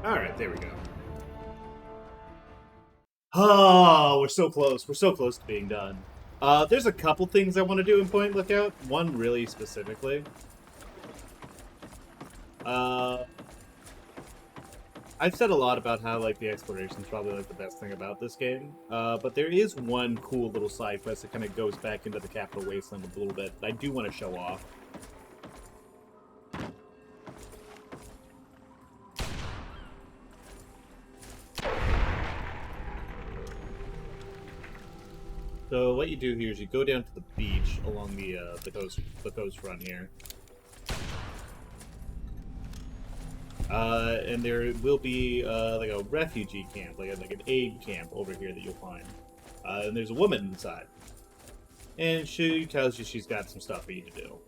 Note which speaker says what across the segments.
Speaker 1: Alright, there we go. Oh, we're so close. We're so close to being done. There's a couple things I want to do in Point Lookout. One really specifically. I've said a lot about how, like, the exploration is probably, like, the best thing about this game. But there is one cool little side quest that kind of goes back into the Capital Wasteland a little bit that I do want to show off. So what you do here is you go down to the beach along the coast front here, and there will be like a refugee camp, like an aid camp over here that you'll find. And there's a woman inside, and she tells you she's got some stuff for you to do.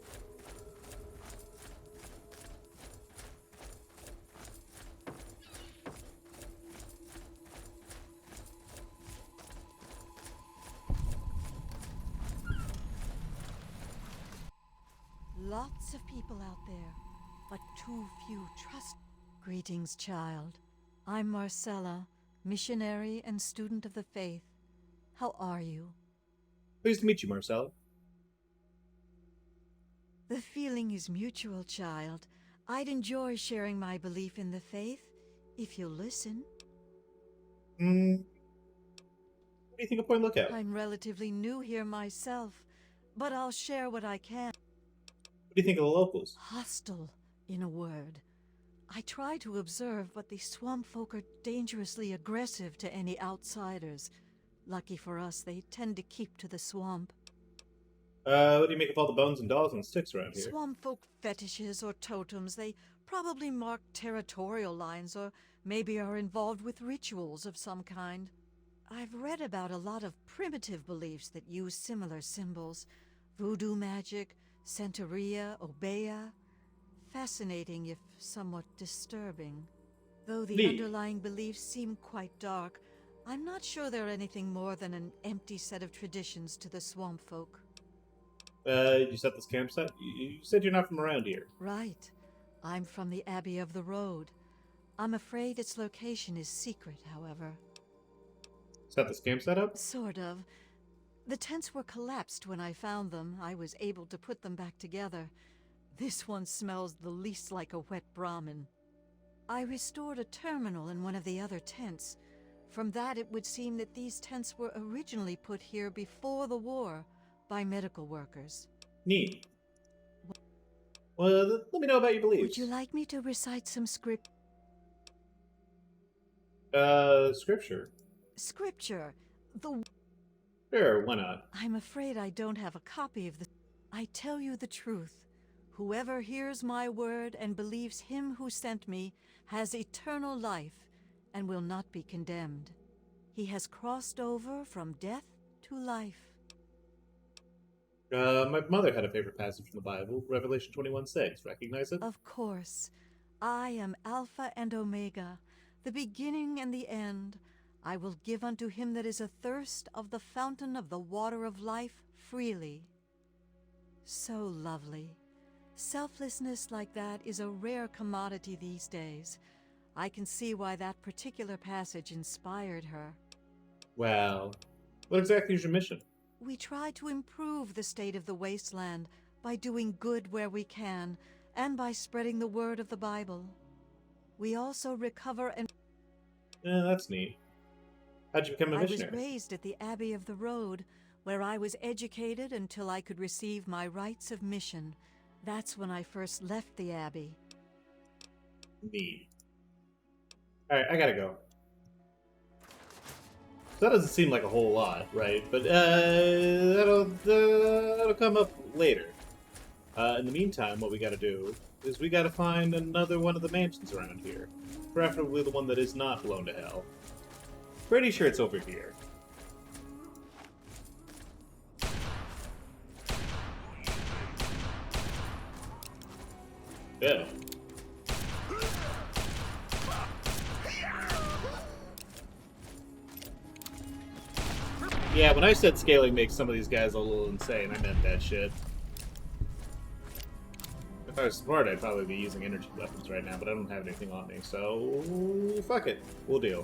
Speaker 2: Lots of people out there, but too few trust. Greetings, child. I'm Marcella, missionary and student of the faith. How are you?
Speaker 1: Pleased to meet you, Marcella.
Speaker 2: The feeling is mutual, child. I'd enjoy sharing my belief in the faith, if you'll listen.
Speaker 1: What do you think of Point Lookout?
Speaker 2: I'm relatively new here myself, but I'll share what I can.
Speaker 1: What do you think of the locals?
Speaker 2: Hostile, in a word. I try to observe, but the swamp folk are dangerously aggressive to any outsiders. Lucky for us, they tend to keep to the swamp.
Speaker 1: What do you make of all the bones and dolls and sticks around here?
Speaker 2: Swamp folk fetishes or totems, they probably mark territorial lines or maybe are involved with rituals of some kind. I've read about a lot of primitive beliefs that use similar symbols. Voodoo magic, Santeria, Obeah. Fascinating, if somewhat disturbing. Though the underlying beliefs seem quite dark, I'm not sure they're anything more than an empty set of traditions to the swamp folk.
Speaker 1: You set this campsite? You said you're not from around here.
Speaker 2: Right. I'm from the Abbey of the Road. I'm afraid its location is secret, however.
Speaker 1: Set this campsite up?
Speaker 2: Sort of. The tents were collapsed when I found them. I was able to put them back together. This one smells the least like a wet Brahmin. I restored a terminal in one of the other tents. From that, it would seem that these tents were originally put here before the war by medical workers.
Speaker 1: Neat. Well, let me know about your beliefs.
Speaker 2: Would you like me to recite some scripture? Scripture.
Speaker 1: Sure, why not?
Speaker 2: I'm afraid I don't have a copy of the... I tell you the truth. Whoever hears my word and believes him who sent me has eternal life and will not be condemned. He has crossed over from death to life.
Speaker 1: My mother had a favorite passage from the Bible, Revelation 21:6. Recognize it?
Speaker 2: Of course. I am Alpha and Omega, the beginning and the end. I will give unto him that is athirst of the fountain of the water of life freely. So lovely. Selflessness like that is a rare commodity these days. I can see why that particular passage inspired her.
Speaker 1: Well, what exactly is your mission?
Speaker 2: We try to improve the state of the wasteland by doing good where we can and by spreading the word of the Bible. We also recover and...
Speaker 1: Yeah, that's neat. How'd you become a missionary?
Speaker 2: I was raised at the Abbey of the Road, where I was educated until I could receive my rites of mission. That's when I first left the Abbey.
Speaker 1: Neat. Alright, I gotta go. So that doesn't seem like a whole lot, right? But that'll come up later. In the meantime, what we gotta do is we gotta find another one of the mansions around here. Preferably the one that is not blown to hell. Pretty sure it's over here. Yeah. Yeah, when I said scaling makes some of these guys a little insane, I meant that shit. If I was smart, I'd probably be using energy weapons right now, but I don't have anything on me, so fuck it. We'll deal.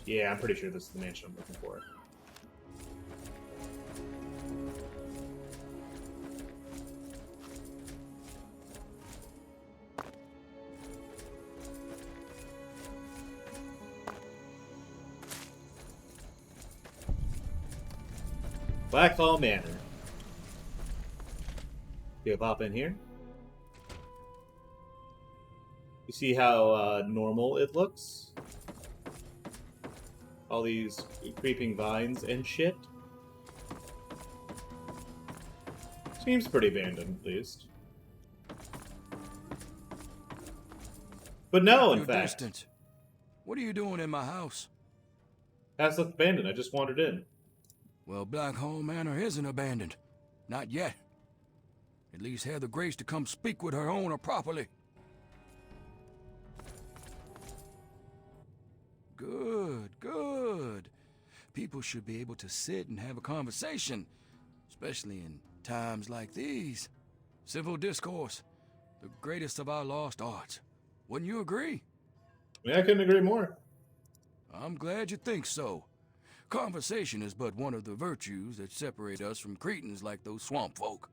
Speaker 1: Yeah, I'm pretty sure this is the mansion I'm looking for. Blackhall Manor. You pop in here. You see how normal it looks? All these creeping vines and shit. Seems pretty abandoned, at least. But no, in fact.
Speaker 3: Distance. What are you doing in my house?
Speaker 1: House left abandoned. I just wandered in.
Speaker 3: Well, Blackhall Manor isn't abandoned. Not yet. At least have the grace to come speak with her owner properly. Good, good. People should be able to sit and have a conversation, especially in times like these. Civil discourse, the greatest of our lost arts. Wouldn't you agree?
Speaker 1: Yeah, I couldn't agree more.
Speaker 3: I'm glad you think so. Conversation is but one of the virtues that separate us from cretins like those swamp folk.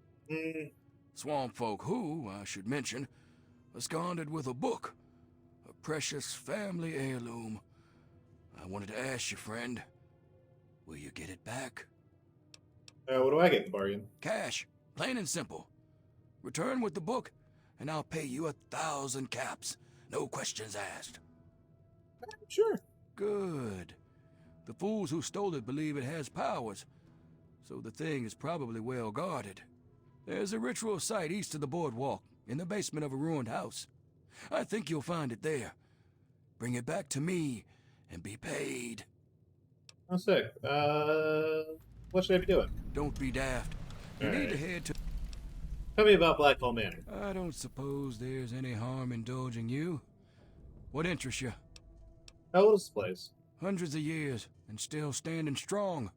Speaker 3: Swamp folk who, I should mention, absconded with a book, a precious family heirloom. I wanted to ask you, friend, will you get it back?
Speaker 1: What do I get in the bargain?
Speaker 3: Cash, plain and simple. Return with the book, and I'll pay you 1,000 caps. No questions asked.
Speaker 1: Sure.
Speaker 3: Good. The fools who stole it believe it has powers, so the thing is probably well guarded. There's a ritual site east of the boardwalk, in the basement of a ruined house. I think you'll find it there. Bring it back to me, and be paid.
Speaker 1: Oh, sick. What should I be doing?
Speaker 3: Don't be daft. You need to head to...
Speaker 1: Tell me about Blackhall Manor.
Speaker 3: I don't suppose there's any harm indulging you. What interests you?
Speaker 1: How old is this place?
Speaker 3: Hundreds of years, and still standing strong.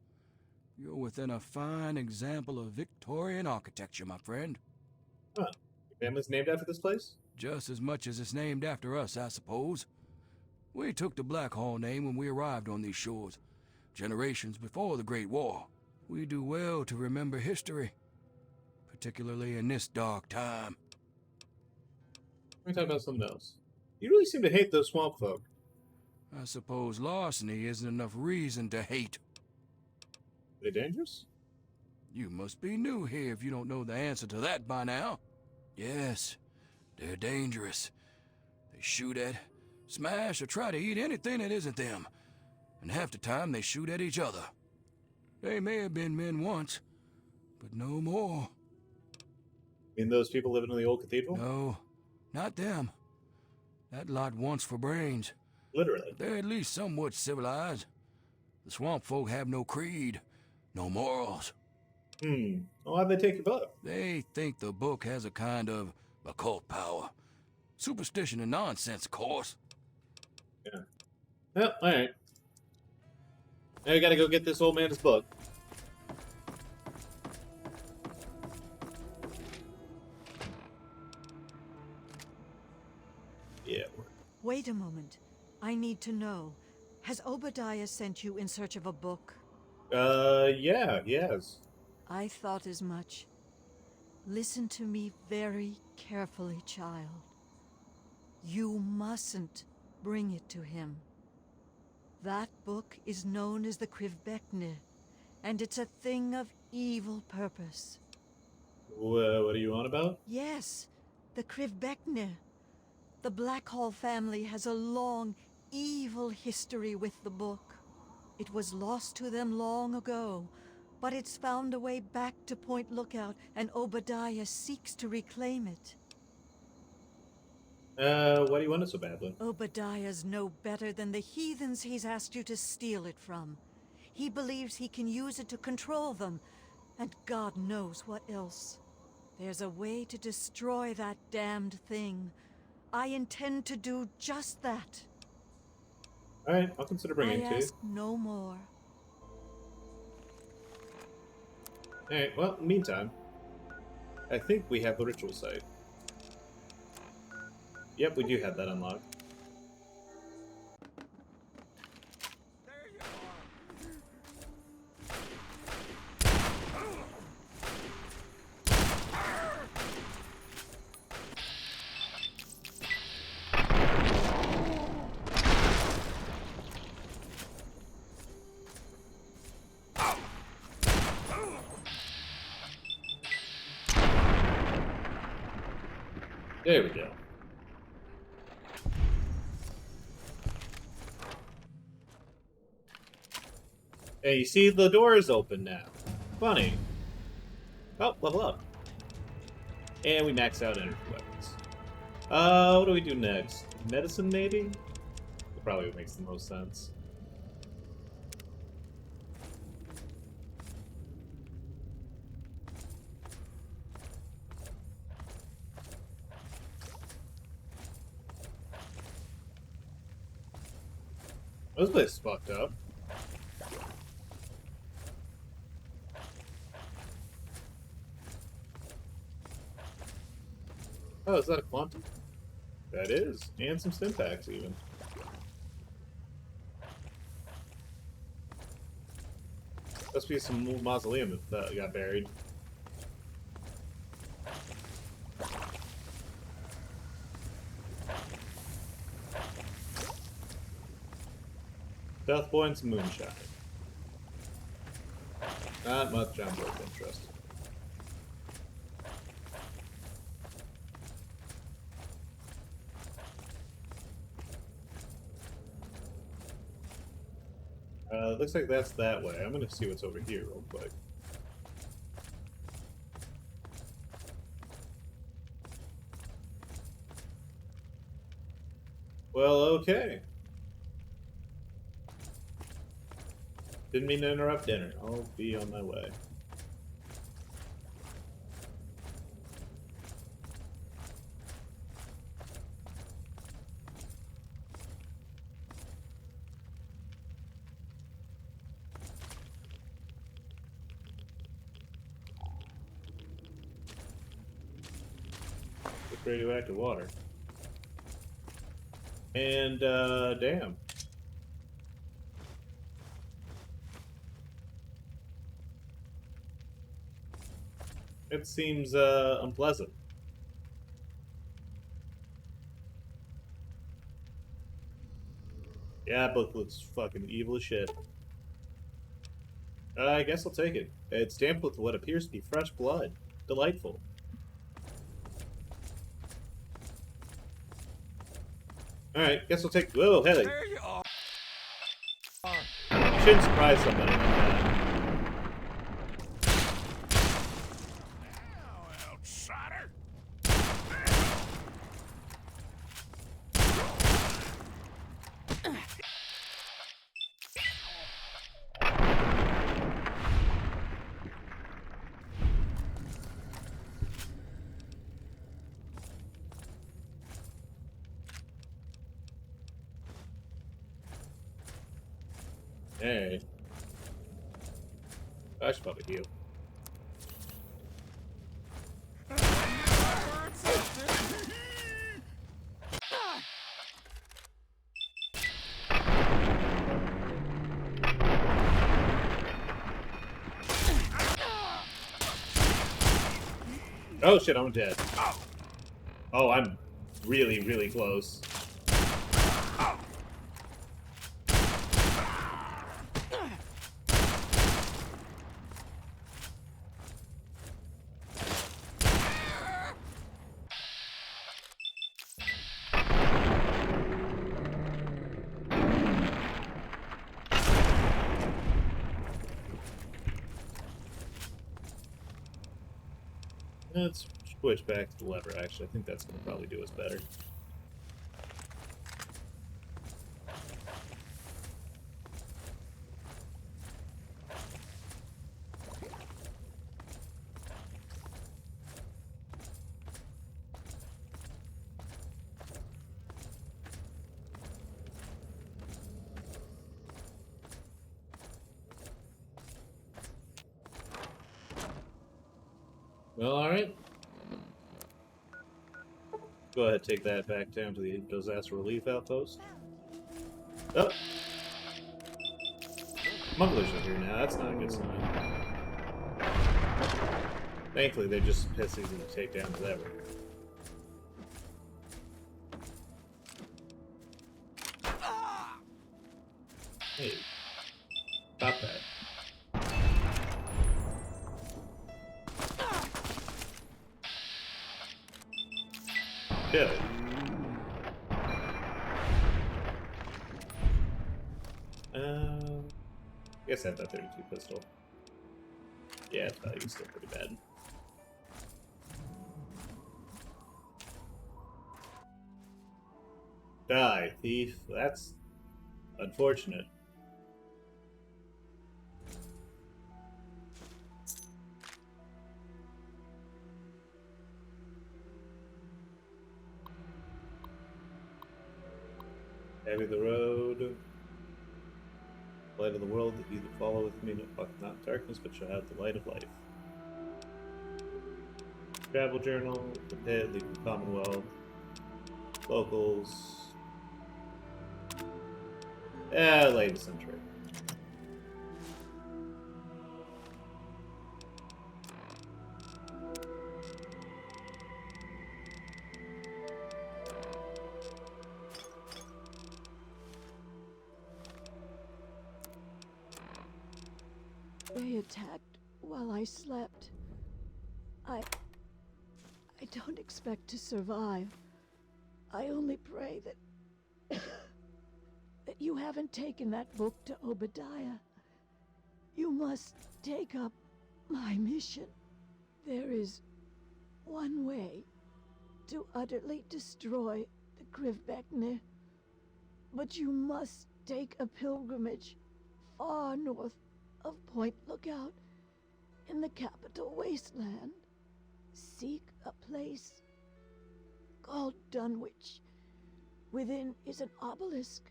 Speaker 3: You're within a fine example of Victorian architecture, my friend.
Speaker 1: Huh. Your family's named after this place?
Speaker 3: Just as much as it's named after us, I suppose. We took the Blackhall name when we arrived on these shores, generations before the Great War. We do well to remember history, particularly in this dark time.
Speaker 1: Let me talk about something else. You really seem to hate those swamp folk.
Speaker 3: I suppose larceny isn't enough reason to hate.
Speaker 1: Are they dangerous?
Speaker 3: You must be new here if you don't know the answer to that by now. Yes, they're dangerous. They shoot at, smash, or try to eat anything that isn't them. And half the time they shoot at each other. They may have been men once, but no more.
Speaker 1: You mean those people living in the old cathedral?
Speaker 3: No, not them. That lot wants for brains.
Speaker 1: Literally.
Speaker 3: They're at least somewhat civilized. The swamp folk have no creed, no morals.
Speaker 1: Well, why'd they take your book?
Speaker 3: They think the book has a kind of occult power. Superstition and nonsense, of course.
Speaker 1: Yeah. Well, alright. Now we gotta go get this old man's book. Yeah.
Speaker 2: Wait a moment. I need to know. Has Obadiah sent you in search of a book?
Speaker 1: Yeah, yes.
Speaker 2: I thought as much. Listen to me very carefully, child. You mustn't bring it to him. That book is known as the Krivbekne, and it's a thing of evil purpose.
Speaker 1: What are you on about?
Speaker 2: Yes, the Krivbekne. The Blackhall family has a long, evil history with the book. It was lost to them long ago, but it's found a way back to Point Lookout, and Obadiah seeks to reclaim it.
Speaker 1: Why do you want it so badly?
Speaker 2: Obadiah's no better than the heathens he's asked you to steal it from. He believes he can use it to control them, and God knows what else. There's a way to destroy that damned thing. I intend to do just that.
Speaker 1: Alright, I'll consider bringing it to
Speaker 2: I
Speaker 1: you.
Speaker 2: ask no more.
Speaker 1: Alright, well, in the meantime, I think we have the ritual site. Yep, we do have that unlocked. There we go. Hey, you see the door is open now. Funny. Oh, level up. And we max out energy weapons. What do we do next? Medicine, maybe? That probably makes the most sense. This place is fucked up. Oh, is that a quantum? That is. And some Stimpaks, even. Must be some mausoleum that got buried. Death points, moonshine. Not much on both interest. Looks like that's that way. I'm gonna see what's over here real quick. Well, okay. Didn't mean to interrupt dinner. I'll be on my way. With radioactive water. And, damn. It seems, unpleasant. Yeah, book looks fucking evil as shit. I guess I'll take it. It's stamped with what appears to be fresh blood. Delightful. Alright, guess I'll take... Whoa, Haley.
Speaker 3: There you are.
Speaker 1: You shouldn't surprise somebody like that.
Speaker 3: Now, outsider.
Speaker 1: Hey. I should probably heal. Oh shit, I'm dead. Oh, I'm really, really close. Let's switch back to the lever, actually. I think that's going to probably do us better. Well, alright. Go ahead, take that back down to the disaster relief outpost. Oh! Smugglers are here now, that's not a good sign. Thankfully, they're just piss easy to take down as ever. Hey, stop that. Kill. I guess I have that 32 pistol. Yeah, its value is still pretty bad. Die, thief. That's unfortunate. Heavy the road. Light of the world, either follow with me, not darkness, but shall have the light of life. Travel journal, the pit, leaving the Commonwealth, locals. Late century.
Speaker 2: They attacked while I slept. I don't expect to survive. I only pray that that you haven't taken that book to Obadiah. You must take up my mission. There is one way to utterly destroy the Krivbekner, but you must take a pilgrimage far north of Point Lookout in the capital wasteland. Seek a place called Dunwich. Within is an obelisk,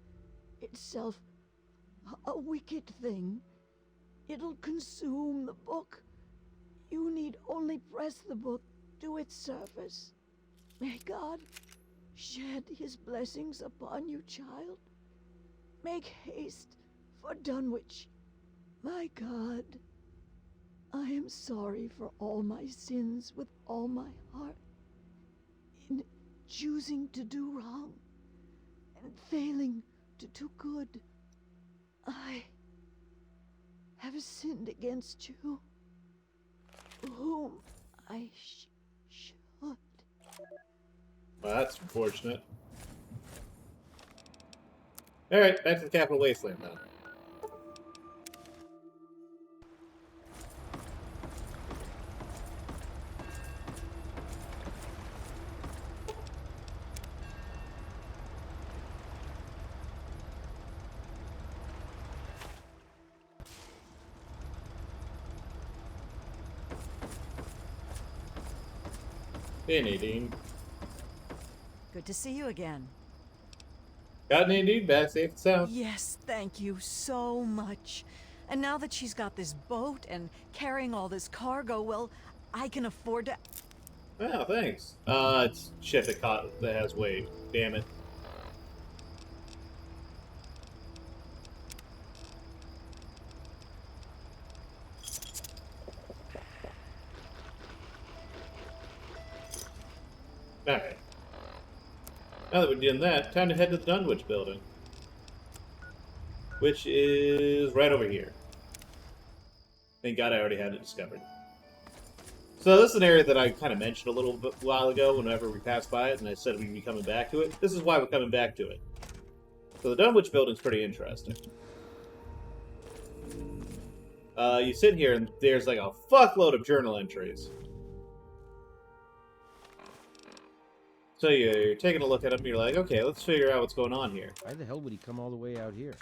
Speaker 2: itself a wicked thing. It'll consume the book. You need only press the book to its surface. May God shed his blessings upon you, child. Make haste for Dunwich. My God, I am sorry for all my sins with all my heart. In choosing to do wrong and failing to do good, I have sinned against you, whom I should.
Speaker 1: Well, that's unfortunate. Alright, back to the capital wasteland then. Hey, Nadine.
Speaker 2: Good to see you again.
Speaker 1: Got Nadine back safe and sound.
Speaker 2: Yes, thank you so much. And now that she's got this boat and carrying all this cargo, well, I can afford to...
Speaker 1: Oh, thanks. It's shit that has weight. Damn it. Alright. Now that we're doing that, time to head to the Dunwich building. Which is right over here. Thank God I already had it discovered. So this is an area that I kind of mentioned a little bit while ago whenever we passed by it, and I said we'd be coming back to it. This is why we're coming back to it. So the Dunwich building's pretty interesting. You sit here and there's like a fuckload of journal entries. So you're taking a look at them and you're like, okay, let's figure out what's going on here.
Speaker 4: Why the hell would he come all the way out here?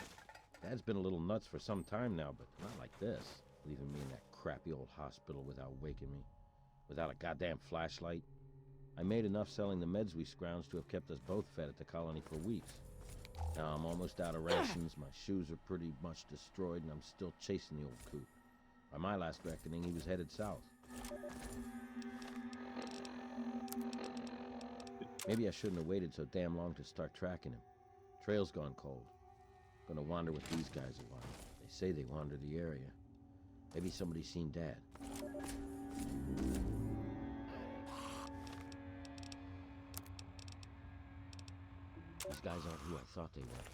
Speaker 4: Dad's been a little nuts for some time now, but not like this. Leaving me in that crappy old hospital without waking me. Without a goddamn flashlight. I made enough selling the meds we scrounged to have kept us both fed at the colony for weeks. Now I'm almost out of rations, my shoes are pretty much destroyed, and I'm still chasing the old coot. By my last reckoning, he was headed south. Maybe I shouldn't have waited so damn long to start tracking him. Trail's gone cold. Gonna wander with these guys a while. They say they wander the area. Maybe somebody's seen Dad. These guys aren't who I thought they were.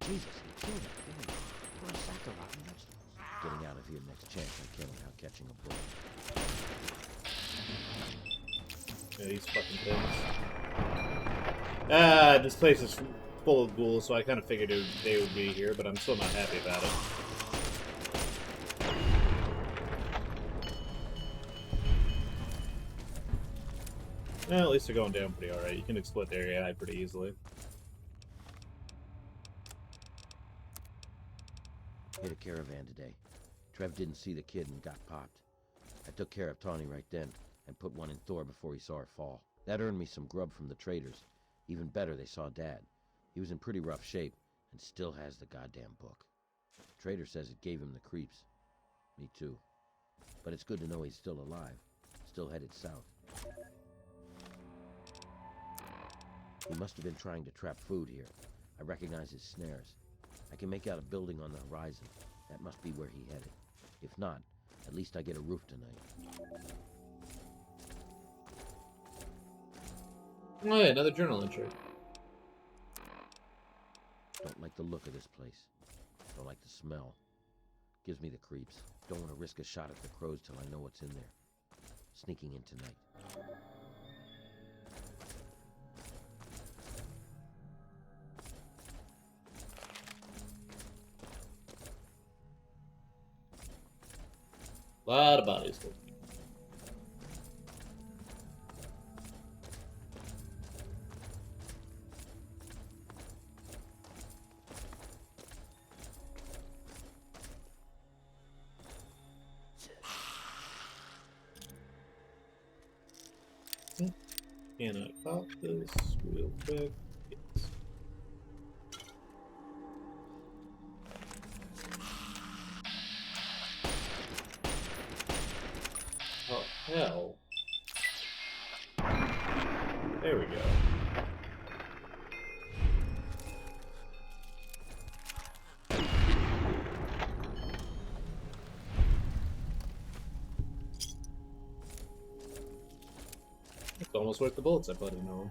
Speaker 4: Jesus, they killed that guy. For a sack of rotten vegetables. Getting out of here next chance I can without catching a bullet.
Speaker 1: Yeah, these fucking things. This place is full of ghouls, so I kind of figured they would be here, but I'm still not happy about it. Well, at least they're going down pretty alright. You can exploit the area pretty easily.
Speaker 4: Hit a caravan today. Trev didn't see the kid and got popped. I took care of Tawny right then and put one in Thor before he saw her fall. That earned me some grub from the traders. Even better, they saw Dad. He was in pretty rough shape and still has the goddamn book. Trader says it gave him the creeps. Me too. But it's good to know he's still alive. Still headed south. He must have been trying to trap food here. I recognize his snares. I can make out a building on the horizon. That must be where he headed. If not, at least I get a roof tonight.
Speaker 1: Oh yeah, another journal entry.
Speaker 4: Don't like the look of this place. Don't like the smell. Gives me the creeps. Don't want to risk a shot at the crows till I know what's in there. Sneaking in tonight.
Speaker 1: A lot of bodies. Can I pop this real quick? Yes. Oh, hell. There we go. It's almost worth the bullets I put in them.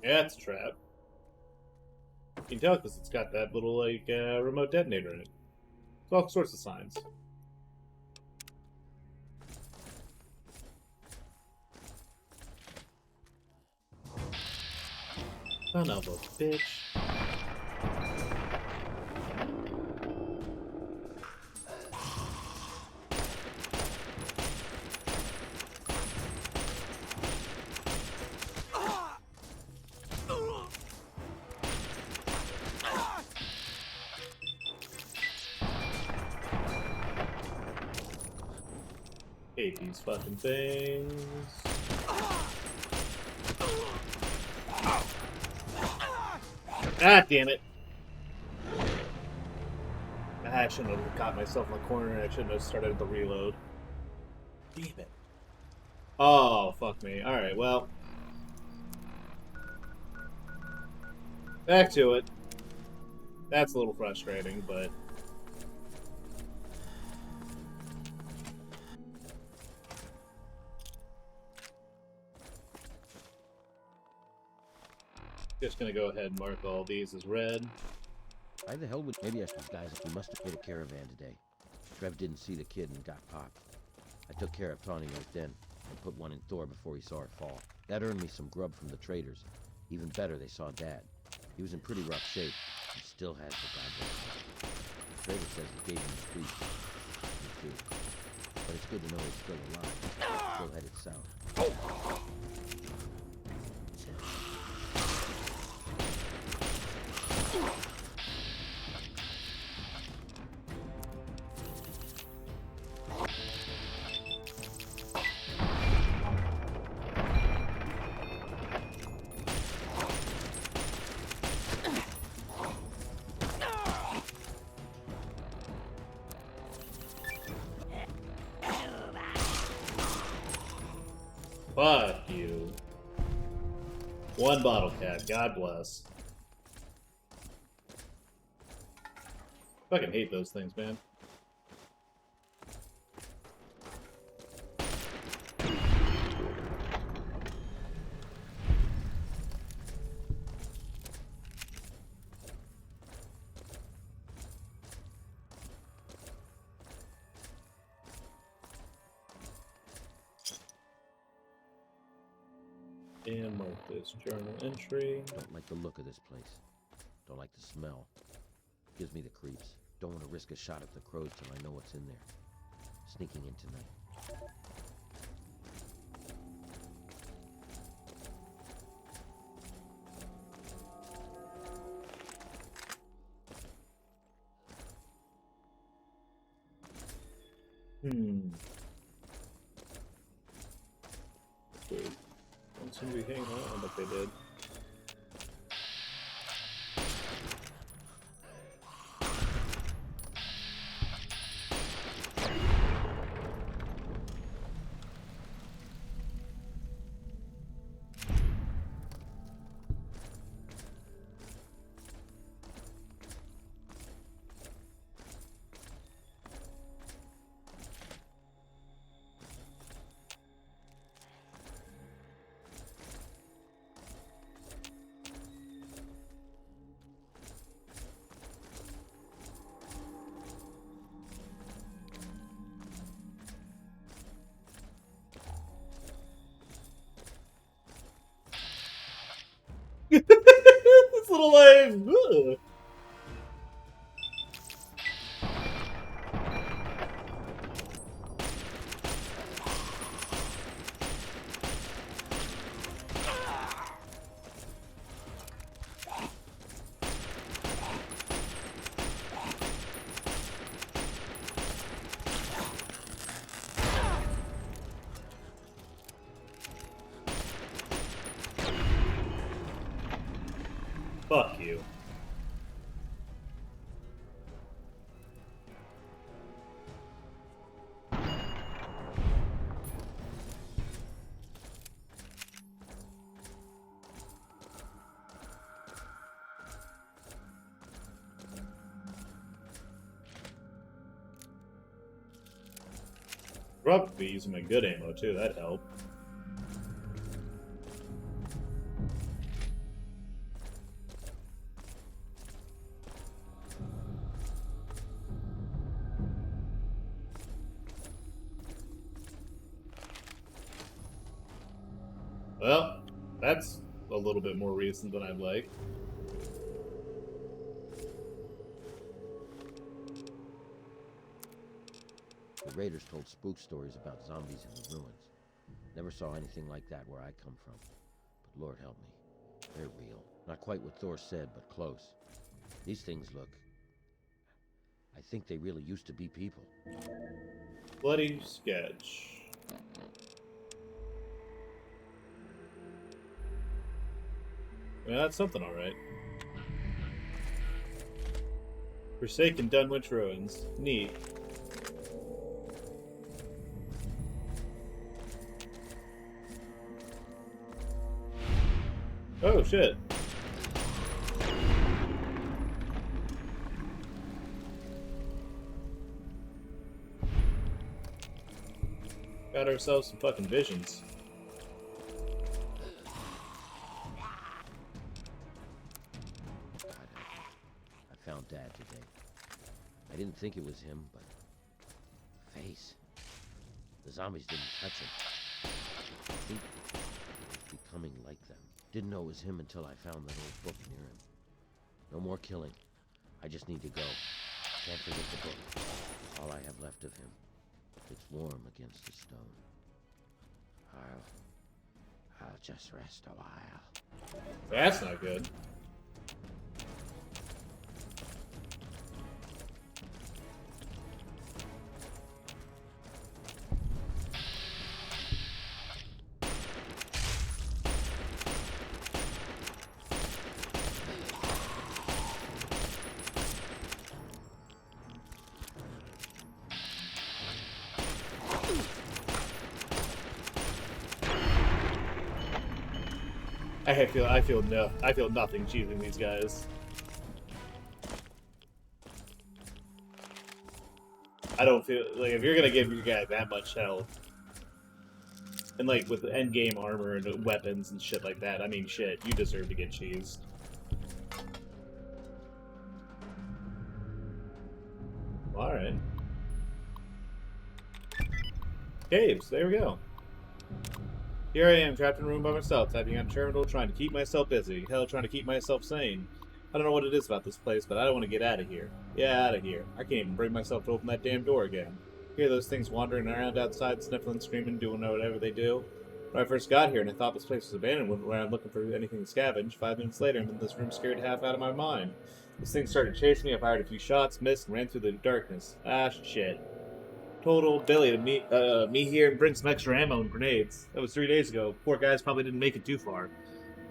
Speaker 1: Yeah, it's a trap. You can tell because it's got that little, like, remote detonator in it. It's all sorts of signs. Son of a bitch. Hate these fucking things. God damn it. I shouldn't have caught myself in the corner. I shouldn't have started the reload. Damn it. Oh, fuck me. Alright, well. Back to it. That's a little frustrating, but... Just gonna go ahead and mark all these as red.
Speaker 4: Why the hell would... Maybe I should... Guys, we must have hit a caravan today. Trev didn't see the kid and got popped. I took care of Tawny right then and put one in Thor before he saw her fall. That earned me some grub from the traders. Even better, they saw Dad. He was in pretty rough shape and still has the goddamn book. The trader says it gave him the creeps. Me too. But it's good to know he's still alive. Still headed south.
Speaker 1: Fuck you. One bottle cap. God bless. Fucking hate those things, man. And mark this journal entry.
Speaker 4: Don't like the look of this place. Don't like the smell. Gives me the creeps. Don't want to risk a shot at the crows till I know what's in there. Sneaking in tonight.
Speaker 1: Wait. Don't seem to be hanging around like they did. This little lame. Ugh. Fuck you. Probably using my good ammo too, that'd help. Well, that's a little bit more recent than I'd like.
Speaker 4: The raiders told spook stories about zombies in the ruins. Never saw anything like that where I come from. But Lord help me, they're real. Not quite what Thor said, but close. These things look... I think they really used to be people.
Speaker 1: Bloody sketch. Yeah, that's something, alright. Forsaken Dunwich Ruins. Neat. Oh, shit. Got ourselves some fucking visions.
Speaker 4: God, I found Dad today. I didn't think it was him, but... face. The zombies didn't touch him. I think he was becoming like them. Didn't know it was him until I found that old book near him. No more killing. I just need to go. Can't forget the book. All I have left of him. It's warm against the stone. I'll just rest a while.
Speaker 1: That's not good. I feel nothing choosing these guys. I don't feel like if you're gonna give your guy that much health, and like with end game armor and weapons and shit like that, I mean, shit, you deserve to get cheesed. All right. Caves. There we go. Here I am, trapped in a room by myself, typing on a terminal, trying to keep myself busy. Hell, trying to keep myself sane. I don't know what it is about this place, but I don't want to get out of here. Yeah, out of here. I can't even bring myself to open that damn door again. Hear those things wandering around outside, sniffling, screaming, doing whatever they do. When I first got here and I thought this place was abandoned, went around looking for anything to scavenge. 5 minutes later, I'm in this room scared half out of my mind. This thing started chasing me. I fired a few shots, missed, and ran through the darkness. Ah, shit. Told old Billy to meet here and bring some extra ammo and grenades. That was 3 days ago. Poor guys probably didn't make it too far.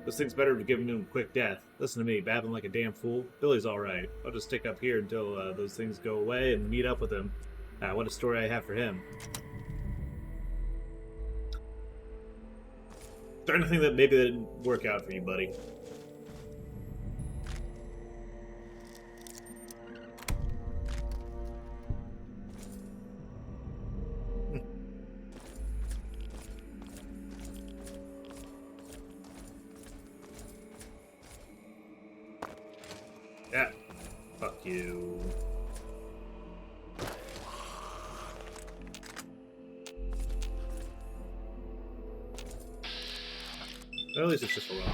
Speaker 1: This thing's better to give him a quick death. Listen to me, babbling like a damn fool. Billy's alright. I'll just stick up here until those things go away and meet up with him. What a story I have for him. Starting to think that maybe that didn't work out for you, buddy. Yeah. Fuck you. Or at least it's just a rock.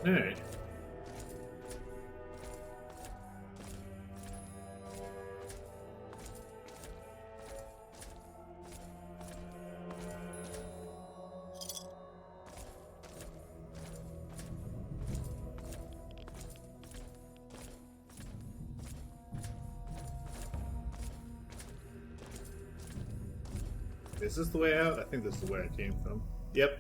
Speaker 1: Alright. Is this the way out? I think this is the way I came from. Yep.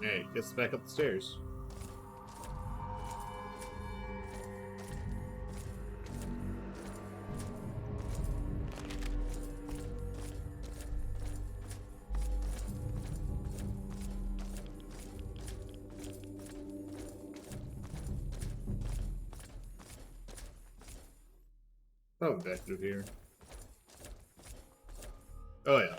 Speaker 1: Hey, gets us back up the stairs. Probably back through here. Oh yeah.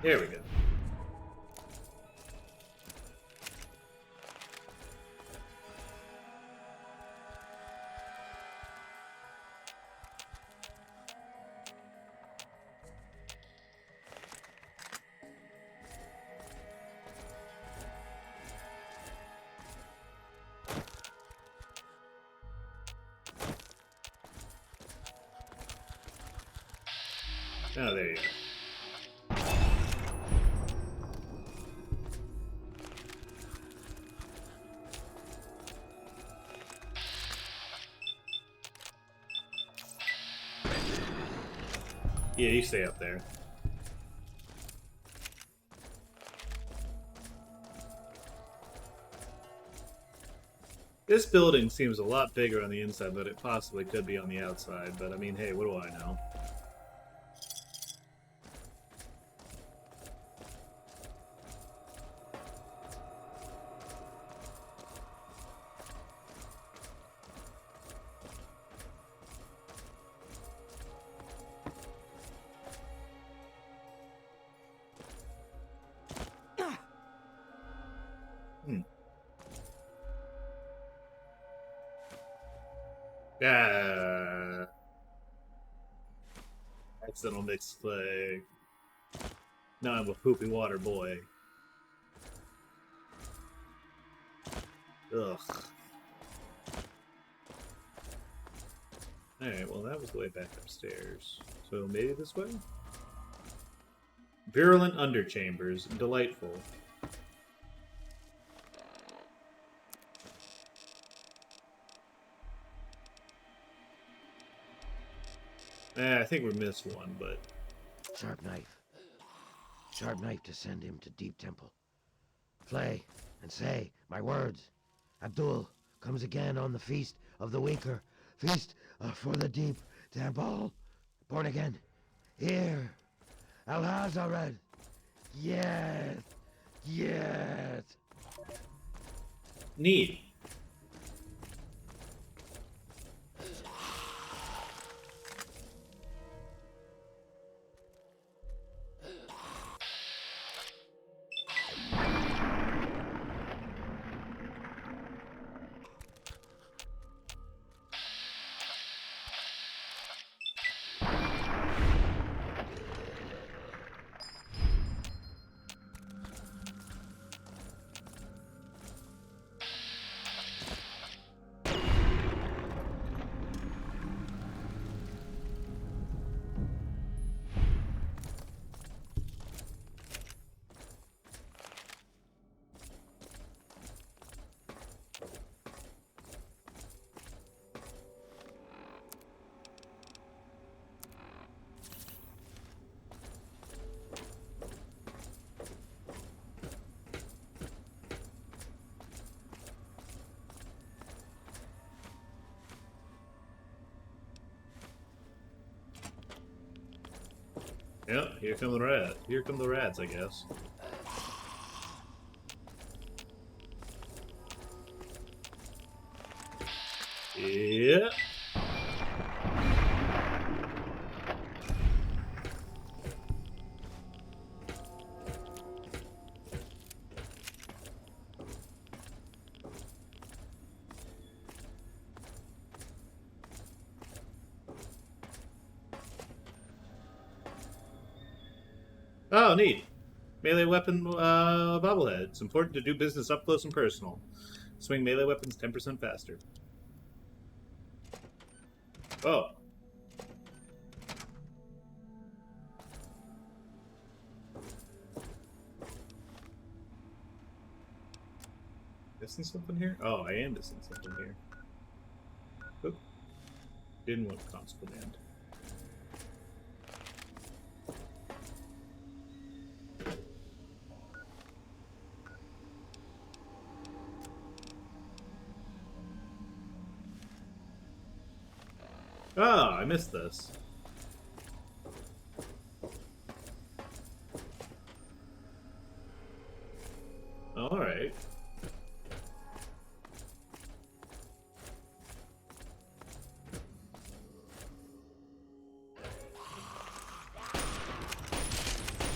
Speaker 1: There we go. Oh, there you go. Yeah, you stay up there. This building seems a lot bigger on the inside than it possibly could be on the outside, but I mean, hey, what do I know? Ah, accidental mixed clay. Now I'm a poopy water boy. Ugh. Alright, well that was the way back upstairs. So maybe this way? Virulent underchambers. Delightful. I think we missed one, but...
Speaker 4: Sharp knife. Sharp knife to send him to Deep Temple. Flay and say my words. Abdul comes again on the Feast of the Weaker. Feast for the Deep Temple. Born again. Here. Al-Hazared. Yes. Yes.
Speaker 1: Neat. Yep, here come the rats. Here come the rats, I guess. Yeah. Oh, neat. Melee weapon bobblehead. It's important to do business up close and personal. Swing melee weapons 10% faster. Oh. Missing something here? Oh, I am missing something here. Oop. Didn't want console command. Oh, I missed this. Alright.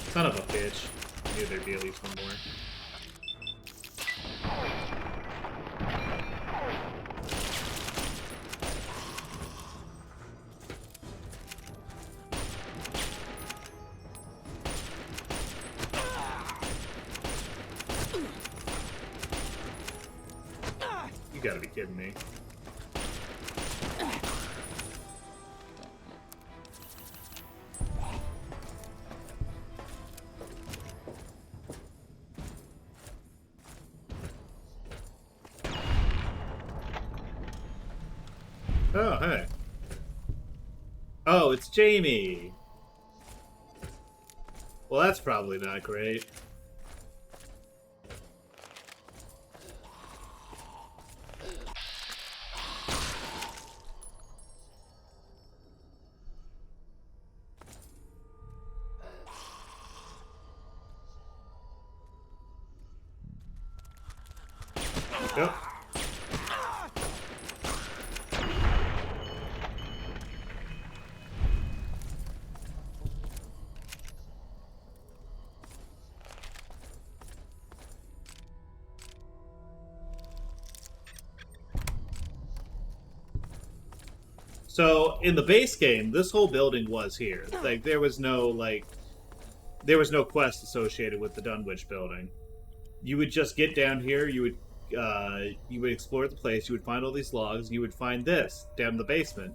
Speaker 1: Son of a bitch. I knew there'd be at least one more. You gotta be kidding me. Oh, hey. Oh, it's Jamie. Well, that's probably not great. go. So in the base game, this whole building was here. Like there was no quest associated with the Dunwich building. You would just get down here. You would explore the place. You would find all these logs. You would find this down in the basement,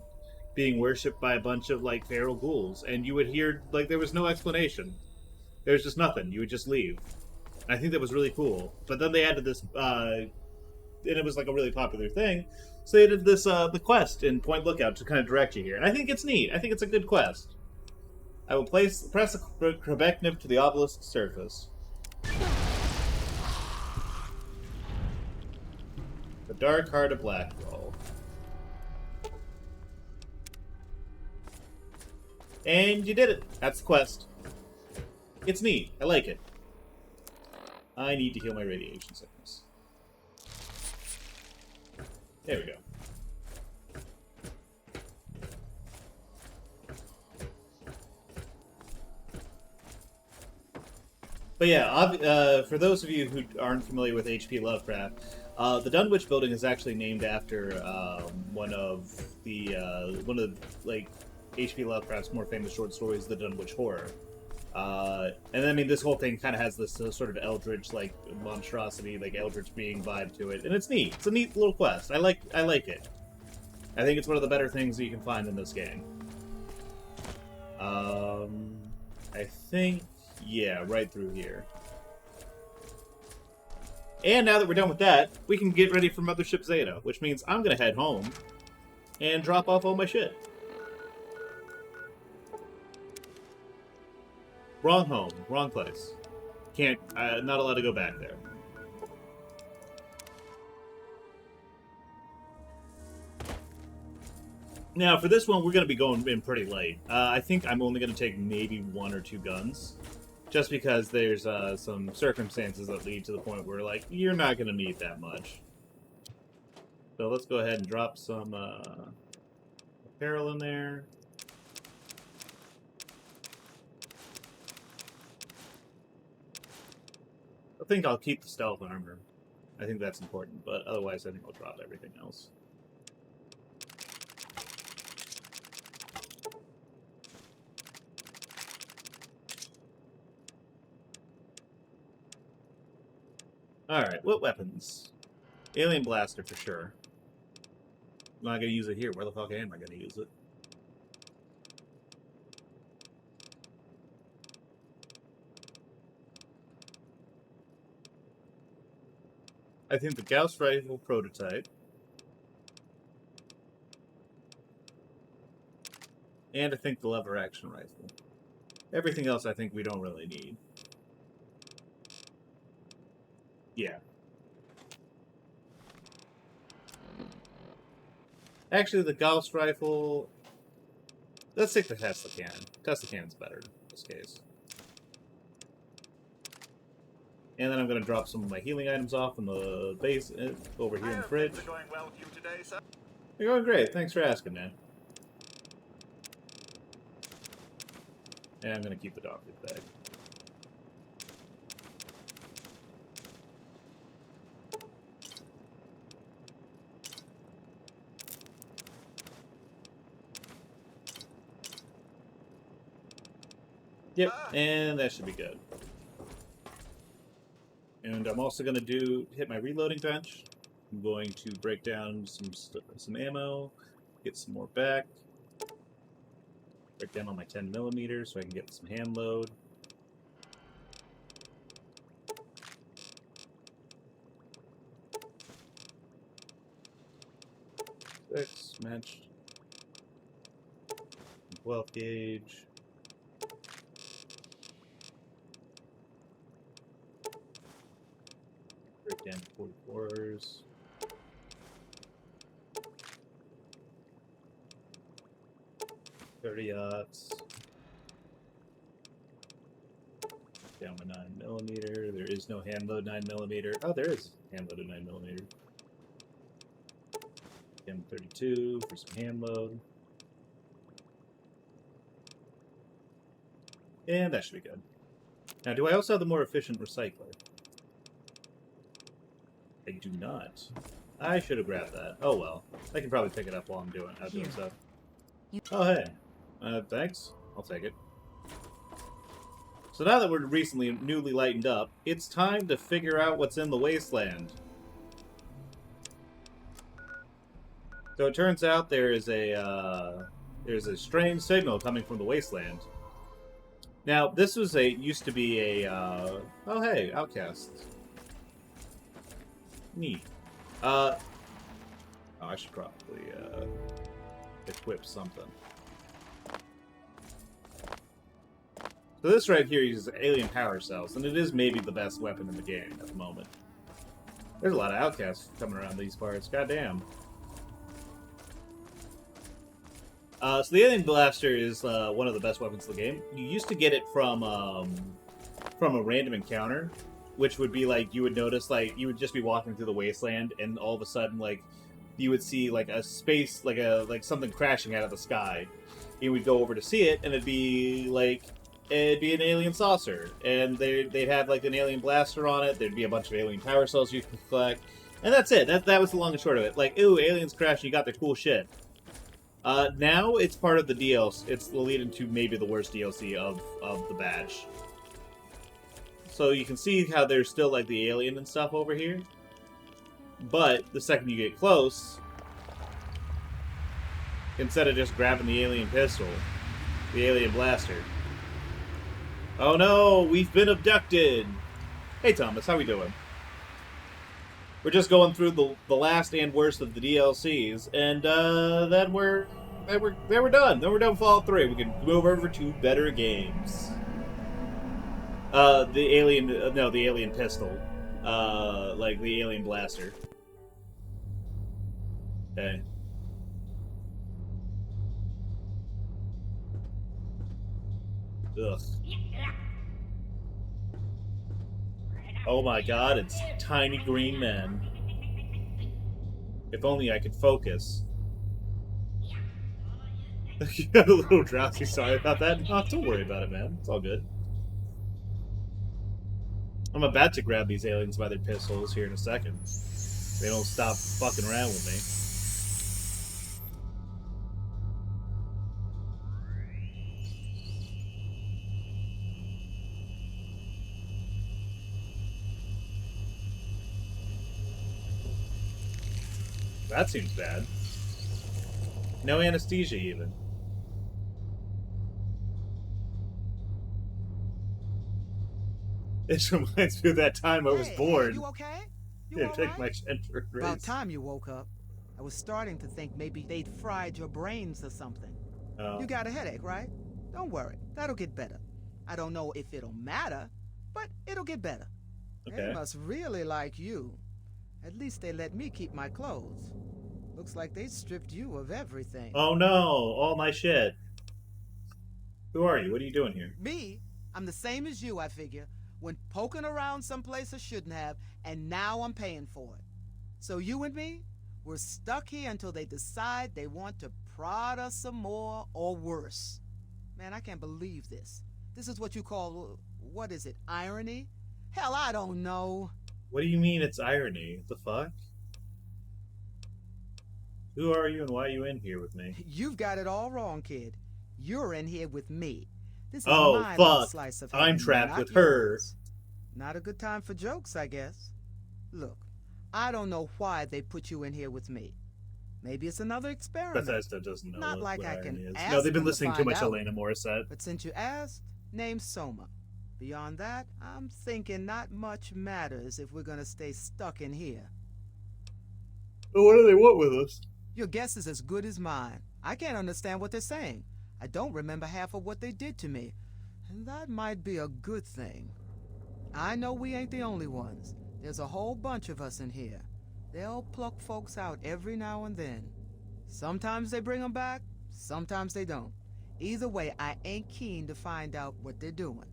Speaker 1: being worshipped by a bunch of like feral ghouls, and you would hear like there was no explanation. There was just nothing. You would just leave. And I think that was really cool. But then they added this, and it was like a really popular thing. So they did this the quest in Point Lookout to kind of direct you here, and I think it's neat. I think it's a good quest. I will press the Quebec nib to the obelisk surface. The Dark Heart of Blackwall. And you did it. That's the quest. It's neat. I like it. I need to heal my radiation sickness. There we go. But yeah, for those of you who aren't familiar with H.P. Lovecraft, the Dunwich building is actually named after one of like H.P. Lovecraft's more famous short stories, The Dunwich Horror. And I mean, this whole thing kind of has this sort of eldritch, like monstrosity, like eldritch being vibe to it, and it's neat. It's a neat little quest. I like it. I think it's one of the better things that you can find in this game. I think, yeah, right through here. And now that we're done with that, we can get ready for Mothership Zeta, which means I'm gonna head home and drop off all my shit. Wrong home, wrong place. Can't, not allowed to go back there. Now, for this one, we're going to be going in pretty light. I think I'm only going to take maybe 1 or 2 guns. Just because there's some circumstances that lead to the point where, like, you're not going to need that much. So let's go ahead and drop some apparel in there. I think I'll keep the stealth armor. I think that's important, but otherwise I think I'll drop everything else. Alright, what weapons? Alien blaster for sure. I'm not gonna use it here. Where the fuck am I gonna use it? I think the Gauss rifle prototype. And I think the lever action rifle. Everything else I think we don't really need. Yeah. Actually, the Gauss rifle... Let's take the Tesla cannon. Tesla cannon's better in this case. And then I'm going to drop some of my healing items off in the base over here in the fridge.
Speaker 5: Things are going well with you today, sir?
Speaker 1: You're going great. Thanks for asking, man. And I'm going to keep the doctor's bag. Yep, and that should be good. And I'm also going to hit my reloading bench. I'm going to break down some ammo, get some more back. Break down on my 10mm so I can get some hand load. Six matched. 12 gauge. Break down to 44s. .30-aughts. Down my 9mm. There is no hand load 9mm. Oh, there is hand loaded 9mm. M32 for some hand load. And that should be good. Now, do I also have the more efficient recycler? I do not. I should have grabbed that. Oh well. I can probably pick it up while I'm doing stuff. Oh hey. Thanks. I'll take it. So now that we're newly lightened up, it's time to figure out what's in the wasteland. So it turns out there's a strange signal coming from the wasteland. Now, this was used to be a, oh hey, outcasts. Neat. Oh, I should probably, equip something. So this right here uses alien power cells, and it is maybe the best weapon in the game at the moment. There's a lot of outcasts coming around these parts, goddamn. So the alien blaster is one of the best weapons in the game. You used to get it from a random encounter, which would be like you would notice like you would just be walking through the wasteland, and all of a sudden like you would see like a space like something crashing out of the sky. You would go over to see it, and it'd be an alien saucer, and they'd have like an alien blaster on it. There'd be a bunch of alien power cells you could collect, and that's it. That was the long and short of it. Like, ooh, aliens crashing, you got their cool shit. Now it's part of the DLC. It's the lead into maybe the worst DLC of the badge. So you can see how there's still like the alien and stuff over here. But the second you get close, instead of just grabbing the alien pistol, the alien blaster. Oh no, we've been abducted! Hey Thomas, how we doing? We're just going through the last and worst of the DLCs, and then we're done. Then we're done with Fallout 3. We can move over to better games. The alien pistol, like the alien blaster. Okay. Ugh. Oh my god, it's tiny green men. If only I could focus. You got a little drowsy, sorry about that. No, don't worry about it, man. It's all good. I'm about to grab these aliens by their pistols here in a second. They don't stop fucking around with me. That seems bad. No anesthesia, even. This reminds me of that time I was bored.
Speaker 5: Hey, you okay? You
Speaker 1: Yeah,
Speaker 5: all
Speaker 1: take
Speaker 5: right?
Speaker 1: my gender race.
Speaker 5: About time you woke up. I was starting to think maybe they'd fried your brains or something.
Speaker 1: Oh.
Speaker 5: You got a headache, right? Don't worry. That'll get better. I don't know if it'll matter, but it'll get better.
Speaker 1: Okay.
Speaker 5: They must really like you. At least they let me keep my clothes. Looks like they stripped you of everything.
Speaker 1: Oh no, all my shit. Who are you? What are you doing here?
Speaker 5: Me? I'm the same as you, I figure. Went poking around someplace I shouldn't have, and now I'm paying for it. So you and me, we're stuck here until they decide they want to prod us some more or worse. Man, I can't believe this. This is what you call, what is it, irony? Hell, I don't know.
Speaker 1: What do you mean it's irony? What the fuck? Who are you and why are you in here with me?
Speaker 5: You've got it all wrong, kid. You're in here with me. This is
Speaker 1: Oh,
Speaker 5: my little
Speaker 1: fuck.
Speaker 5: slice of
Speaker 1: I'm
Speaker 5: heaven,
Speaker 1: trapped
Speaker 5: not
Speaker 1: with her.
Speaker 5: yours. Not a good time for jokes, I guess. Look, I don't know why they put you in here with me. Maybe it's another experiment.
Speaker 1: Bethesda doesn't know
Speaker 5: Not
Speaker 1: what,
Speaker 5: like
Speaker 1: what
Speaker 5: I
Speaker 1: irony
Speaker 5: can
Speaker 1: is.
Speaker 5: ask
Speaker 1: No, they've been
Speaker 5: them to
Speaker 1: listening too
Speaker 5: find
Speaker 1: much
Speaker 5: out.
Speaker 1: Elena Morissette.
Speaker 5: But since you asked, name Soma. Beyond that, I'm thinking not much matters if we're gonna stay stuck in here.
Speaker 1: Well, what do they want with us?
Speaker 5: Your guess is as good as mine. I can't understand what they're saying. I don't remember half of what they did to me. And that might be a good thing. I know we ain't the only ones. There's a whole bunch of us in here. They'll pluck folks out every now and then. Sometimes they bring them back, sometimes they don't. Either way, I ain't keen to find out what they're doing.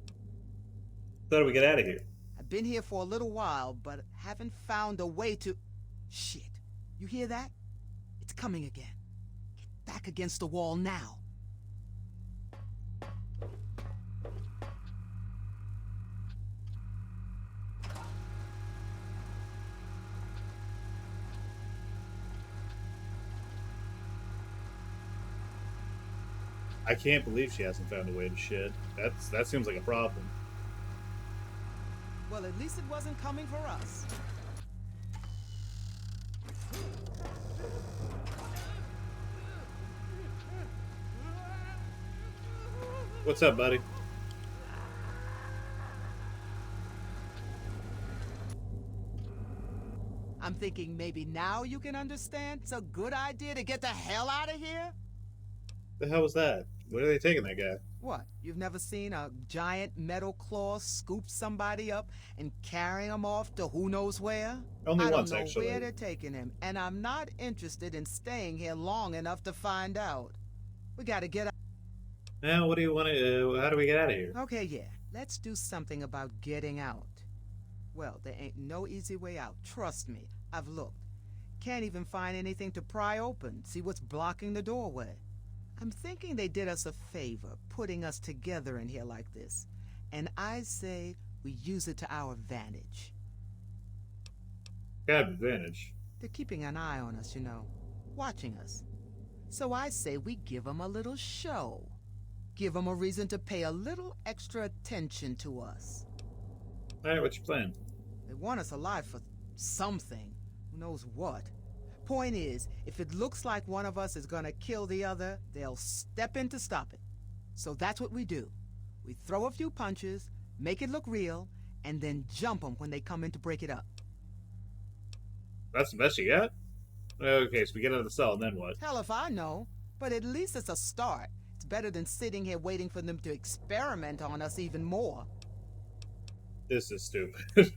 Speaker 1: How do we get out of here?
Speaker 5: I've been here for a little while, but haven't found a way to... Shit. You hear that? It's coming again. Get back against the wall now.
Speaker 1: I can't believe she hasn't found a way to shit. That seems like a problem.
Speaker 5: Well, at least it wasn't coming for us.
Speaker 1: What's up, buddy?
Speaker 5: I'm thinking maybe now you can understand it's a good idea to get the hell out of here?
Speaker 1: The hell was that? Where are they taking that guy?
Speaker 5: What, you've never seen a giant metal claw scoop somebody up and carry him off to who knows where?
Speaker 1: Only
Speaker 5: I
Speaker 1: once,
Speaker 5: don't know
Speaker 1: actually.
Speaker 5: where they're taking him, and I'm not interested in staying here long enough to find out. We gotta get out.
Speaker 1: Now, what do you want to? How do we get out of here?
Speaker 5: Okay, yeah, let's do something about getting out. Well, there ain't no easy way out, trust me. I've looked. Can't even find anything to pry open, see what's blocking the doorway. I'm thinking they did us a favor, putting us together in here like this. And I say we use it to our advantage.
Speaker 1: Got advantage.
Speaker 5: They're keeping an eye on us, you know, watching us. So I say we give them a little show. Give them a reason to pay a little extra attention to us.
Speaker 1: Alright, what's your plan?
Speaker 5: They want us alive for something. Who knows what? Point is, if it looks like one of us is gonna kill the other, they'll step in to stop it. So that's what we do. We throw a few punches, make it look real, and then jump them when they come in to break it up.
Speaker 1: That's the best you got? Okay, so we get out of the cell, and then what?
Speaker 5: Hell if I know, but at least it's a start. It's better than sitting here waiting for them to experiment on us even more.
Speaker 1: This is stupid.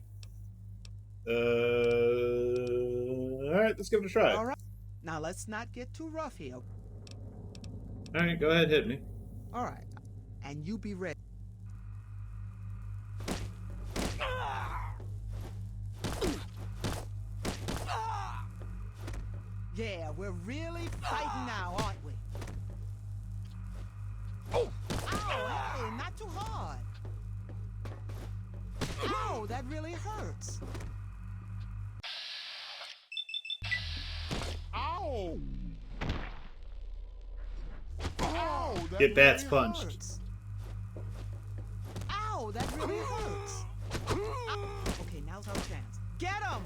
Speaker 1: Alright, let's give it a try.
Speaker 5: All right. Now let's not get too rough here.
Speaker 1: Alright, go ahead, hit me.
Speaker 5: All right. And you be ready. Yeah, we're really fighting now, aren't we? Ow, hey, not too hard. Ow, that really hurts. Ow! Ow, that
Speaker 1: Get bats
Speaker 5: really
Speaker 1: punched.
Speaker 5: hurts. Ow, that really hurts. Ow. Okay, now's our chance. Get him!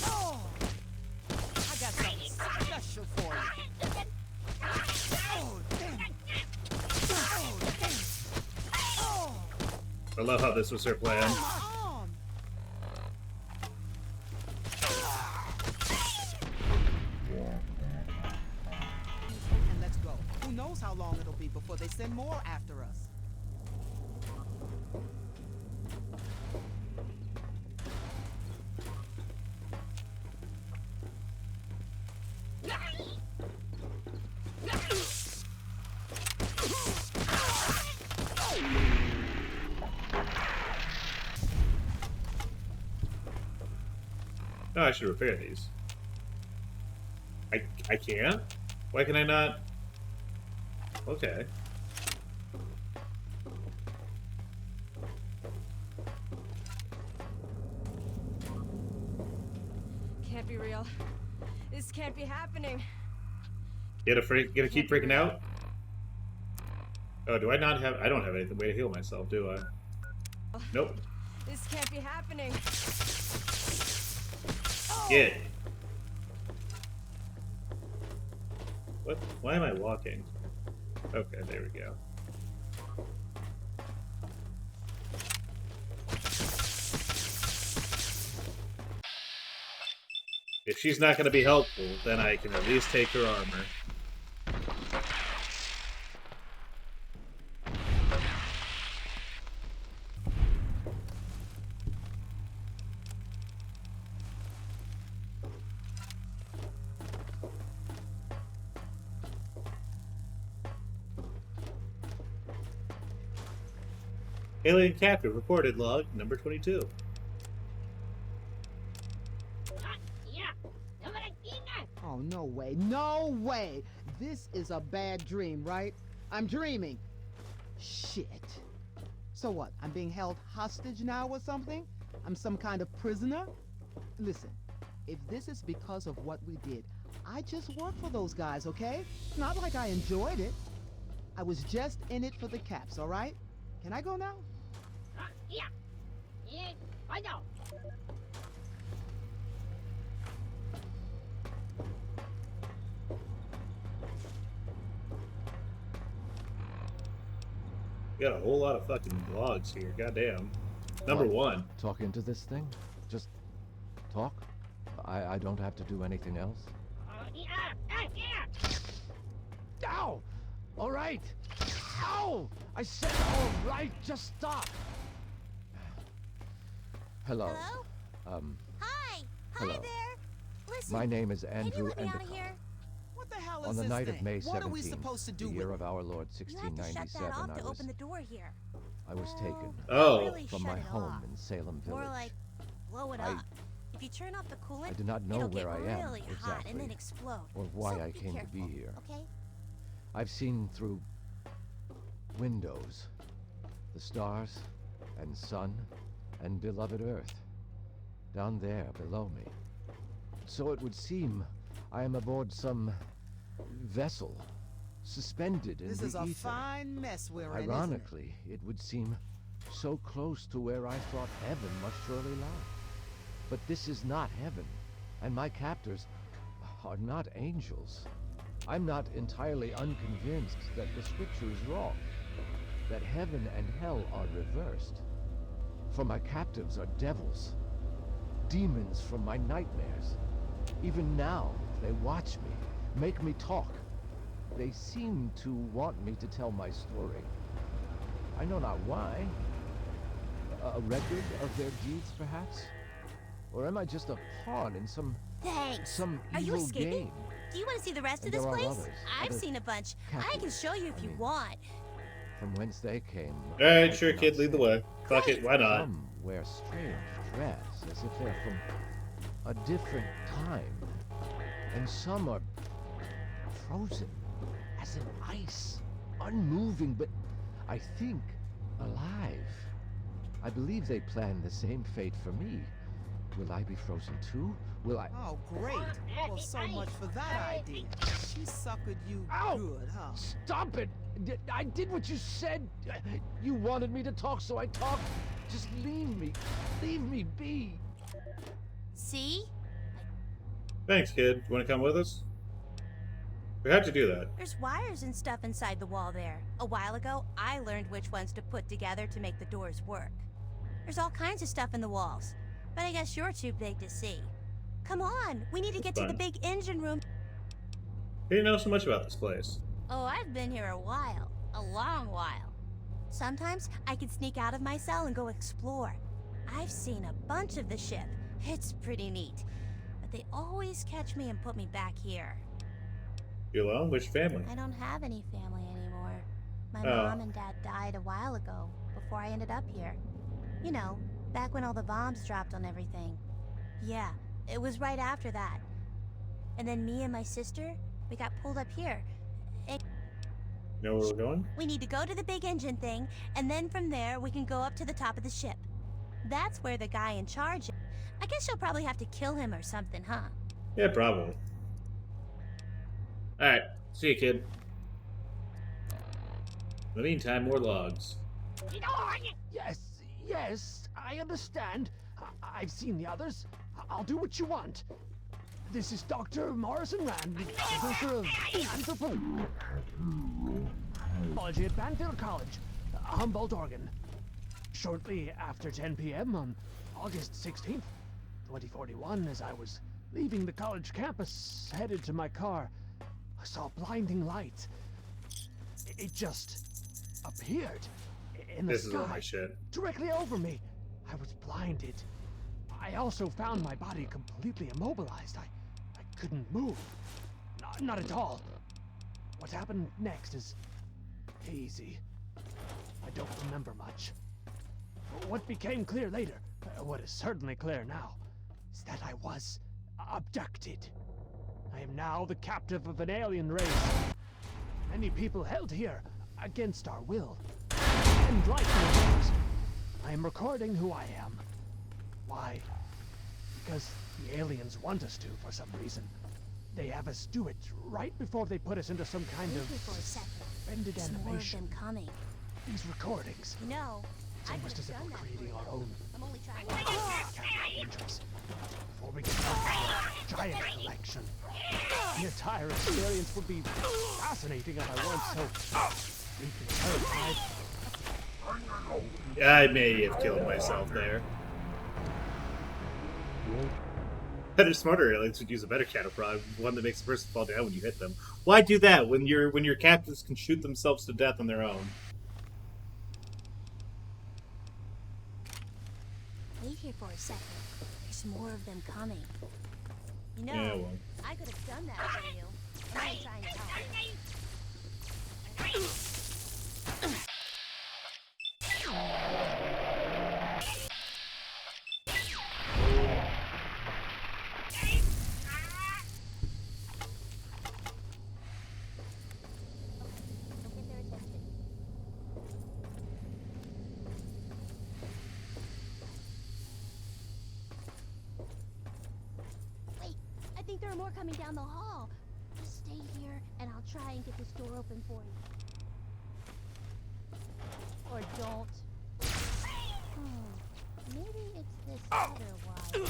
Speaker 5: Oh, I got something special for you. Oh, damn it. Oh, damn it. Oh,
Speaker 1: I love how this was her plan.
Speaker 5: my arm. And let's go. Who knows how long it'll be before they send more after us.
Speaker 1: No, I should repair these. I can't? Why can I not? Okay.
Speaker 6: Can't be real. This can't be gonna
Speaker 1: keep freaking out? Oh, do I not have... I don't have any way to heal myself, do I? Nope.
Speaker 6: This can't be happening.
Speaker 1: Get. What? Why am I walking? Okay, there we go. If she's not going to be helpful, then I can at least take her armor. Alien captive reported log number 22.
Speaker 5: Oh, no way. No way! This is a bad dream, right? I'm dreaming. Shit. So what? I'm being held hostage now or something? I'm some kind of prisoner? Listen, if this is because of what we did, I just worked for those guys, okay? It's not like I enjoyed it. I was just in it for the caps, all right? Can I go now?
Speaker 7: Yeah. Yeah, I know.
Speaker 1: We got a whole lot of fucking logs here. Goddamn. Number
Speaker 8: What?
Speaker 1: one.
Speaker 8: Talk into this thing? Just talk? I don't have to do anything else?
Speaker 7: Yeah.
Speaker 8: Ow! All right! Ow! I said all right, just stop! Hello.
Speaker 9: Hello? Hi!
Speaker 8: Hello.
Speaker 9: Hi there! Listen,
Speaker 8: My name is
Speaker 9: can you
Speaker 8: Andrew
Speaker 9: let me out of
Speaker 8: Endicott.
Speaker 9: here?
Speaker 5: What the hell is
Speaker 8: On the
Speaker 5: this
Speaker 8: night
Speaker 5: thing?
Speaker 8: of May
Speaker 5: What are we
Speaker 8: 17th,
Speaker 5: supposed to
Speaker 8: the
Speaker 5: do
Speaker 8: year
Speaker 5: with
Speaker 8: of our Lord
Speaker 9: You have to shut
Speaker 8: 1697,
Speaker 9: that off to
Speaker 8: I was
Speaker 9: open the door here.
Speaker 8: taken
Speaker 1: Oh.
Speaker 9: Really
Speaker 8: from
Speaker 9: shut
Speaker 8: my
Speaker 9: it
Speaker 8: home
Speaker 9: off.
Speaker 8: in Salem
Speaker 9: More
Speaker 8: Village.
Speaker 9: like, blow it
Speaker 8: I-
Speaker 9: up. If you turn off the coolant,
Speaker 8: I do not know
Speaker 9: it'll
Speaker 8: where
Speaker 9: get
Speaker 8: I am
Speaker 9: really hot and then
Speaker 8: exactly,
Speaker 9: explode.
Speaker 8: or why
Speaker 9: So
Speaker 8: I
Speaker 9: be
Speaker 8: came to be
Speaker 9: careful,
Speaker 8: here.
Speaker 9: Okay?
Speaker 8: I've seen through windows the stars and sun and beloved Earth down there below me. So it would seem I am aboard some vessel suspended in
Speaker 5: This
Speaker 8: the
Speaker 5: is a
Speaker 8: ether.
Speaker 5: fine mess we're in, isn't it?
Speaker 8: Ironically, it would seem so close to where I thought heaven must surely lie. But this is not heaven, and my captors are not angels. I'm not entirely unconvinced that the scripture is wrong, that heaven and hell are reversed. For my captives are devils, demons from my nightmares. Even now, they watch me, make me talk. They seem to want me to tell my story. I know not why. A record of their deeds, perhaps? Or am I just a pawn in some
Speaker 9: Thanks. Are you
Speaker 8: evil
Speaker 9: escaping?
Speaker 8: game?
Speaker 9: Do you want to see the rest
Speaker 8: And
Speaker 9: of this
Speaker 8: there are
Speaker 9: place?
Speaker 8: others,
Speaker 9: I've
Speaker 8: other
Speaker 9: seen a bunch. I can
Speaker 8: captives,
Speaker 9: show you if
Speaker 8: I
Speaker 9: you
Speaker 8: mean.
Speaker 9: want.
Speaker 8: From whence they came.
Speaker 1: Alright,
Speaker 8: I
Speaker 1: sure,
Speaker 8: cannot
Speaker 1: kid, lead the
Speaker 8: say.
Speaker 1: way. Fuck it,
Speaker 9: Great.
Speaker 1: why not?
Speaker 8: Some wear strange dress, as if they're from a different time. And some are frozen, as in ice, unmoving, but I think alive. I believe they planned the same fate for me. Will I be frozen too? Will I...
Speaker 5: Oh, great. Well, so much for that idea. She suckered you
Speaker 8: Ow!
Speaker 5: good, huh?
Speaker 8: Stop it! I did what you said. You wanted me to talk, so I talked. Just leave me. Leave me be.
Speaker 9: See?
Speaker 1: Thanks, kid. You want to come with us? We had to do that.
Speaker 9: There's wires and stuff inside the wall there. A while ago, I learned which ones to put together to make the doors work. There's all kinds of stuff in the walls, but I guess you're too big to see. Come on, we need to get to the
Speaker 1: Fine.
Speaker 9: big engine room.
Speaker 1: Didn't know so much about this place.
Speaker 9: Oh, I've been here a while. A long while. Sometimes I can sneak out of my cell and go explore. I've seen a bunch of the ship. It's pretty neat. But they always catch me and put me back here.
Speaker 1: You alone? Which family?
Speaker 9: I don't have any family anymore. My
Speaker 1: Oh.
Speaker 9: mom and dad died a while ago, before I ended up here. You know, back when all the bombs dropped on everything. Yeah, it was right after that. And then me and my sister, we got pulled up here. And
Speaker 1: You know where we're going?
Speaker 9: we need to go to the big engine thing, and then from there we can go up to the top of the ship. That's where the guy in charge is. I guess you'll probably have to kill him or something, huh?
Speaker 1: Yeah, probably. Alright, see you, kid. In the meantime, more logs.
Speaker 8: Yes, I understand. I've seen the others. I'll do what you want. This is Dr. Morrison Rand, professor of anthropology at Banfield College, Humboldt, Oregon. Shortly after 10 p.m. on August 16th, 2041, as I was leaving the college campus, headed to my car, I saw a blinding light. It just appeared in the
Speaker 1: This is all
Speaker 8: sky,
Speaker 1: my shit.
Speaker 8: directly over me. I was blinded. I also found my body completely immobilized. I couldn't move. Not at all. What happened next is hazy. I don't remember much. What became clear later, what is certainly clear now, is that I was abducted. I
Speaker 10: I am now the captive of an alien race. Many people held here against our will. And like those, I am recording who I am. Why? Because the aliens want us to for some reason. They have us do it right before they put us into some kind
Speaker 9: Wait
Speaker 10: of
Speaker 9: here for a second.
Speaker 10: suspended
Speaker 9: There's more of
Speaker 10: animation.
Speaker 9: them coming.
Speaker 10: These recordings.
Speaker 9: You know,
Speaker 10: It's
Speaker 9: I
Speaker 10: almost
Speaker 9: could
Speaker 10: as if
Speaker 9: have
Speaker 10: we're
Speaker 9: done that
Speaker 10: creating
Speaker 9: for
Speaker 10: our
Speaker 9: you.
Speaker 10: own
Speaker 9: I'm only trying
Speaker 10: angels. Before we get to the giant collection. The entire experience would be fascinating if I weren't so deeply terrified.
Speaker 1: I may have killed myself there. Better, smarter aliens would use a better counterprod, one that makes the person fall down when you hit them. Why do that when your captives can shoot themselves to death on their own?
Speaker 9: Wait here for a second. There's more of them coming. You know,
Speaker 1: Yeah, well.
Speaker 9: I could have done that for you. I'm only trying to help you. Don't get their attention. Wait, I think there are more coming down the hall. Just stay here, and I'll try and get this door open for you. Or don't. Maybe it's this other one.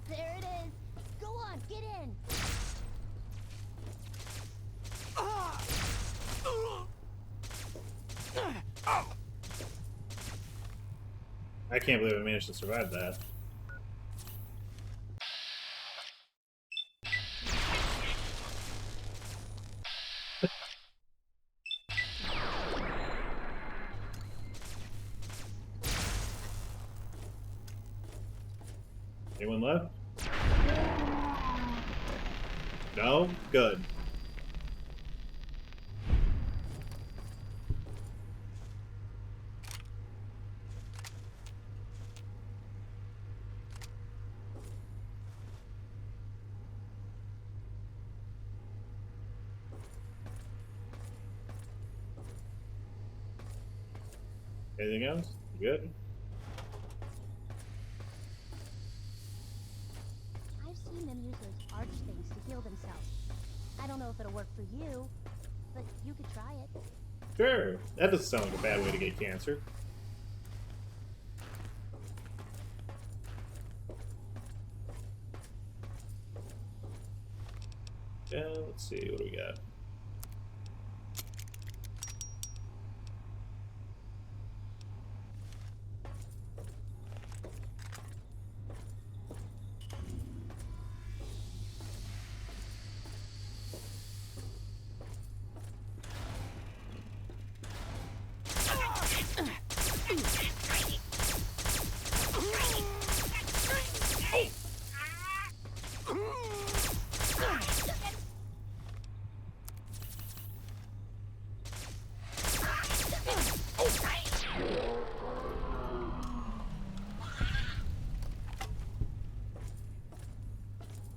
Speaker 9: There it is. Go on, get in.
Speaker 1: I can't believe I managed to survive that. Anyone left? No? Good. Anything else? Good?
Speaker 9: I've seen them use those arch things to heal themselves. I don't know if it'll work for you, but you could try it.
Speaker 1: Sure. That doesn't sound like a bad way to get cancer. Yeah, let's see. What do we got?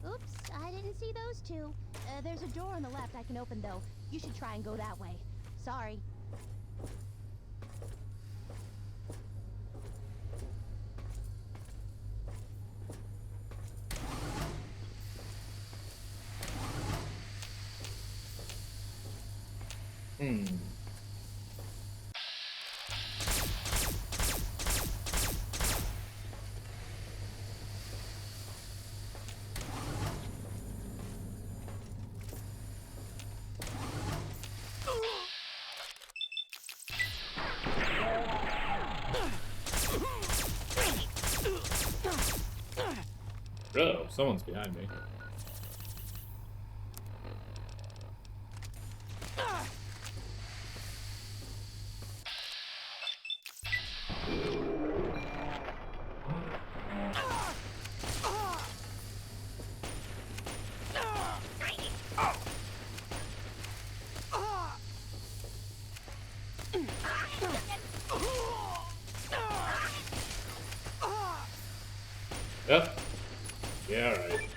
Speaker 9: Oops, I didn't see those two. There's a door on the left I can open, though. You should try and go that way. Sorry.
Speaker 1: Hmm. Oh, someone's behind me. Yep. Yeah, alright.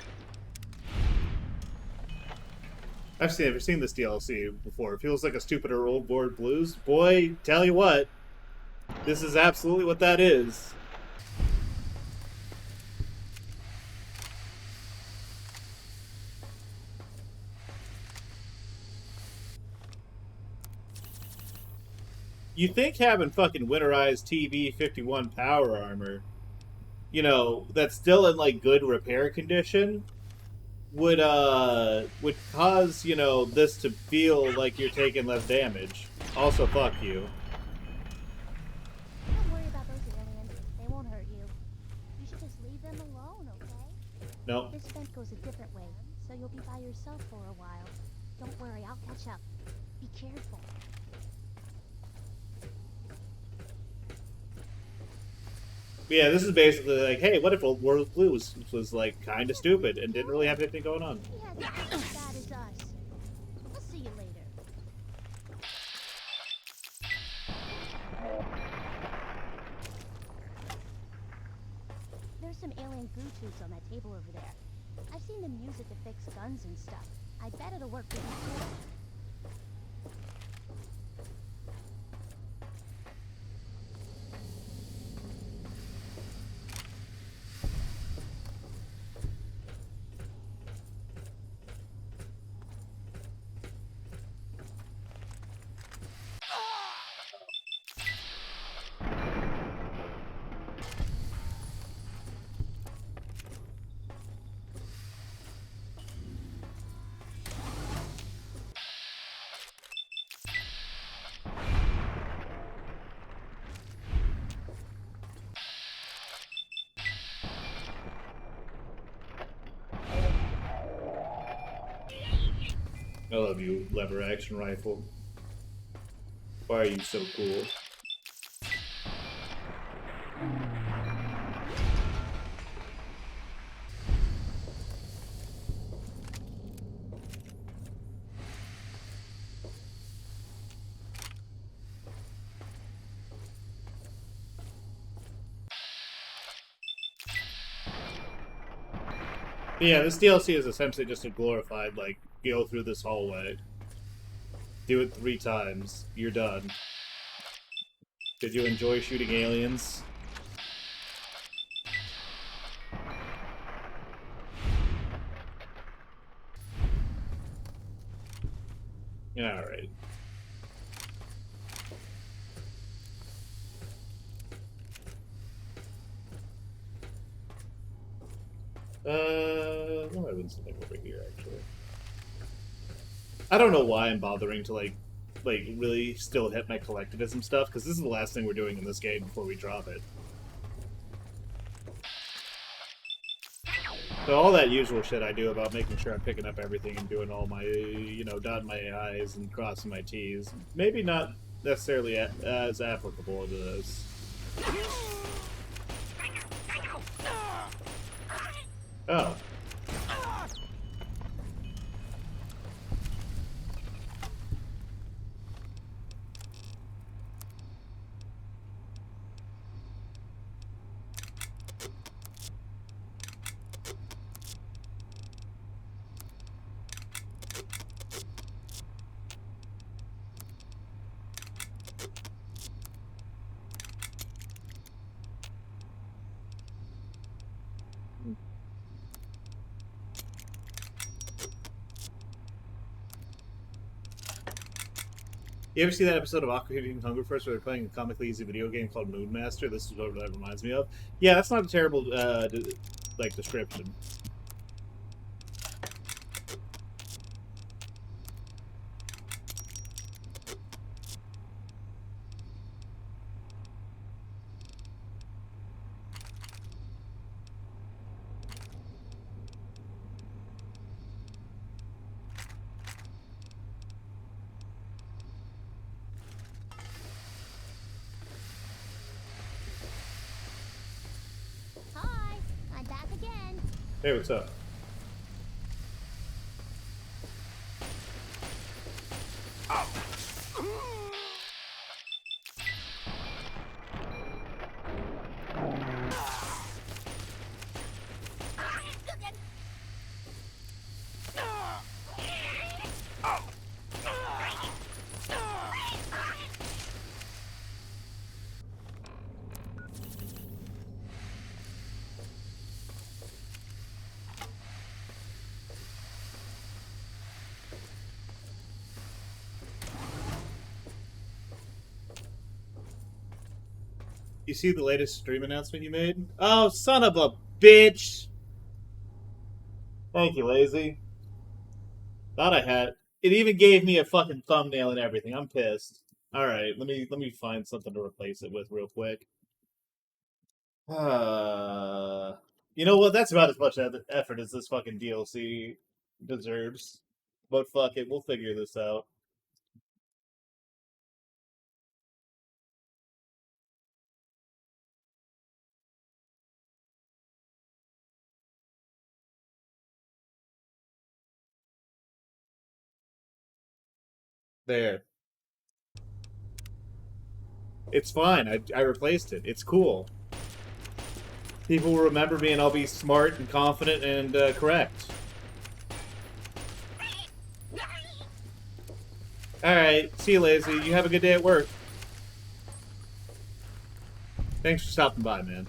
Speaker 1: I've seen this DLC before. It feels like a stupider Old Board Blues. Boy, tell you what, this is absolutely what that is. You think having fucking winterized TV 51 power armor, you know, that's still in like good repair condition, would cause, you know, this to feel like you're taking less damage. Also, fuck you.
Speaker 9: Don't worry about those aliens. They won't hurt you. You should just leave them alone, okay?
Speaker 1: No.
Speaker 9: This vent goes a different way, so you'll be by yourself for a while. Don't worry, I'll catch up. Be careful.
Speaker 1: Yeah, this is basically like, hey, what if Old World Blue was like kind of stupid and didn't really have anything going on?
Speaker 9: He has it as bad as us. I'll see you later. There's some alien goo tubes on that table over there. I've seen them use it to fix guns and stuff. I bet it'll work for you too.
Speaker 1: I love you, lever action rifle. Why are you so cool? Yeah, this DLC is essentially just a glorified, like, go through this hallway. Do it 3 times. You're done. Did you enjoy shooting aliens? Alright. There might have been something over here, actually. I don't know why I'm bothering to, like really still hit my collectivism stuff, because this is the last thing we're doing in this game before we drop it. So all that usual shit I do about making sure I'm picking up everything and doing all my, you know, dotting my I's and crossing my T's, maybe not necessarily as applicable to this. Oh. You ever see that episode of Aqua Hitting Hunger Force where they're playing a comically easy video game called Moon Master? This is what that reminds me of. Yeah, that's not a terrible, like, description.
Speaker 9: Hi, I'm back again.
Speaker 1: Hey, what's up? You see the latest stream announcement you made? Oh, son of a bitch! Thank you, Lazy. Thought I had. It even gave me a fucking thumbnail and everything. I'm pissed. All right, let me find something to replace it with real quick. You know what? That's about as much effort as this fucking DLC deserves. But fuck it, we'll figure this out. There. It's fine. I replaced it. It's cool. People will remember me and I'll be smart and confident and correct. Alright, see you, Lazy. You have a good day at work. Thanks for stopping by, man.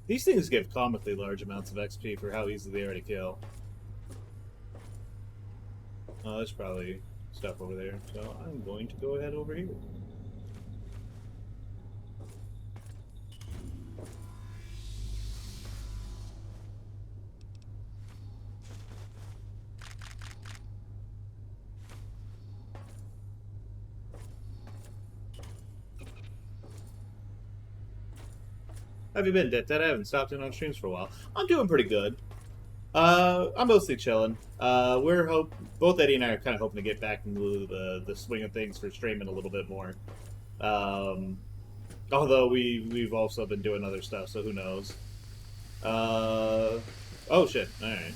Speaker 1: These things give comically large amounts of XP for how easy they are to kill. Oh, there's probably stuff over there, so I'm going to go ahead over here. How have you been, Dead? I haven't stopped in on streams for a while. I'm doing pretty good. I'm mostly chilling. Both Eddie and I are kind of hoping to get back into the swing of things for streaming a little bit more. Although we've also been doing other stuff, so who knows? Oh shit! All right.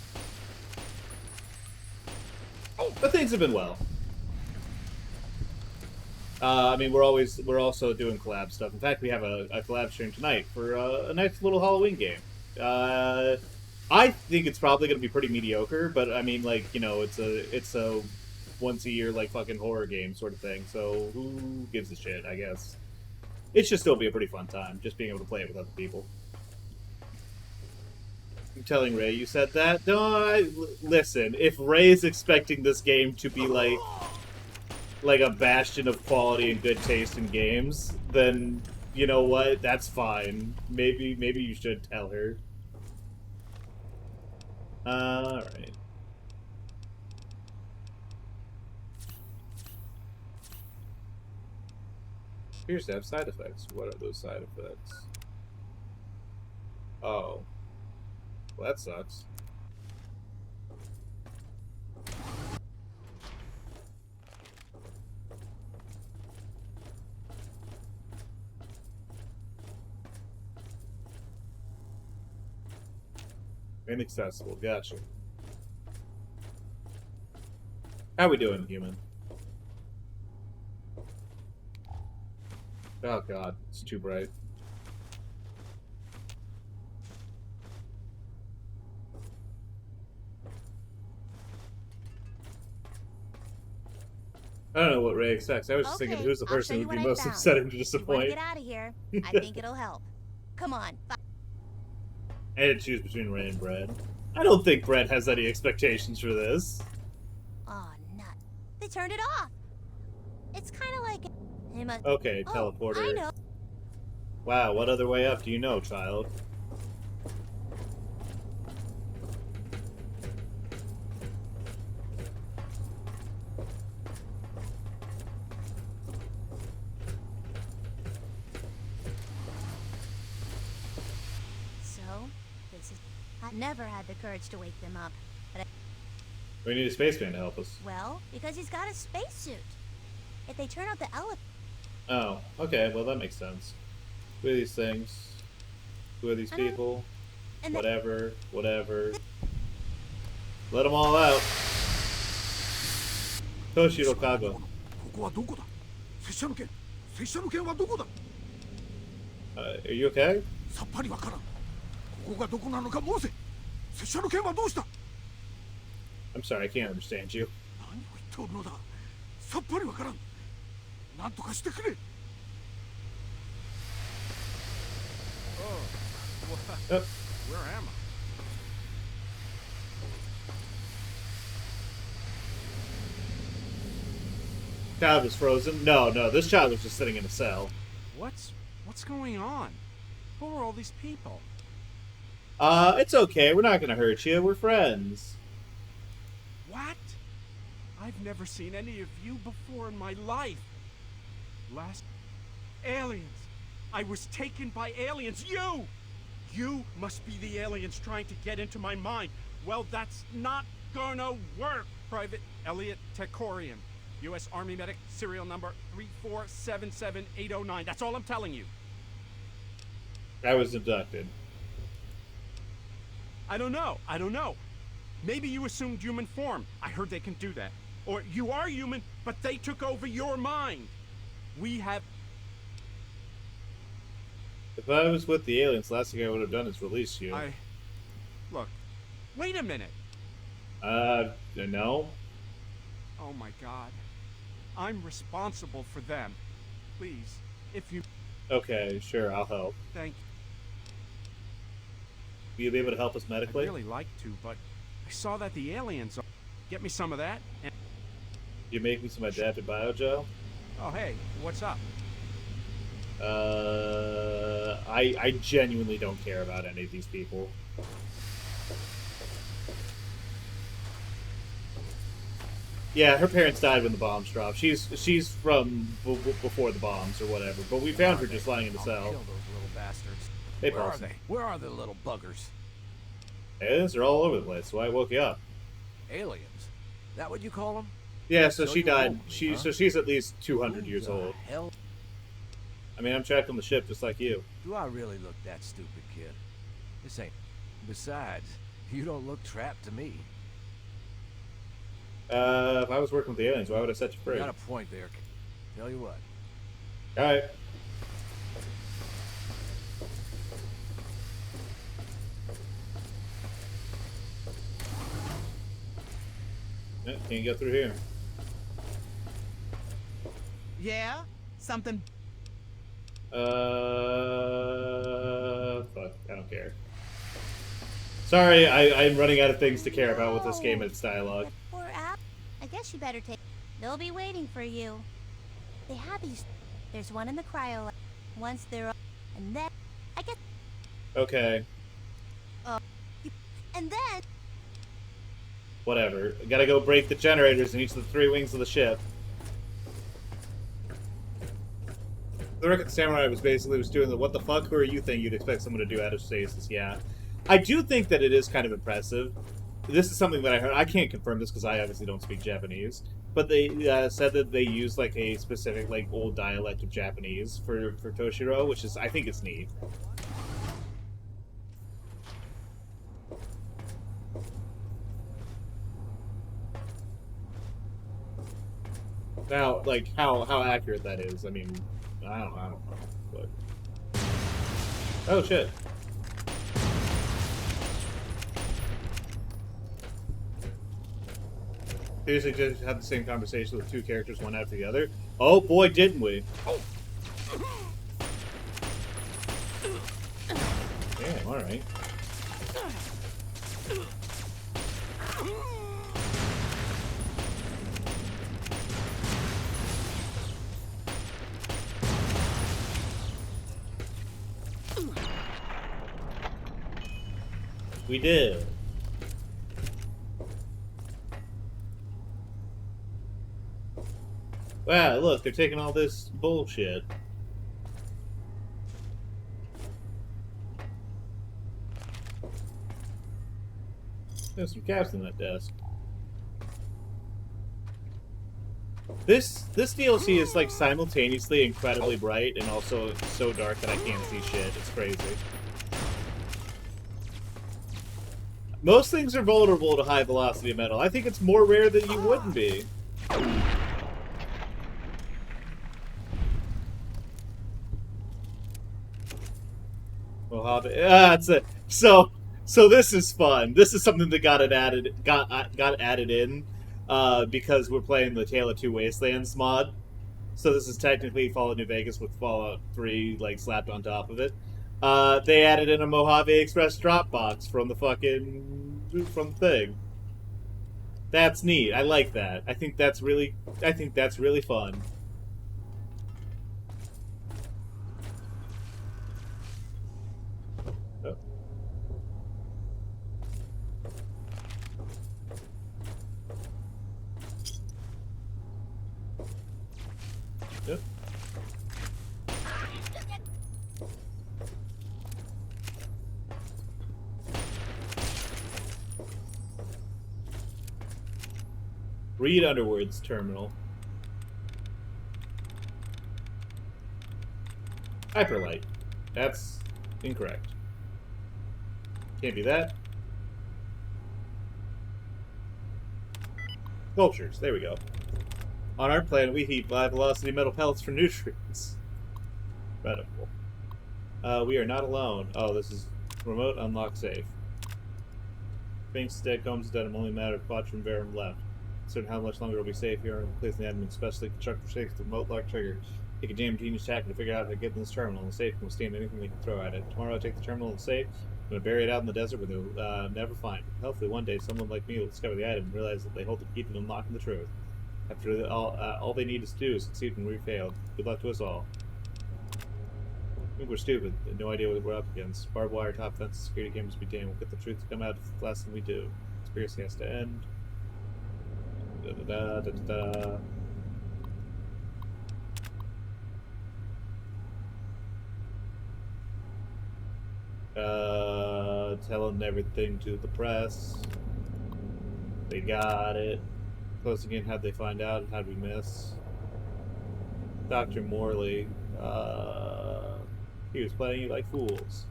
Speaker 1: But things have been well. I mean, we're also doing collab stuff. In fact, we have a collab stream tonight for a nice little Halloween game. I think it's probably going to be pretty mediocre, but I mean, like, you know, it's a once a year like fucking horror game sort of thing. So who gives a shit? I guess it should still be a pretty fun time, just being able to play it with other people. I'm telling Ray you said that. No, listen. If Ray's expecting this game to be like a bastion of quality and good taste in games, then you know what? That's fine. Maybe you should tell her. Alright. Appears to have side effects. What are those side effects? Oh. Well, that sucks. Inaccessible, gotcha. How we doing, human? Oh god, it's too bright. I don't know what Ray expects. I was just thinking, who's the person who would be most upsetting to disappoint?
Speaker 9: Get out of here. I think it'll help. Come on.
Speaker 1: I had to choose between Ray and Brad. I don't think Brad has any expectations for this.
Speaker 9: Oh, nut. They turned it off. It's kind of like...
Speaker 1: Okay, teleporter.
Speaker 9: I know.
Speaker 1: Wow, what other way up do you know, child?
Speaker 9: I never had the courage to wake them up. But
Speaker 1: we need a spaceman to help us.
Speaker 9: Well, because he's got a spacesuit. If they turn out the elevator...
Speaker 1: Oh, okay, well that makes sense. Who are these things? Who are these people? Whatever. Let them all out. Toshiro Kago. Are you okay? I'm sorry, I can't understand you.
Speaker 11: Where am I?
Speaker 1: Child was frozen? No, this child was just sitting in a cell.
Speaker 11: What's going on? Who are all these people?
Speaker 1: It's okay. We're not gonna hurt you. We're friends.
Speaker 11: What? I've never seen any of you before in my life. Aliens. I was taken by aliens. You must be the aliens trying to get into my mind. Well, that's not gonna work. Private Elliot Tekorian, U.S. Army medic, serial number 3477809. That's all I'm telling you.
Speaker 1: I was abducted.
Speaker 11: I don't know. Maybe you assumed human form. I heard they can do that. Or you are human, but they took over your mind. We have...
Speaker 1: If I was with the aliens, the last thing I would have done is release you.
Speaker 11: Look, wait a minute.
Speaker 1: No.
Speaker 11: Oh my God. I'm responsible for them. Please, if you...
Speaker 1: Okay, sure, I'll help.
Speaker 11: Thank you.
Speaker 1: Will you be able to help us medically?
Speaker 11: I'd really like to, but I saw that the aliens are... Get me some of that, and...
Speaker 1: You make me some adapted biogel?
Speaker 11: Oh, hey, what's up?
Speaker 1: I genuinely don't care about any of these people. Yeah, her parents died when the bombs dropped. She's from before the bombs or whatever, but we found her just lying in the cell.
Speaker 3: Kill those little bastards.
Speaker 1: Hey,
Speaker 3: Where are
Speaker 1: Paulson.
Speaker 3: they? Where are the little buggers?
Speaker 1: Aliens are all over the place, so I woke you up.
Speaker 3: Aliens? That what you call them?
Speaker 1: Yeah, so she
Speaker 3: you
Speaker 1: died.
Speaker 3: woke me, huh?
Speaker 1: So she's at least 200
Speaker 3: Who
Speaker 1: years
Speaker 3: the
Speaker 1: old.
Speaker 3: Hell?
Speaker 1: I mean, I'm trapped on the ship just like you.
Speaker 3: Do I really look that stupid, kid? This ain't... Besides, you don't look trapped to me.
Speaker 1: If I was working with the aliens, why would I set you free?
Speaker 3: You got a point there. Tell you what.
Speaker 1: Alright. Yeah, can't get through here.
Speaker 5: Yeah? Something.
Speaker 1: Fuck, I don't care. Sorry, I'm running out of things to care about with this game and its dialogue.
Speaker 9: That poor Al. I guess you better take. They'll be waiting for you. They have these. There's one in the cryo lab. Once they're up, and then I get.
Speaker 1: Okay,
Speaker 9: And then
Speaker 1: whatever. I gotta go break the generators in each of the 3 wings of the ship. The Record Samurai was doing the what the fuck, who are you thing you'd expect someone to do out of stasis, yeah. I do think that it is kind of impressive. This is something that I heard. I can't confirm this because I obviously don't speak Japanese. But they said that they use like a specific like old dialect of Japanese for Toshiro, which is, I think it's neat. Now, like how accurate that is, I mean, I don't know, but oh shit. Seriously, just had the same conversation with 2 characters, one after the other. Oh boy, didn't we? Damn, alright. We did. Wow, look, they're taking all this bullshit. There's some caps in that desk. This DLC is like simultaneously incredibly bright and also so dark that I can't see shit. It's crazy. Most things are vulnerable to high velocity metal. I think it's more rare than you wouldn't be. Mojave. That's it. So this is fun. This is something that got added in because we're playing the Tale of Two Wastelands mod. So this is technically Fallout New Vegas with Fallout 3 like slapped on top of it. They added in a Mojave Express Dropbox from the thing. That's neat. I like that. I think that's really fun. Oh. Yep. Read Underwood's terminal. Hyperlight. That's incorrect. Can't be that. Sculptures. There we go. On our planet, we heat high-velocity metal pellets for nutrients. Incredible. We are not alone. Oh, this is remote unlock safe. Sphinx Decombs is dead. Only a matter of Quatrum Verum left. Certain how much longer we'll be safe here and place the admin specially constructed for safe with the remote lock trigger. Take a jam genius hacker to figure out how to get in this terminal. The safe can withstand anything we can throw at it. Tomorrow I'll take the terminal and the safe. I'm going to bury it out in the desert where they'll never find it. Hopefully one day someone like me will discover the item and realize that they hold the key to unlocking the truth. After all they need to do is succeed when we failed. Good luck to us all. I think we're stupid. No idea what we're up against. Barbed wire, top fence, security cameras be damned. We'll get the truth to come out the last thing we do. Conspiracy has to end. Da da da da da. Telling everything to the press. They got it. Closing in, how'd they find out? How'd we miss? Dr. Morley. He was playing you like fools.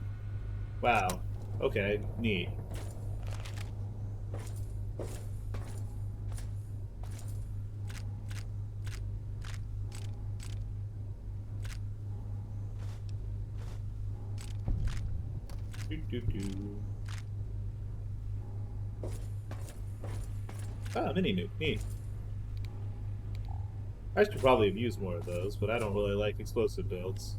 Speaker 1: Wow. Okay, neat. Ah, mini nuke, neat. I should probably have used more of those, but I don't really like explosive builds.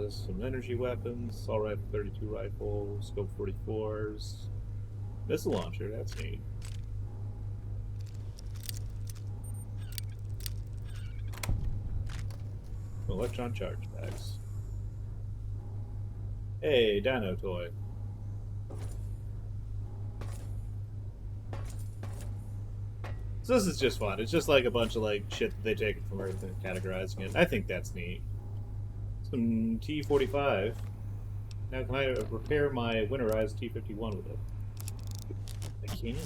Speaker 1: Some energy weapons, all right, 32 rifle, scope 44s, missile launcher, that's neat. Electron charge packs. Hey, Dino toy. So this is just fun. It's just like a bunch of like shit that they take from Earth and categorizing it. I think that's neat. Some T-45. Now can I repair my winterized T-51 with it? I can.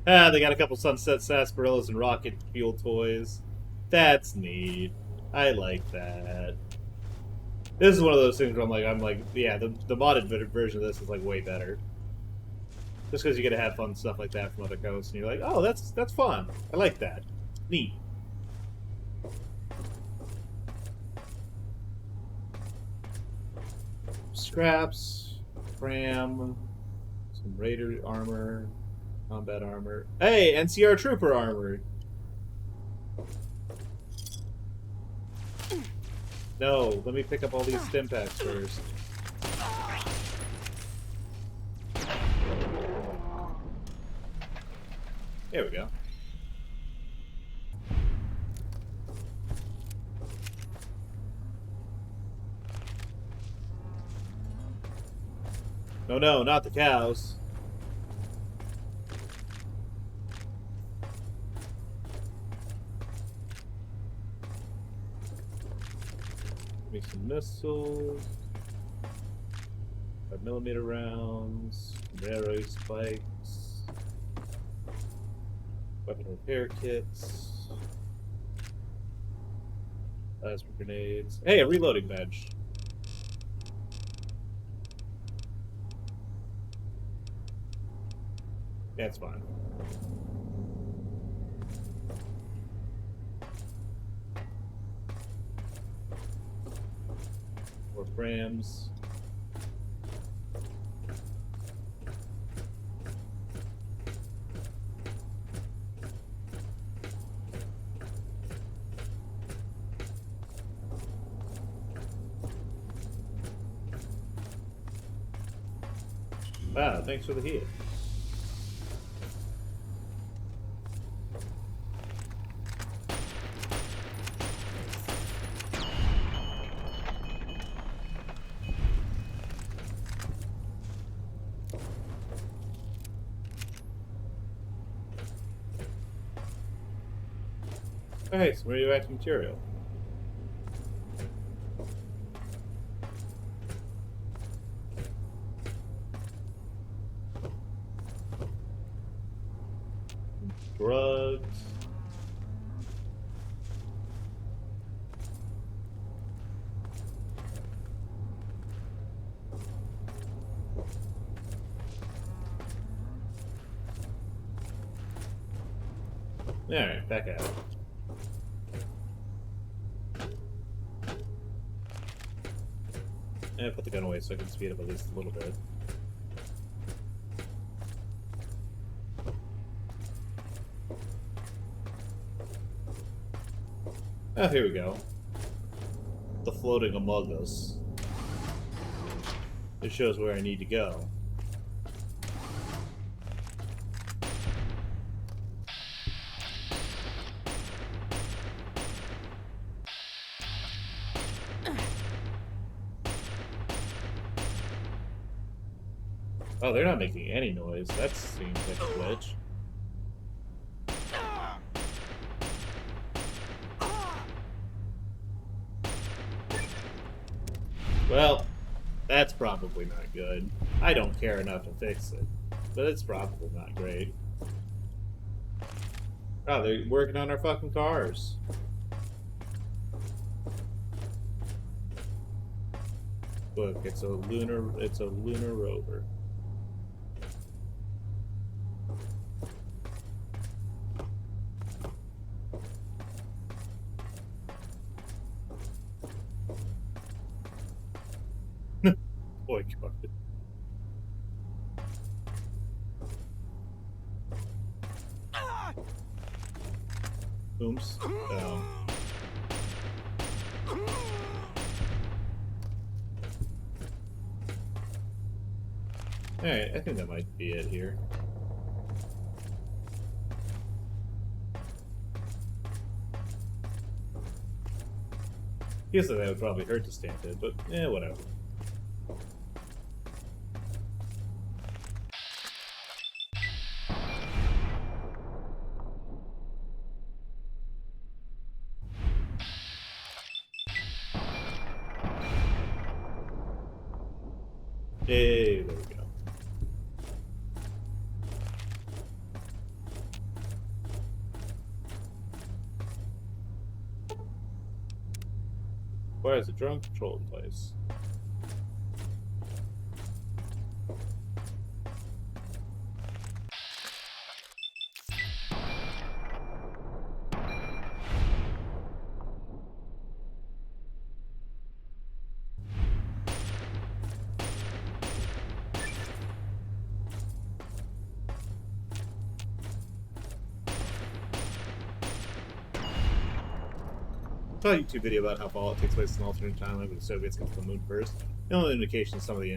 Speaker 1: Ah, they got a couple Sunset Sarsaparillas and rocket fuel toys. That's neat. I like that. This is one of those things where I'm like, yeah, the modded version of this is like way better. Just because you get to have fun stuff like that from other coasts, and you're like, oh, that's fun. I like that. Neat. Scraps, cram, some Raider armor, combat armor. Hey, NCR Trooper armor. No, let me pick up all these stim packs first. There we go. Oh no, not the cows. Give me some missiles. 5mm rounds. Arrow spikes. Weapon repair kits. Plasma grenades. Hey, a reloading bench. Yeah, it's fine. More frames. Wow, thanks for the heal. Okay, some radioactive material. Drugs. Alright, back at it. And put the gun away so I can speed up at least a little bit. Oh, here we go. The floating among us. It shows where I need to go. Oh, they're not making any noise. That seems like a glitch. Well, that's probably not good. I don't care enough to fix it, but it's probably not great. Oh, they're working on our fucking cars. Look, it's a lunar rover. Boy, God. Oops. Alright, I think that might be it here. Guess that would probably hurt to stand it, but whatever. Hey, there we go. Why is the drone control in place? I saw a YouTube video about how Fallout takes place in an alternate timeline where the Soviets get to the moon first. The only indication is some of the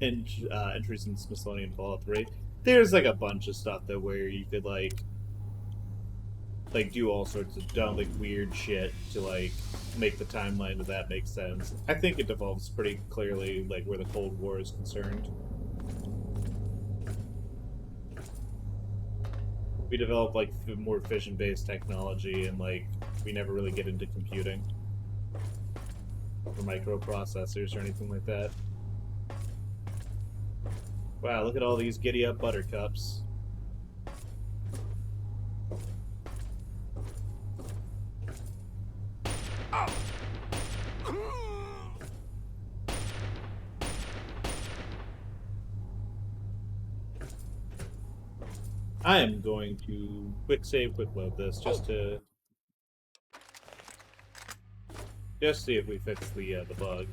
Speaker 1: entries in Smithsonian Fallout 3. There's like a bunch of stuff that where you could like do all sorts of dumb, like weird shit to like make the timeline of that make sense. I think it devolves pretty clearly like where the Cold War is concerned. We develop like more fission-based technology, and like we never really get into computing or microprocessors or anything like that. Wow, look at all these giddy-up buttercups. I am going to quick save, quick load this just to see if we fix the bug.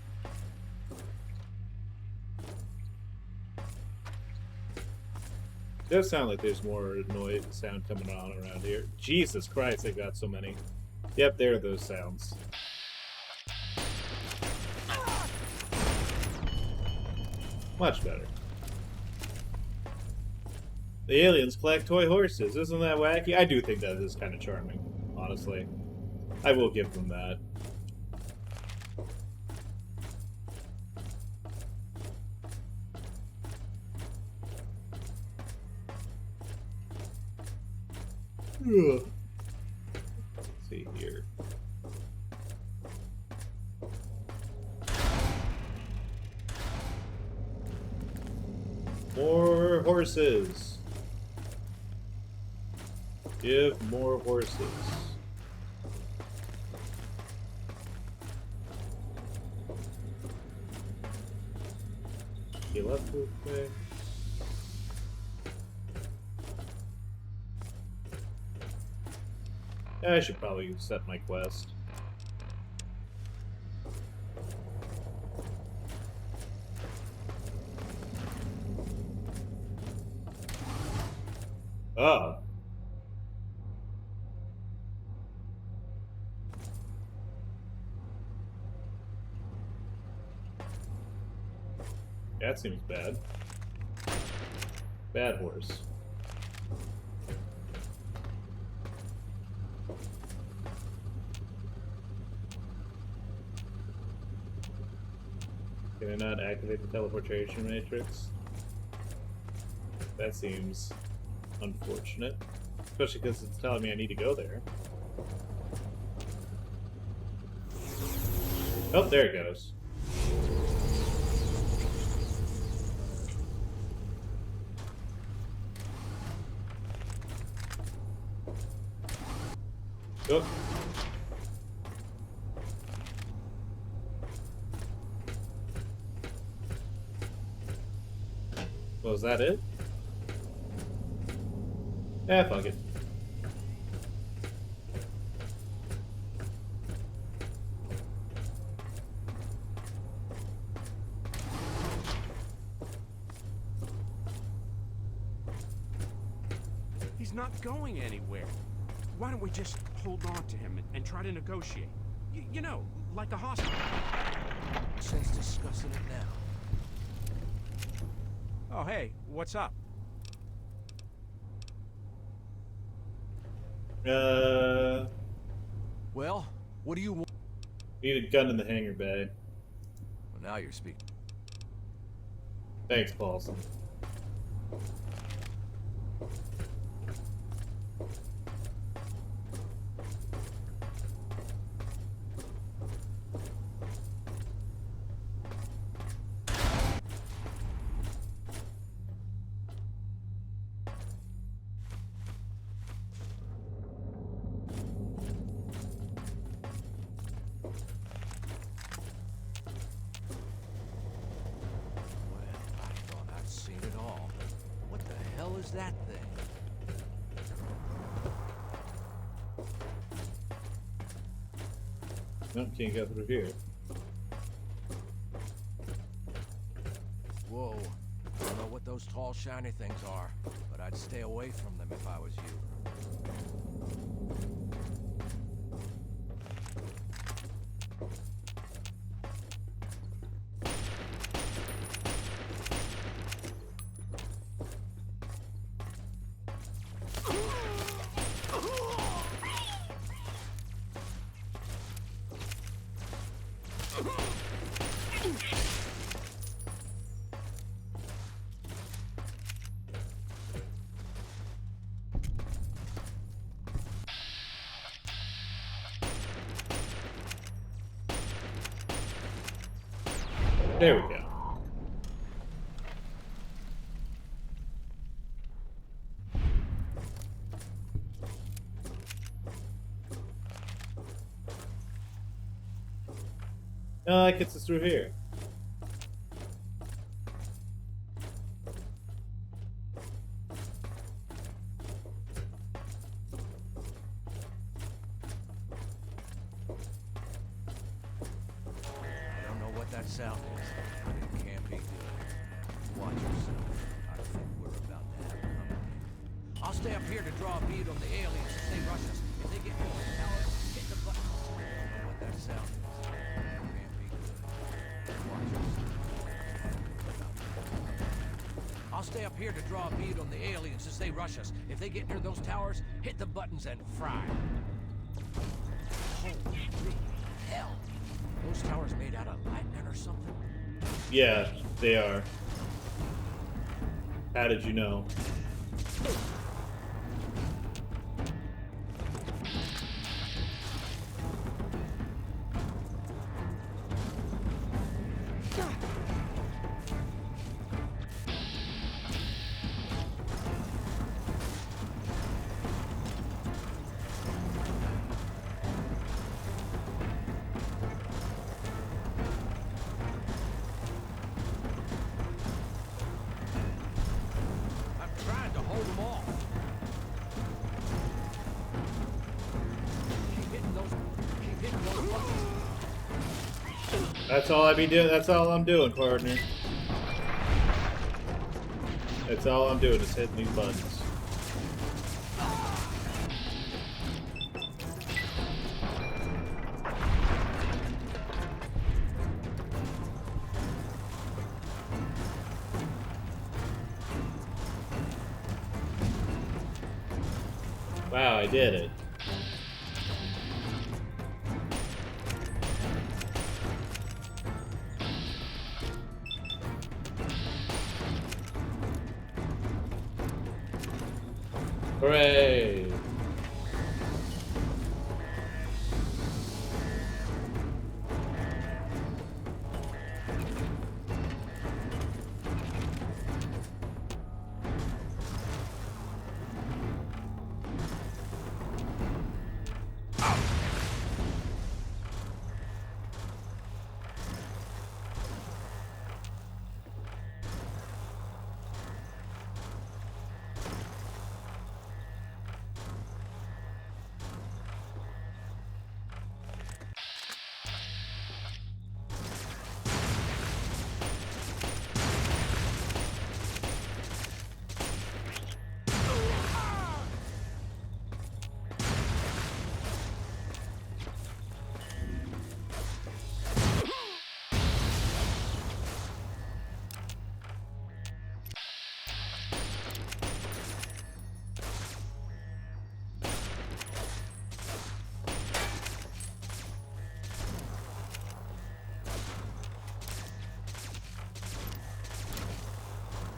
Speaker 1: It does sound like there's more noise sound coming on around here. Jesus Christ, they've got so many. Yep, there are those sounds. Much better. The aliens collect toy horses. Isn't that wacky? I do think that is kind of charming, honestly. I will give them that. Ugh. Let's see here. More horses. Give more horses. Heal up real quick. I should probably set my quest. Oh. That seems bad. Bad horse. Can I not activate the teleportation matrix? That seems unfortunate. Especially because it's telling me I need to go there. Oh, there it goes. Oh. Was that it? Yeah, fuck it.
Speaker 11: He's not going anywhere. Why don't we just hold on to him and try to negotiate? You know, like a hostage.
Speaker 3: Since discussing it now.
Speaker 11: Oh, hey, what's up?
Speaker 3: Well, what do you want?
Speaker 1: Need a gun in the hangar bay.
Speaker 3: Well, now you're speaking.
Speaker 1: Thanks, Paulson.
Speaker 3: Is that thing?
Speaker 1: Nope, can't go through here.
Speaker 3: Whoa. I don't know what those tall, shiny things are, but I'd stay away from them if I was you.
Speaker 1: There we go. No, that gets us through here.
Speaker 3: I don't know what that sound is, but it can't be good. Watch yourself. I think we're about to have company. I'll stay up here to draw a bead on the aliens as they rush us. If they get more power, hit the button. I don't know what that sound is. It can't be good. Watch yourself. I'll stay up here to draw a bead on the aliens as they rush us. If they get near those towers, hit the buttons and fry. Holy hell! Those towers made out of lightning or something?
Speaker 1: Yeah, they are. How did you know?
Speaker 3: I'm trying to hold them off. Keep hitting those buttons.
Speaker 1: That's all I be doing. That's all I'm doing, partner. That's all I'm doing is hitting these buttons. Wow, I did it. Hooray!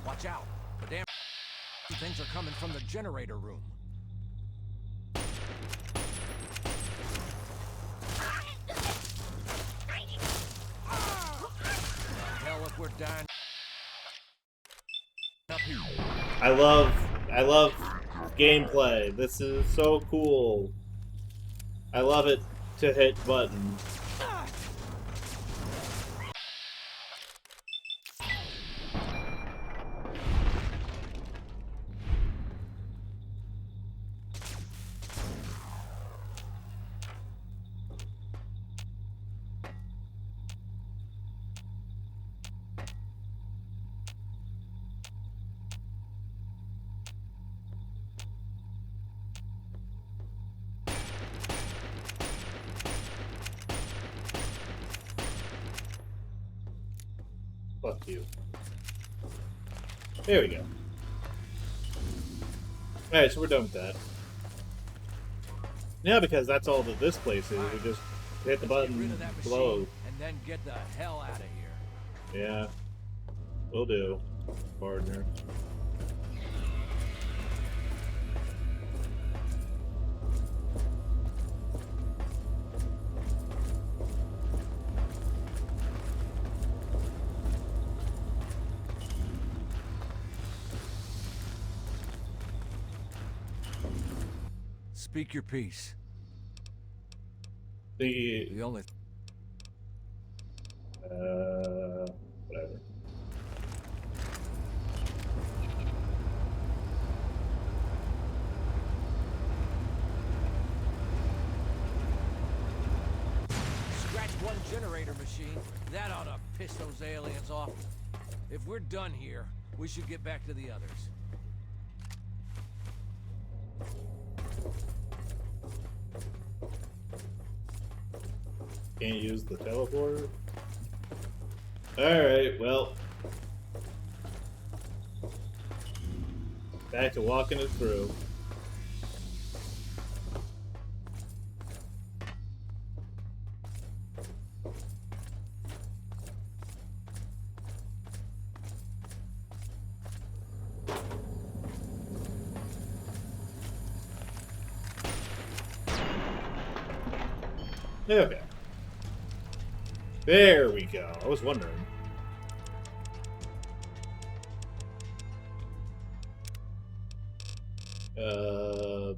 Speaker 3: Watch out. The damn things are coming from the generator room. Hell if we're dying up here.
Speaker 1: I love gameplay. This is so cool. I love it to hit buttons. Fuck you. There we go. Alright, so we're done with that. Yeah, because that's all that this place is. We just hit the button, blow.
Speaker 3: And then get the hell out of here.
Speaker 1: Yeah. Will do, partner.
Speaker 3: Speak your piece.
Speaker 1: The
Speaker 3: only
Speaker 1: whatever.
Speaker 3: Scratch one generator machine. That ought to piss those aliens off. If we're done here, we should get back to the others.
Speaker 1: Can't use the teleporter? Alright, well. Back to walking it through. Okay. There we go. I was wondering.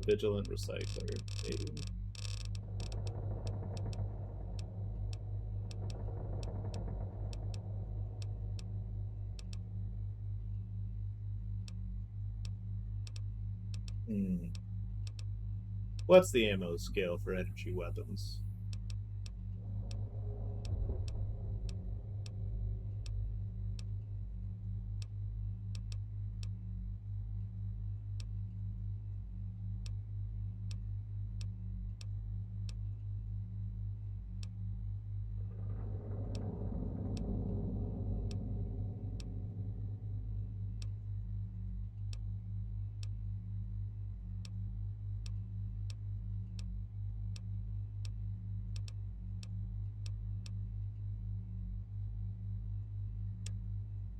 Speaker 1: Vigilant recycler. Maybe. What's the ammo scale for energy weapons?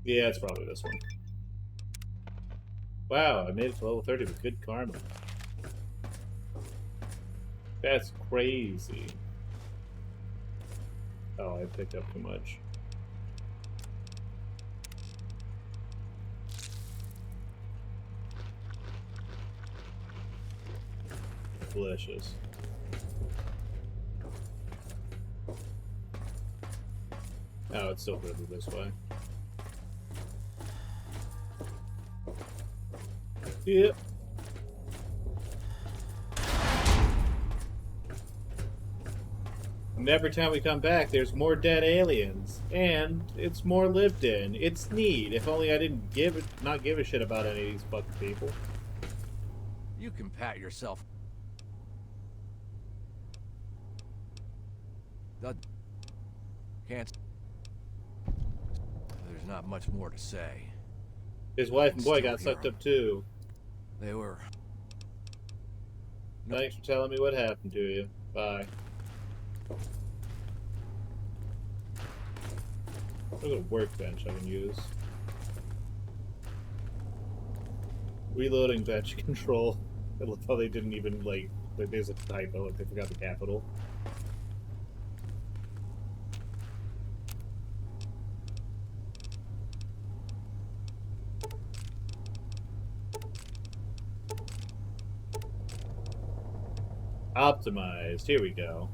Speaker 1: Yeah, it's probably this one. Wow, I made it to level 30 with good karma. That's crazy. Oh, I picked up too much. Delicious. Oh, it's still further this way. Yep. And every time we come back, there's more dead aliens, and it's more lived in. It's neat. If only I didn't not give a shit about any of these fucking people.
Speaker 3: You can pat yourself. Can't. There's not much more to say.
Speaker 1: His wife and boy
Speaker 3: Still
Speaker 1: got sucked
Speaker 3: here.
Speaker 1: up too.
Speaker 3: They were.
Speaker 1: Thanks for telling me what happened to you. Bye. There's a workbench I can use. Reloading bench control. I love how they didn't even, like, there's a typo, like they forgot the capital. Optimized. Here we go.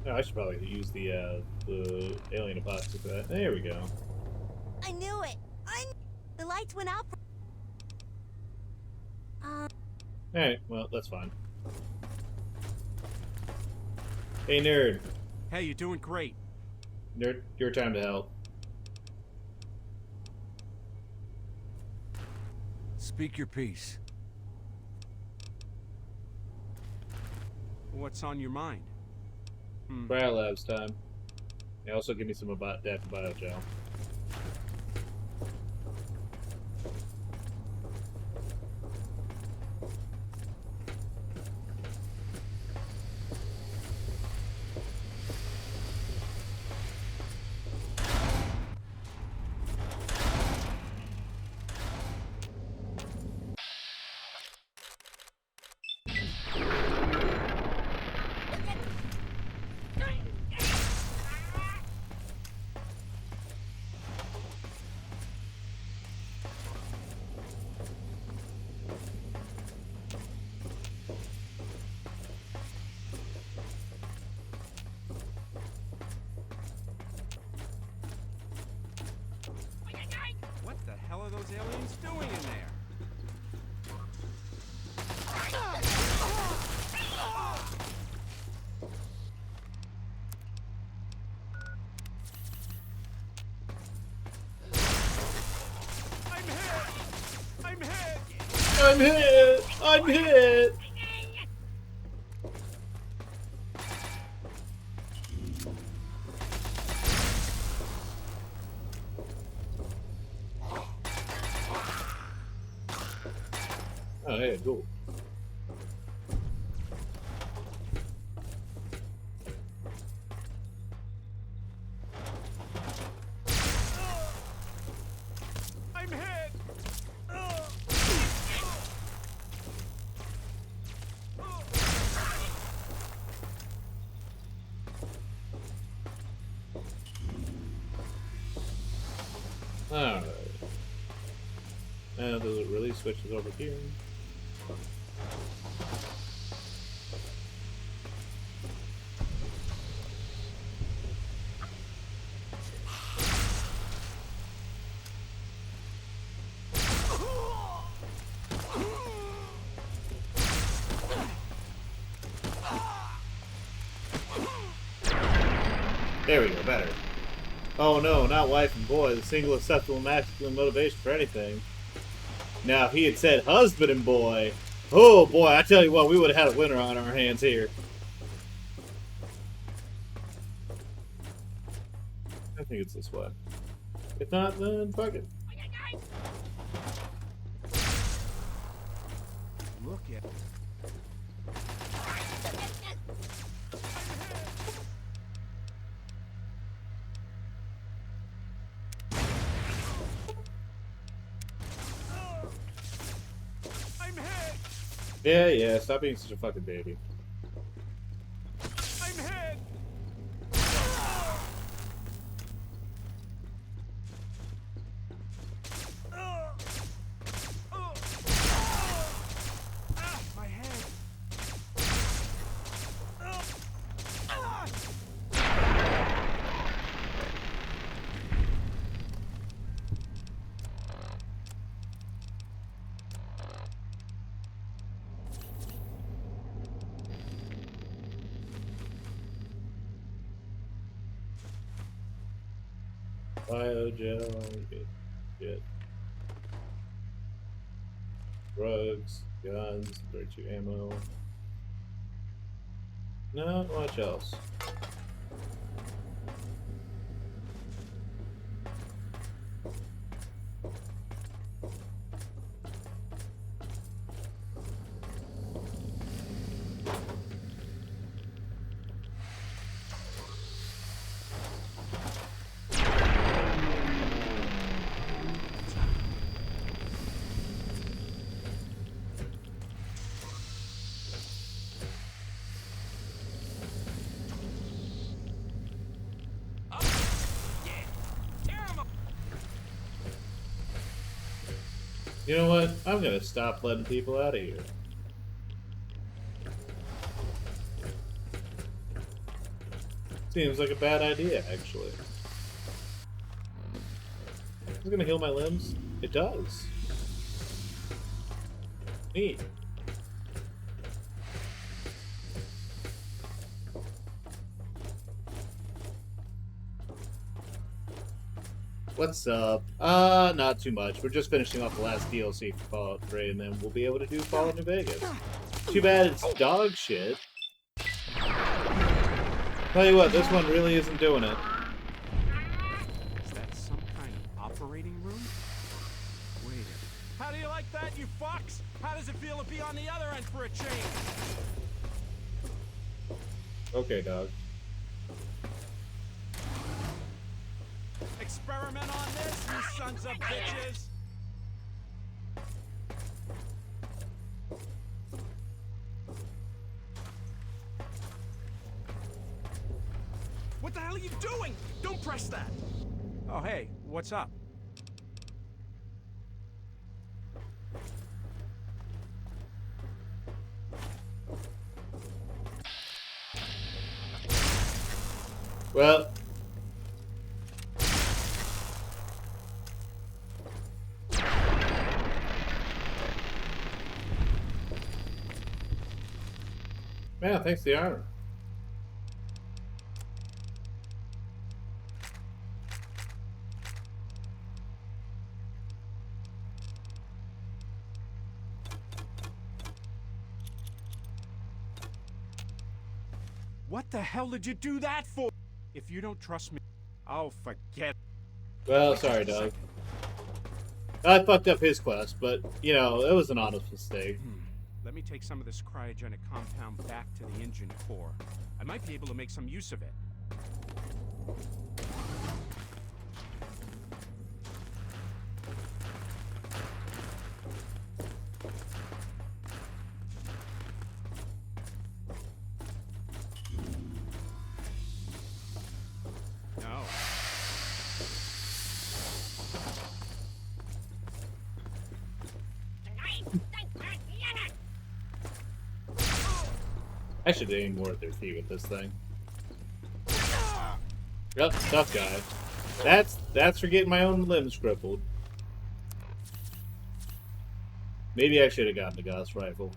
Speaker 1: Oh, I should probably use the alien epoxy for that. There we go.
Speaker 9: I knew it. The lights went out.
Speaker 1: Alright, well, that's fine. Hey, nerd.
Speaker 11: Hey, you're doing great.
Speaker 1: Nerd, your time to help.
Speaker 3: Speak your piece.
Speaker 11: What's on your mind?
Speaker 1: Biolabs time. They also give me some about that biogel.
Speaker 11: What the hell are those aliens doing in there?
Speaker 1: I'm hit! I'm hit! Oh, hey, cool.
Speaker 11: I'm hit!
Speaker 1: Alright. Now does it really switches over here? There we go, better. Oh no, not wife and boy, the single acceptable masculine motivation for anything. Now, if he had said husband and boy, oh boy, I tell you what, we would have had a winner on our hands here. I think it's this way. If not, then fuck it.
Speaker 11: Look at I'm hit!
Speaker 1: Yeah, stop being such a fucking baby.
Speaker 11: I'm hit! My head.
Speaker 1: Biogel, good shit. Drugs, guns, 32 ammo. Not much else. You know what? I'm gonna stop letting people out of here. Seems like a bad idea, actually. Is it gonna heal my limbs? It does. Neat. What's up? Not too much. We're just finishing off the last DLC for Fallout 3, and then we'll be able to do Fallout New Vegas. Too bad it's dog shit. Tell you what, this one really isn't doing it.
Speaker 11: Is that some kind of operating room? Wait a minute. How do you like that, you fox? How does it feel to be on the other end for a change?
Speaker 1: Okay, dog.
Speaker 11: Experiment on this, you sons of bitches! What the hell are you doing? Don't press that! Oh, hey, what's up?
Speaker 1: Well... Man, thanks for the armor.
Speaker 11: What the hell did you do that for? If you don't trust me, I'll forget.
Speaker 1: Well, sorry, Doug. I fucked up his quest, but, you know, it was an honest mistake.
Speaker 11: Let me take some of this cryogenic compound back to the engine core. I might be able to make some use of it. No.
Speaker 1: I should aim more at their feet with this thing. Yep, tough guy. That's for getting my own limbs crippled. Maybe I should have gotten the Gauss rifle.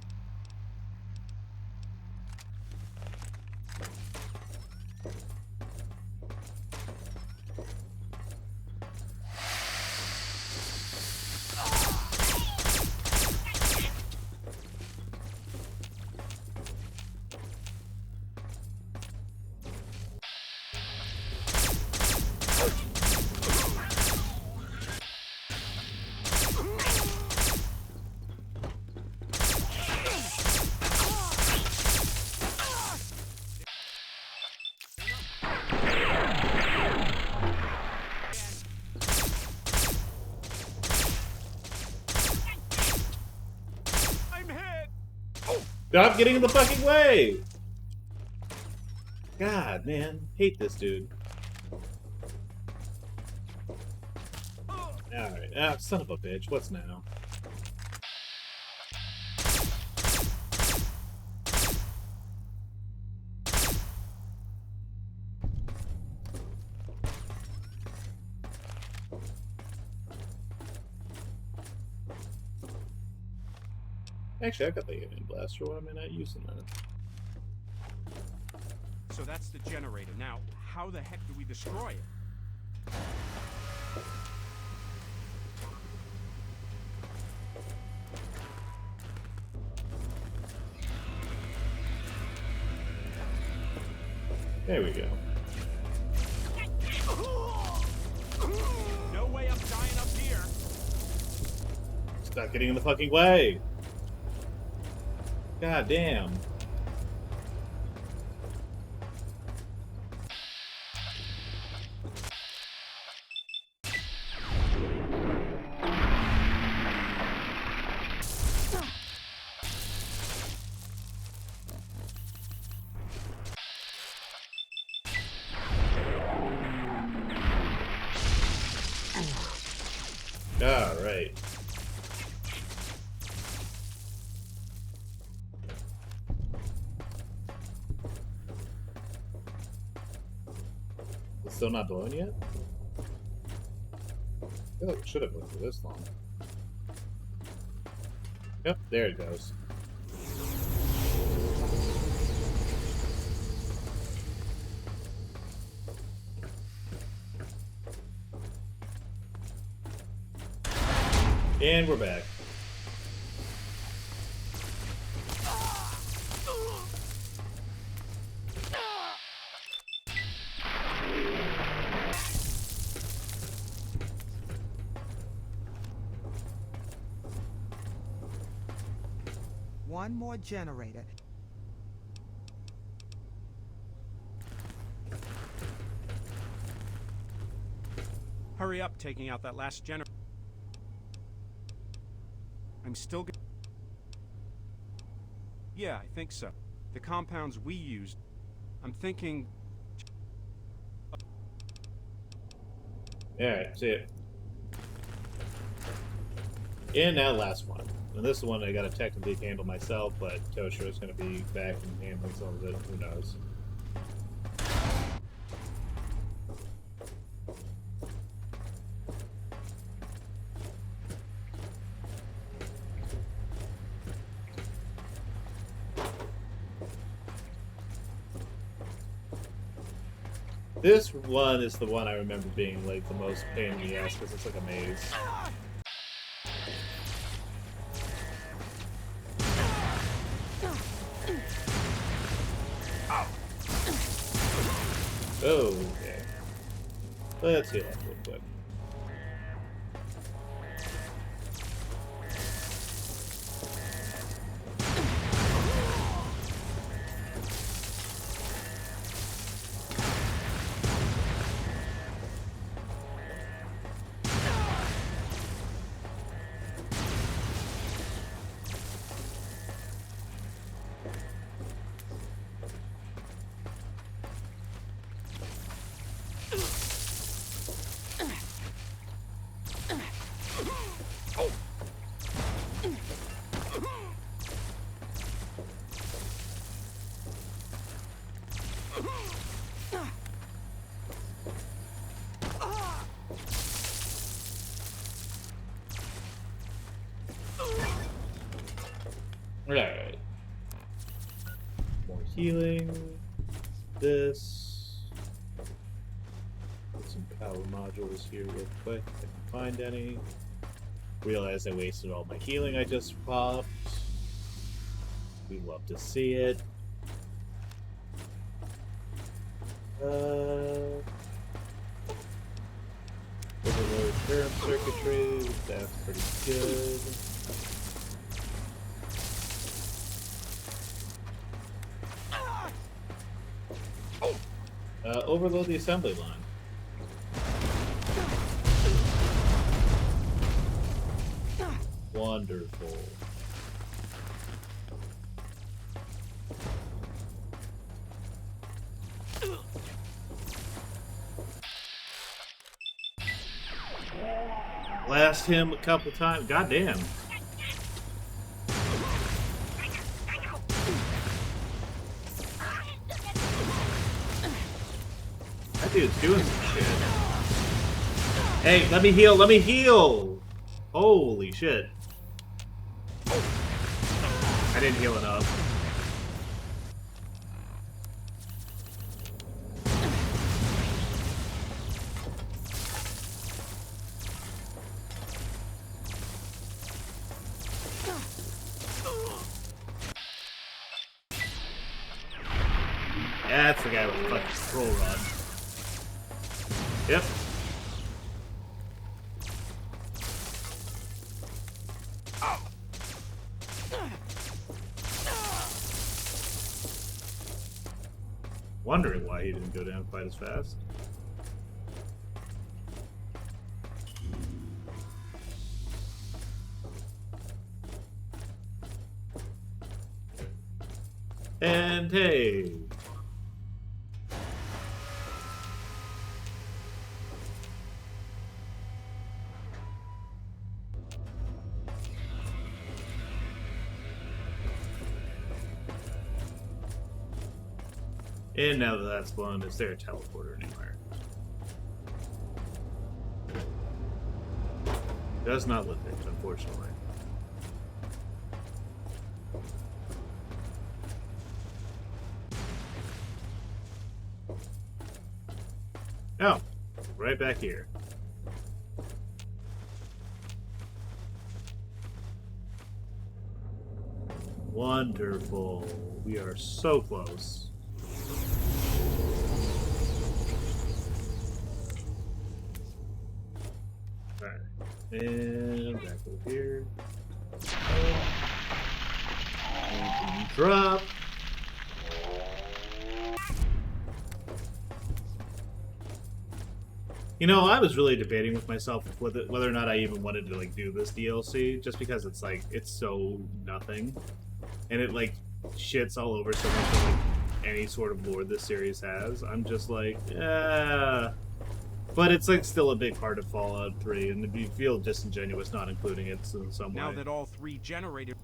Speaker 1: Stop getting in the fucking way! God, man. Hate this dude. Alright. Ah, son of a bitch. What's now? Actually, I got the alien blaster. Why am I not using that?
Speaker 11: So that's the generator. Now, how the heck do we destroy it?
Speaker 1: There we go.
Speaker 11: No way I'm dying up here.
Speaker 1: Stop getting in the fucking way! God damn. All right. It's still not blowing yet? I feel like it should have been for this long. Yep, there it goes. And we're back.
Speaker 5: One more generator.
Speaker 11: Hurry up, taking out that last generator. I'm still g- Yeah, I think so. The compounds we used. I'm thinking...
Speaker 1: Alright, see it. And now last one. And this one I gotta technically handle myself, but Tosho is gonna be back and handling some of it. Who knows? This one is the one I remember being like the most pain in the ass because it's like a maze. Okay. Let's heal up real quick. Alright. More healing. This. Put some power modules here real quick if I can find any. Realize I wasted all my healing I just popped. We love to see it. Overload current circuitry. That's pretty good. Overload the assembly line. Wonderful. Blast him a couple times. Goddamn. That dude's doing some shit. Hey, let me heal, let me heal! Holy shit. I didn't heal enough. That's the guy with the fucking scroll rod. Yep. Wondering why he didn't go down quite as fast. And hey. And now that that's blown, is there a teleporter anywhere? Does not look it, unfortunately. Oh, right back here. Wonderful. We are so close. Alright. And back over here. And drop. You know, I was really debating with myself whether or not I even wanted to like do this DLC, just because it's like it's so nothing, and it like shits all over so much of like any sort of lore this series has. I'm just like, yeah. But it's like still a big part of Fallout 3, and you feel disingenuous not including it in some way.
Speaker 11: Now that all three generators.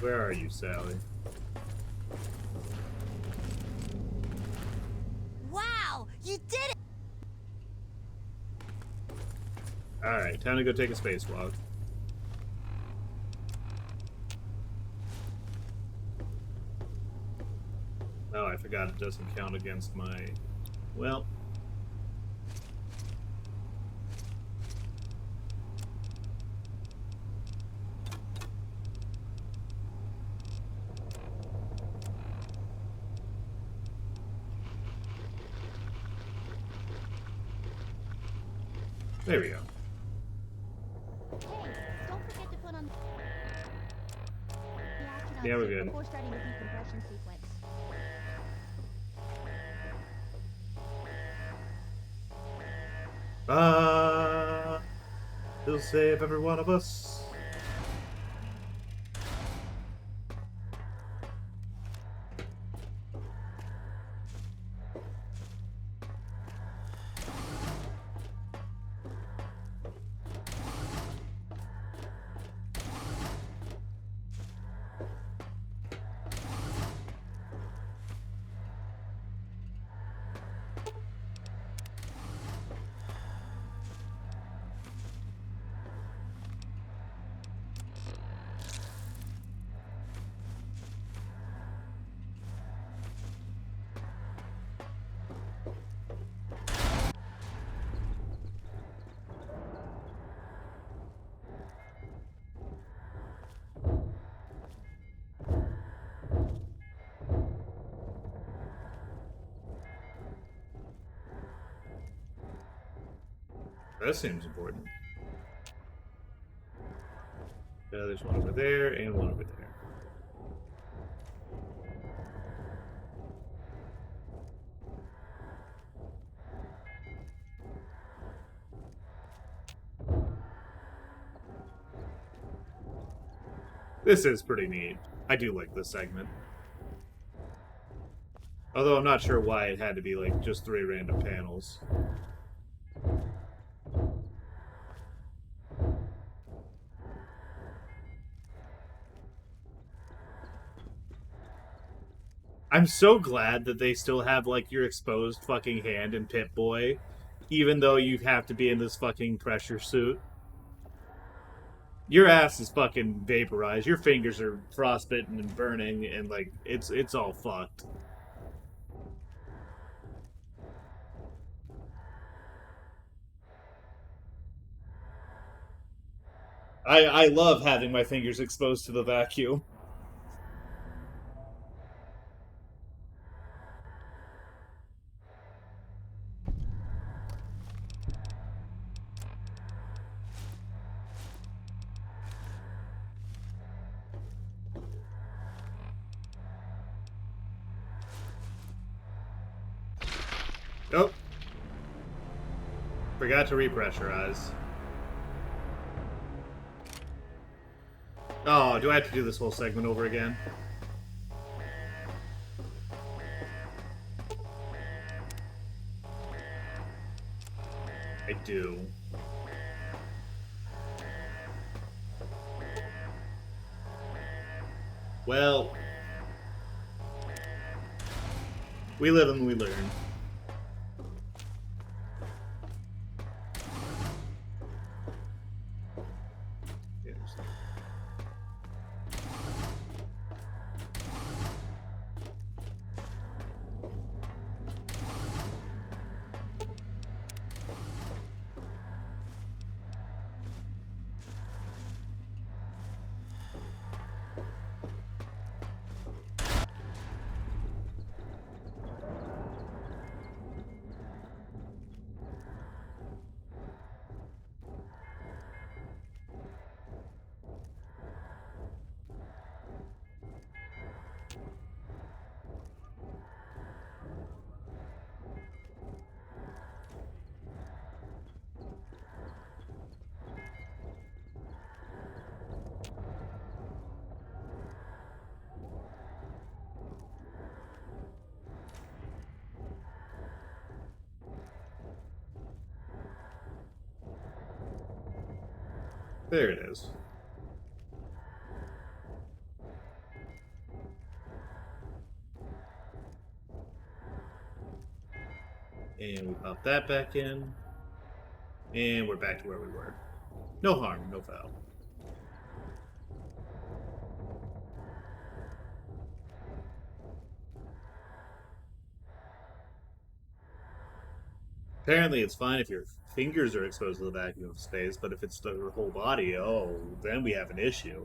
Speaker 1: Where are you, Sally?
Speaker 9: Wow, you did it!
Speaker 1: Alright, time to go take a spacewalk. Oh, I forgot it doesn't count against my... Well... There we go.
Speaker 9: Hey, don't forget to put on the astronaut
Speaker 1: Yeah, we're
Speaker 9: suit
Speaker 1: good.
Speaker 9: before starting the decompression sequence.
Speaker 1: He'll save every one of us. That seems important. There's one over there and one over there. This is pretty neat. I do like this segment. Although I'm not sure why it had to be like just 3 random panels. I'm so glad that they still have like your exposed fucking hand in Pip-Boy, even though you have to be in this fucking pressure suit. Your ass is fucking vaporized. Your fingers are frostbitten and burning, and like it's all fucked. I love having my fingers exposed to the vacuum. Oh. Forgot to repressurize. Oh, do I have to do this whole segment over again? I do. Well, we live and we learn. There it is. And we pop that back in. And we're back to where we were. No harm, no foul. Apparently it's fine if your fingers are exposed to the vacuum of space, but if it's the whole body, oh, then we have an issue.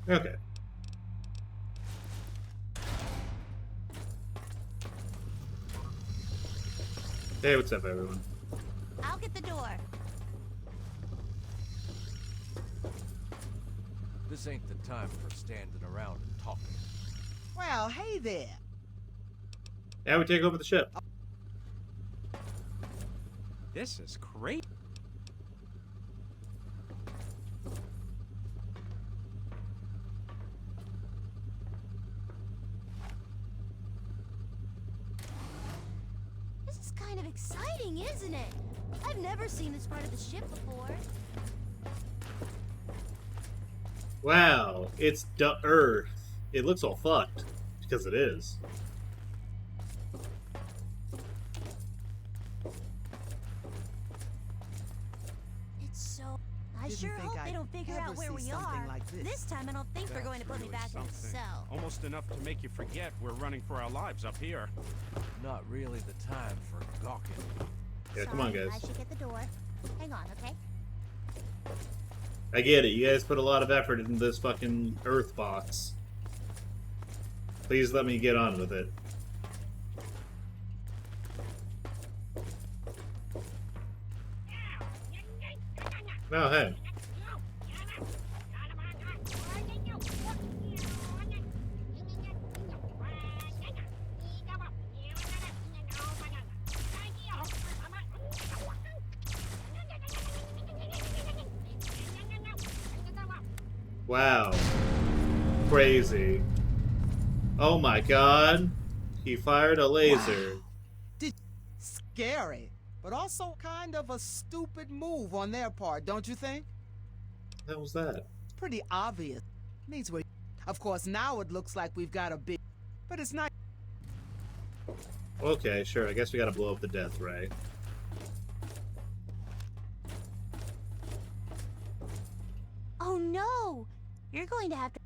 Speaker 1: Okay. Hey, what's up, everyone?
Speaker 9: I'll get the door.
Speaker 8: This ain't the time for standing around and talking.
Speaker 5: Well, hey there.
Speaker 1: Yeah, we take over the ship.
Speaker 11: This is great.
Speaker 9: This is kind of exciting, isn't it? I've never seen this part of the ship before.
Speaker 1: Wow, it's the Earth. It looks all fucked because it is.
Speaker 9: It's so... I
Speaker 5: Didn't
Speaker 9: sure
Speaker 5: think
Speaker 9: hope
Speaker 5: I'd
Speaker 9: they don't figure
Speaker 5: ever
Speaker 9: out where
Speaker 5: see
Speaker 9: we
Speaker 5: something
Speaker 9: are.
Speaker 5: like this.
Speaker 9: Time I don't think they're going to put me
Speaker 11: That's
Speaker 9: back in a
Speaker 11: something.
Speaker 9: cell.
Speaker 11: Almost enough to make you forget we're running for our lives up here.
Speaker 8: Not really the time for gawking.
Speaker 1: Yeah, come on,
Speaker 9: Sorry,
Speaker 1: guys.
Speaker 9: I should get the door. Hang on, okay?
Speaker 1: I get it. You guys put a lot of effort into this fucking Earth box. Please let me get on with it. No, hey. Wow. Crazy. Oh my god. He fired a laser.
Speaker 5: Scary, but also kind of a stupid move on their part, don't you think?
Speaker 1: What was that?
Speaker 5: Pretty obvious. Means we... Of course, now it looks like we've got a big... But it's not...
Speaker 1: Okay, sure. I guess we gotta blow up the death ray.
Speaker 9: Oh no! You're going to have to...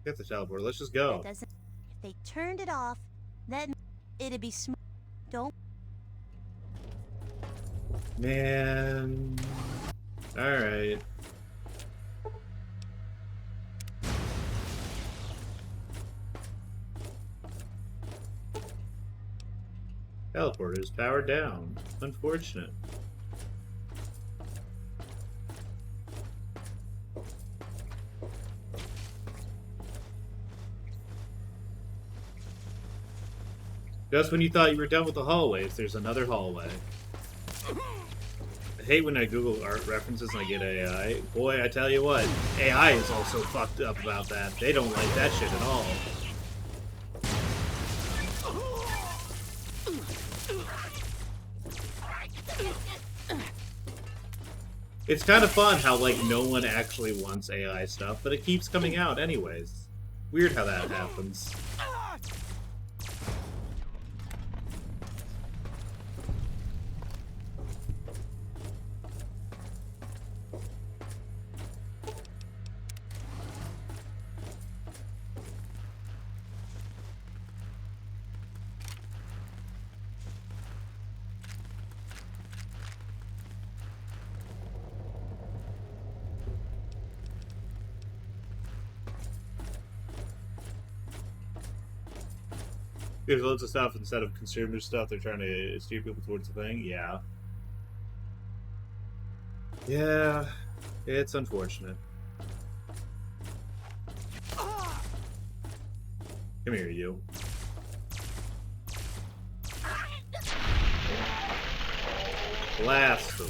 Speaker 1: Get the teleport. Let's just go.
Speaker 9: That doesn't... If they turned it off, then it'd be smart. Don't...
Speaker 1: Man. Alright. Teleporter's powered down. Unfortunate. Just when you thought you were done with the hallways, there's another hallway. I hate when I Google art references and I get AI. Boy, I tell you what, AI is also fucked up about that. They don't like that shit at all. It's kind of fun how, like, no one actually wants AI stuff, but it keeps coming out anyways. Weird how that happens. There's loads of stuff instead of consumer stuff. They're trying to steer people towards the thing. Yeah. Yeah. It's unfortunate. Come here, you. Blast them.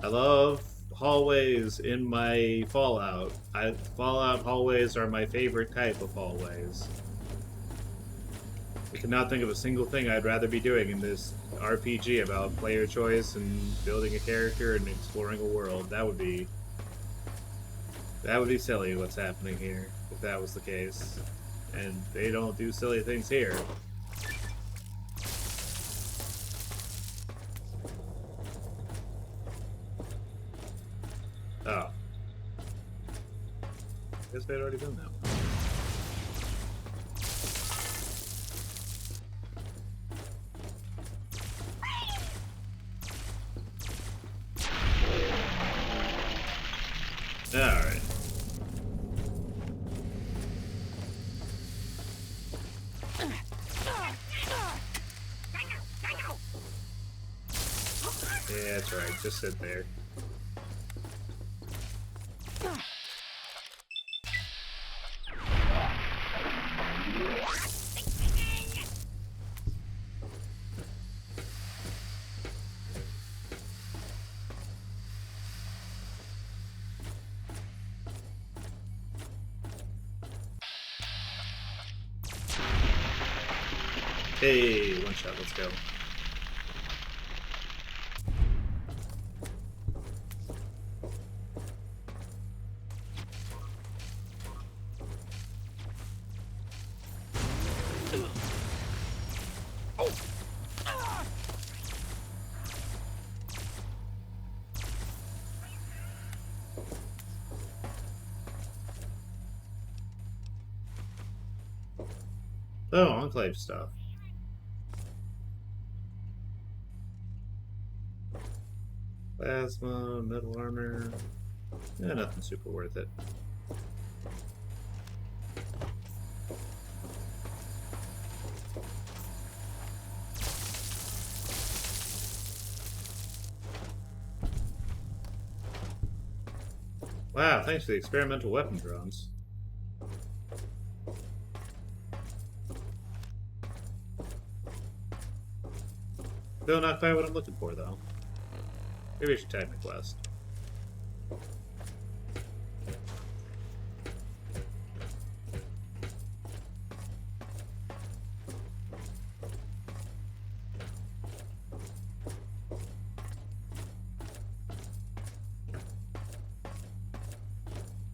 Speaker 1: I love hallways in my Fallout. Fallout hallways are my favorite type of hallways. I cannot think of a single thing I'd rather be doing in this RPG about player choice and building a character and exploring a world. That would be silly what's happening here, if that was the case. And they don't do silly things here. Oh. Guess they'd already done that one. That's right, just sit there. Hey, one shot, let's go. Oh, Enclave stuff. Plasma, metal armor. Yeah, nothing super worth it. Wow, thanks for the experimental weapon drones. Still not quite what I'm looking for, though. Maybe I should tag my quest.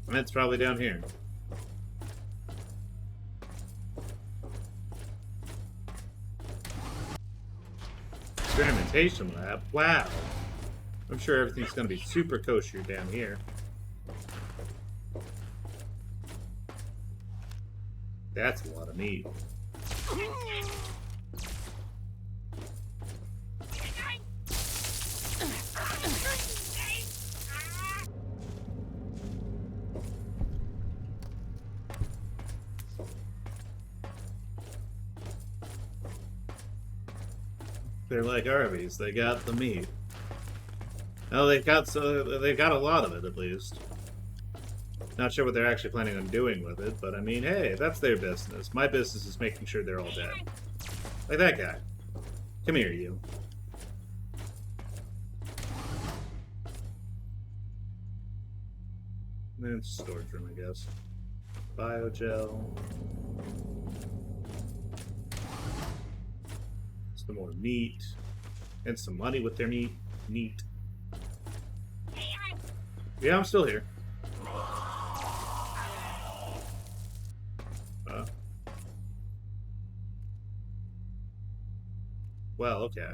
Speaker 1: And it's probably down here. Experimentation lab? Wow. I'm sure everything's going to be super kosher down here. That's a lot of meat. They're like Arby's. They got the meat. Oh, they've got a lot of it at least. Not sure what they're actually planning on doing with it, but I mean, hey, that's their business. My business is making sure they're all dead. Like that guy. Come here, you. It's a storage room, I guess. Biogel. Some more meat. And some money with their meat. Neat. Yeah, I'm still here. Well, okay.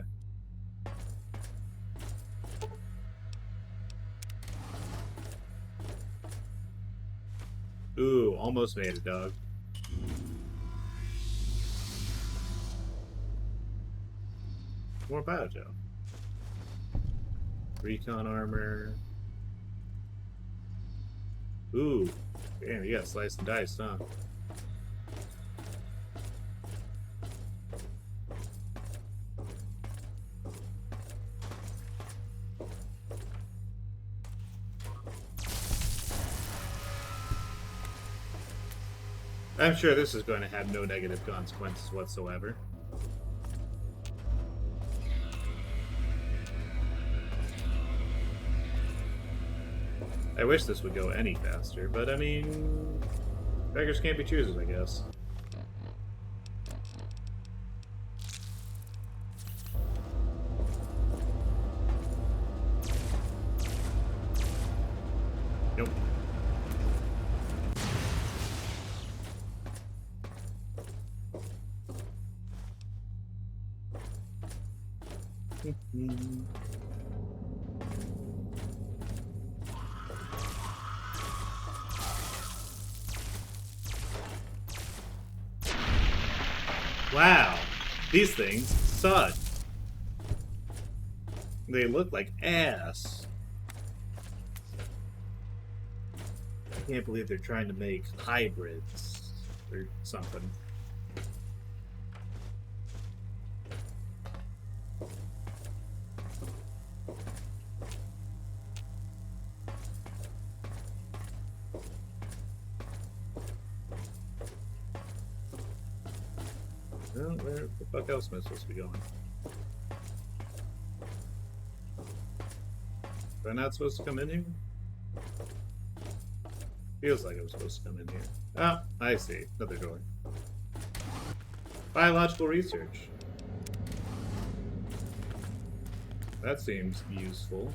Speaker 1: Ooh, almost made it, dog. More biogel. Recon armor. Ooh. Damn, you got sliced and diced, huh? I'm sure this is going to have no negative consequences whatsoever. I wish this would go any faster, but I mean, beggars can't be choosers, I guess. Nope. Wow, these things suck. They look like ass. I can't believe they're trying to make hybrids or something. Well, where the fuck else am I supposed to be going? Am I not supposed to come in here? Feels like I was supposed to come in here. Oh, I see. Another door. Biological research. That seems useful.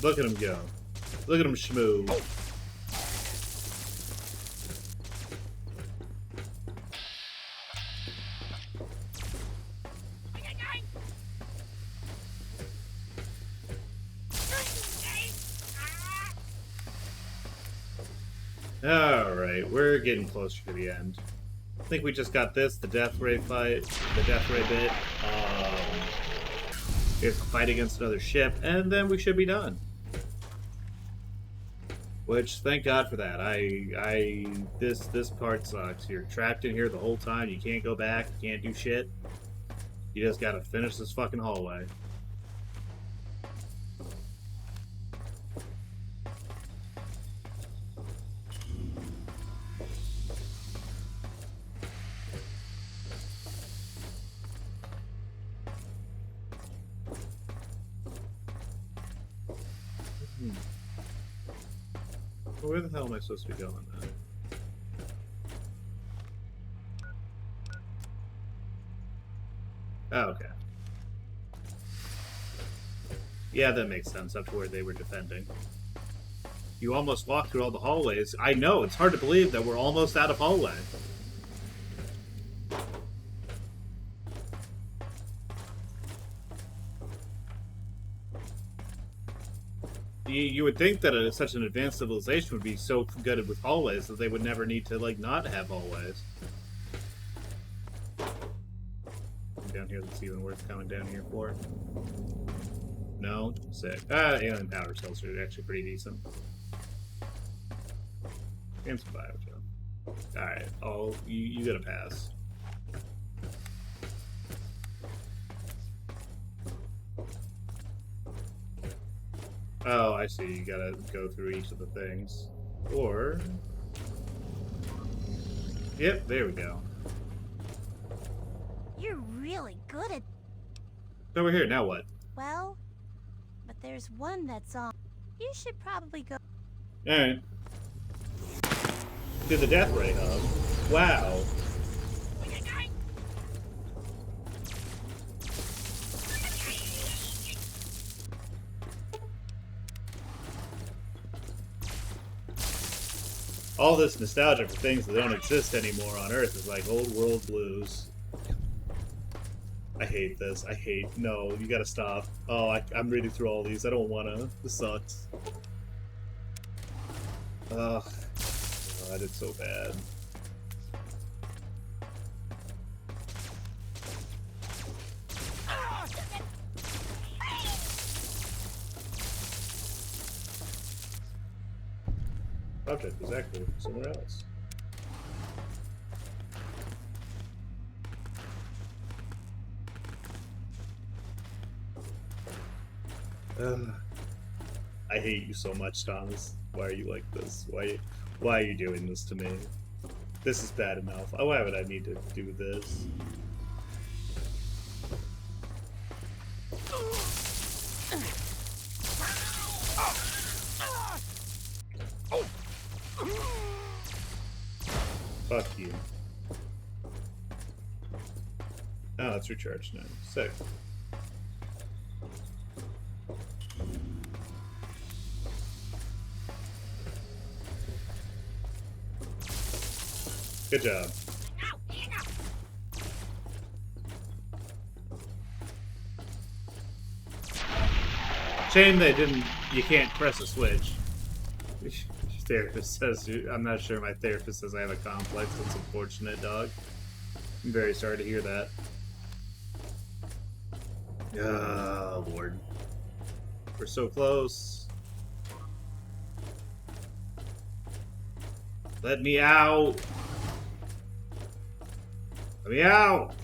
Speaker 1: Look at him go. Look at him schmoo. Alright, we're getting closer to the end. I think we just got this, the death ray fight, the death ray bit. Here's the fight against another ship, and then we should be done. Which, thank God for that. This part sucks. You're trapped in here the whole time. You can't go back. You can't do shit. You just gotta finish this fucking hallway. Where the hell am I supposed to be going then? Oh, okay. Yeah, that makes sense, up to where they were defending. You almost walked through all the hallways. I know, it's hard to believe that we're almost out of hallway. You would think that such an advanced civilization would be so good with hallways that they would never need to, like, not have hallways. Down here, that's even worth coming down here for. No? Sick. Alien power cells are actually pretty decent. And some biogel. Alright, you gotta pass. Oh, I see. You gotta go through each of the things. Or... Yep, there we go.
Speaker 9: You're really good at...
Speaker 1: Over here, now what?
Speaker 9: Well, but there's one that's on. You should probably go...
Speaker 1: Alright. Did the death ray hub. Wow. All this nostalgia for things that don't exist anymore on Earth is like old world blues. I hate this. I hate... No, you gotta stop. Oh, I'm reading through all these. I don't wanna. This sucks. Ugh. Oh, I did so bad. Object was actually somewhere else. I hate you so much, Thomas. Why are you like this? Why are you doing this to me? This is bad enough. Why would I need to do this? Fuck you. Oh, it's recharged now. Sick. Good job. Shame they didn't... You can't press a switch. Therapist says... I'm not sure my therapist says I have a complex. That's unfortunate, dog. I'm very sorry to hear that. Oh, Lord. We're so close. Let me out! Let me out!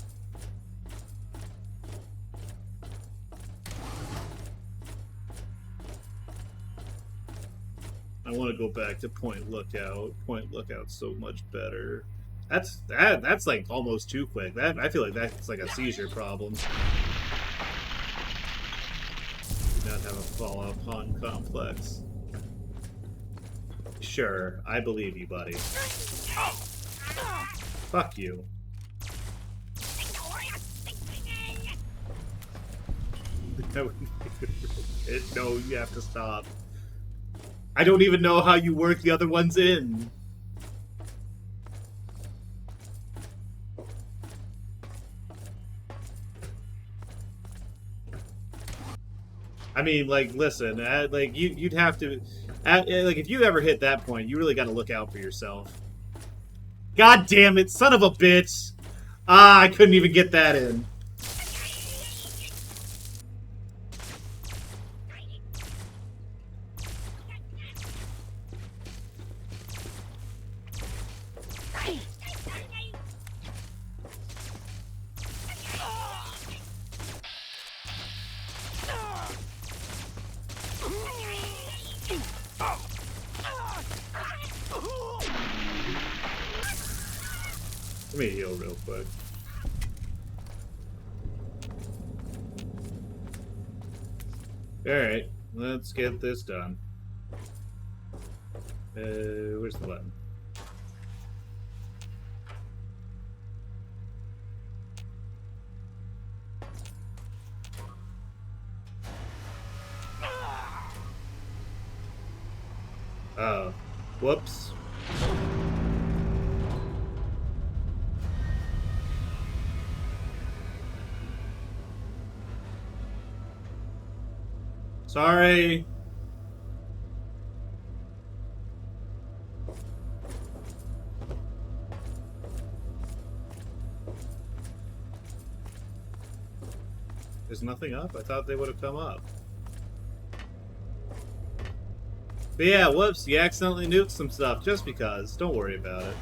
Speaker 1: I want to go back to Point Lookout. Point Lookout's so much better. That's like almost too quick. That I feel like that's like a seizure problem. Do not have a Fallout Pond complex. Sure, I believe you, buddy. Fuck you. No, you have to stop. I don't even know how you work the other ones in. I mean, like, listen, like you'd have to, like, if you ever hit that point, you really got to look out for yourself. God damn it, son of a bitch! Ah, I couldn't even get that in. Let me heal real quick. Alright, let's get this done. Where's the button? Oh, whoops. Sorry. There's nothing up? I thought they would have come up. But yeah, whoops, you accidentally nuked some stuff just because. Don't worry about it.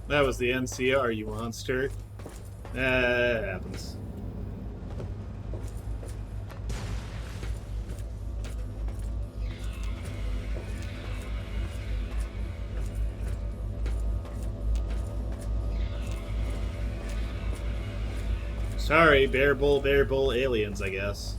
Speaker 1: That was the NCR, you monster. It happens. Sorry, bear bull, aliens, I guess.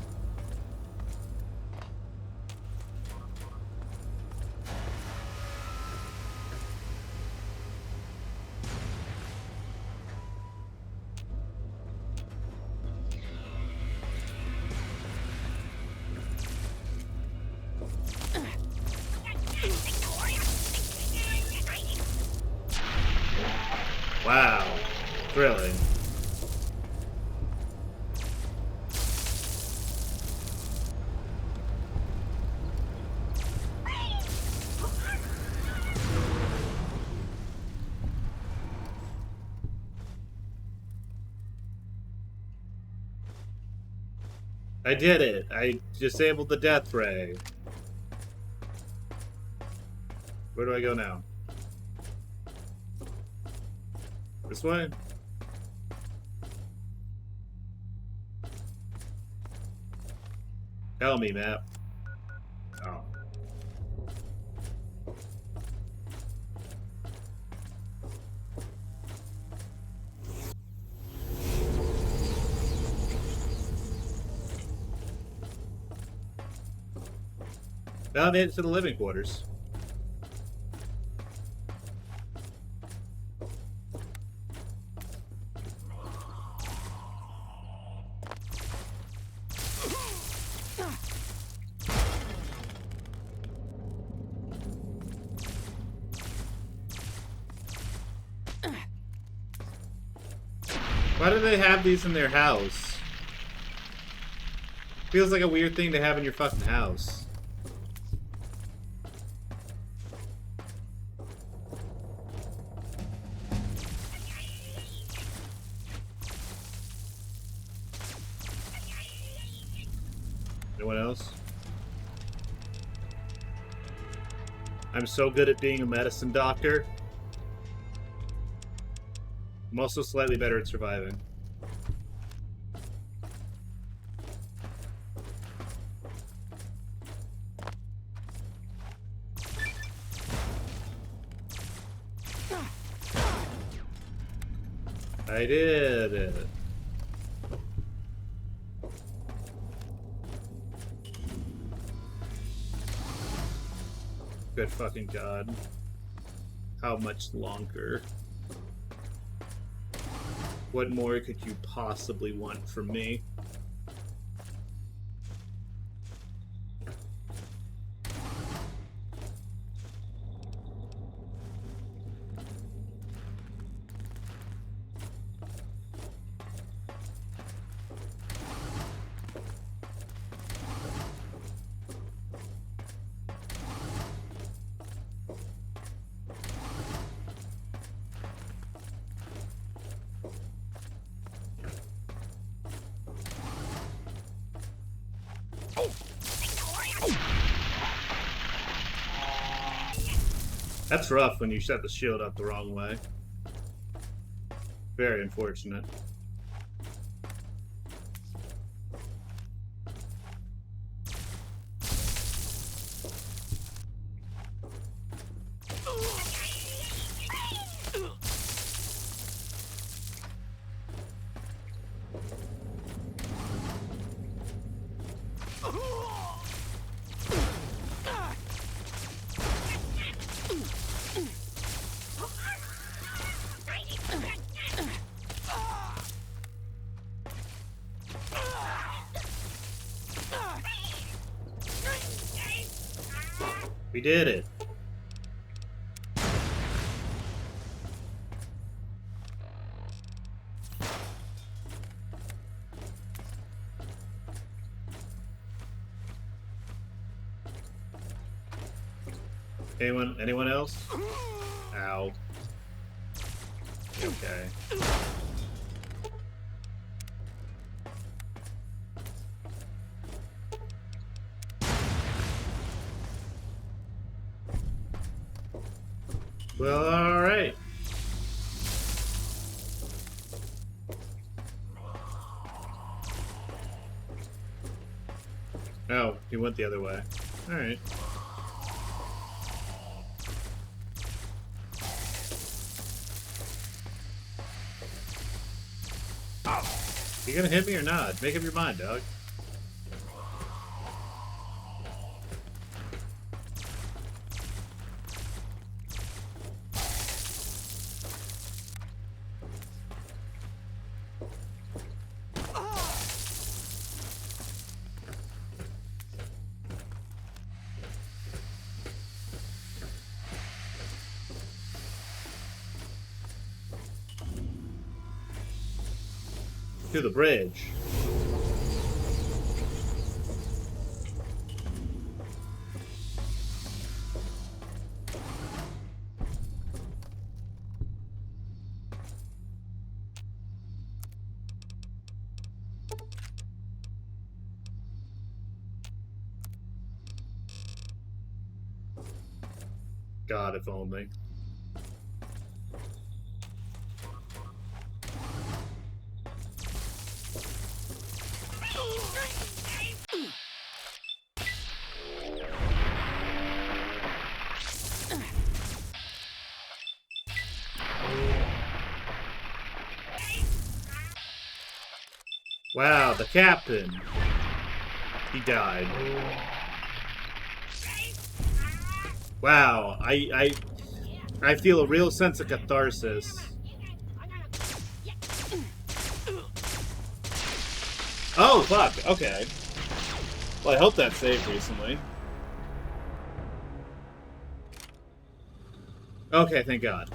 Speaker 1: Wow. Thrilling. I did it. I disabled the death ray. Where do I go now? This way? Tell me, map. Oh. Now I made it to the living quarters. Why do they have these in their house? Feels like a weird thing to have in your fucking house. Anyone else? I'm so good at being a medicine doctor. I'm also slightly better at surviving. I did it. Good fucking god. How much longer? What more could you possibly want from me? That's rough when you set the shield up the wrong way. Very unfortunate. We did it. Anyone else? Ow. Okay. Well, alright. Oh, he went the other way. Alright. You gonna hit me or not? Make up your mind, dog. To the bridge. God, if only. Wow, the captain. He died. Wow, I feel a real sense of catharsis. Oh, fuck, okay. Well, I hope that saved recently. Okay, thank God.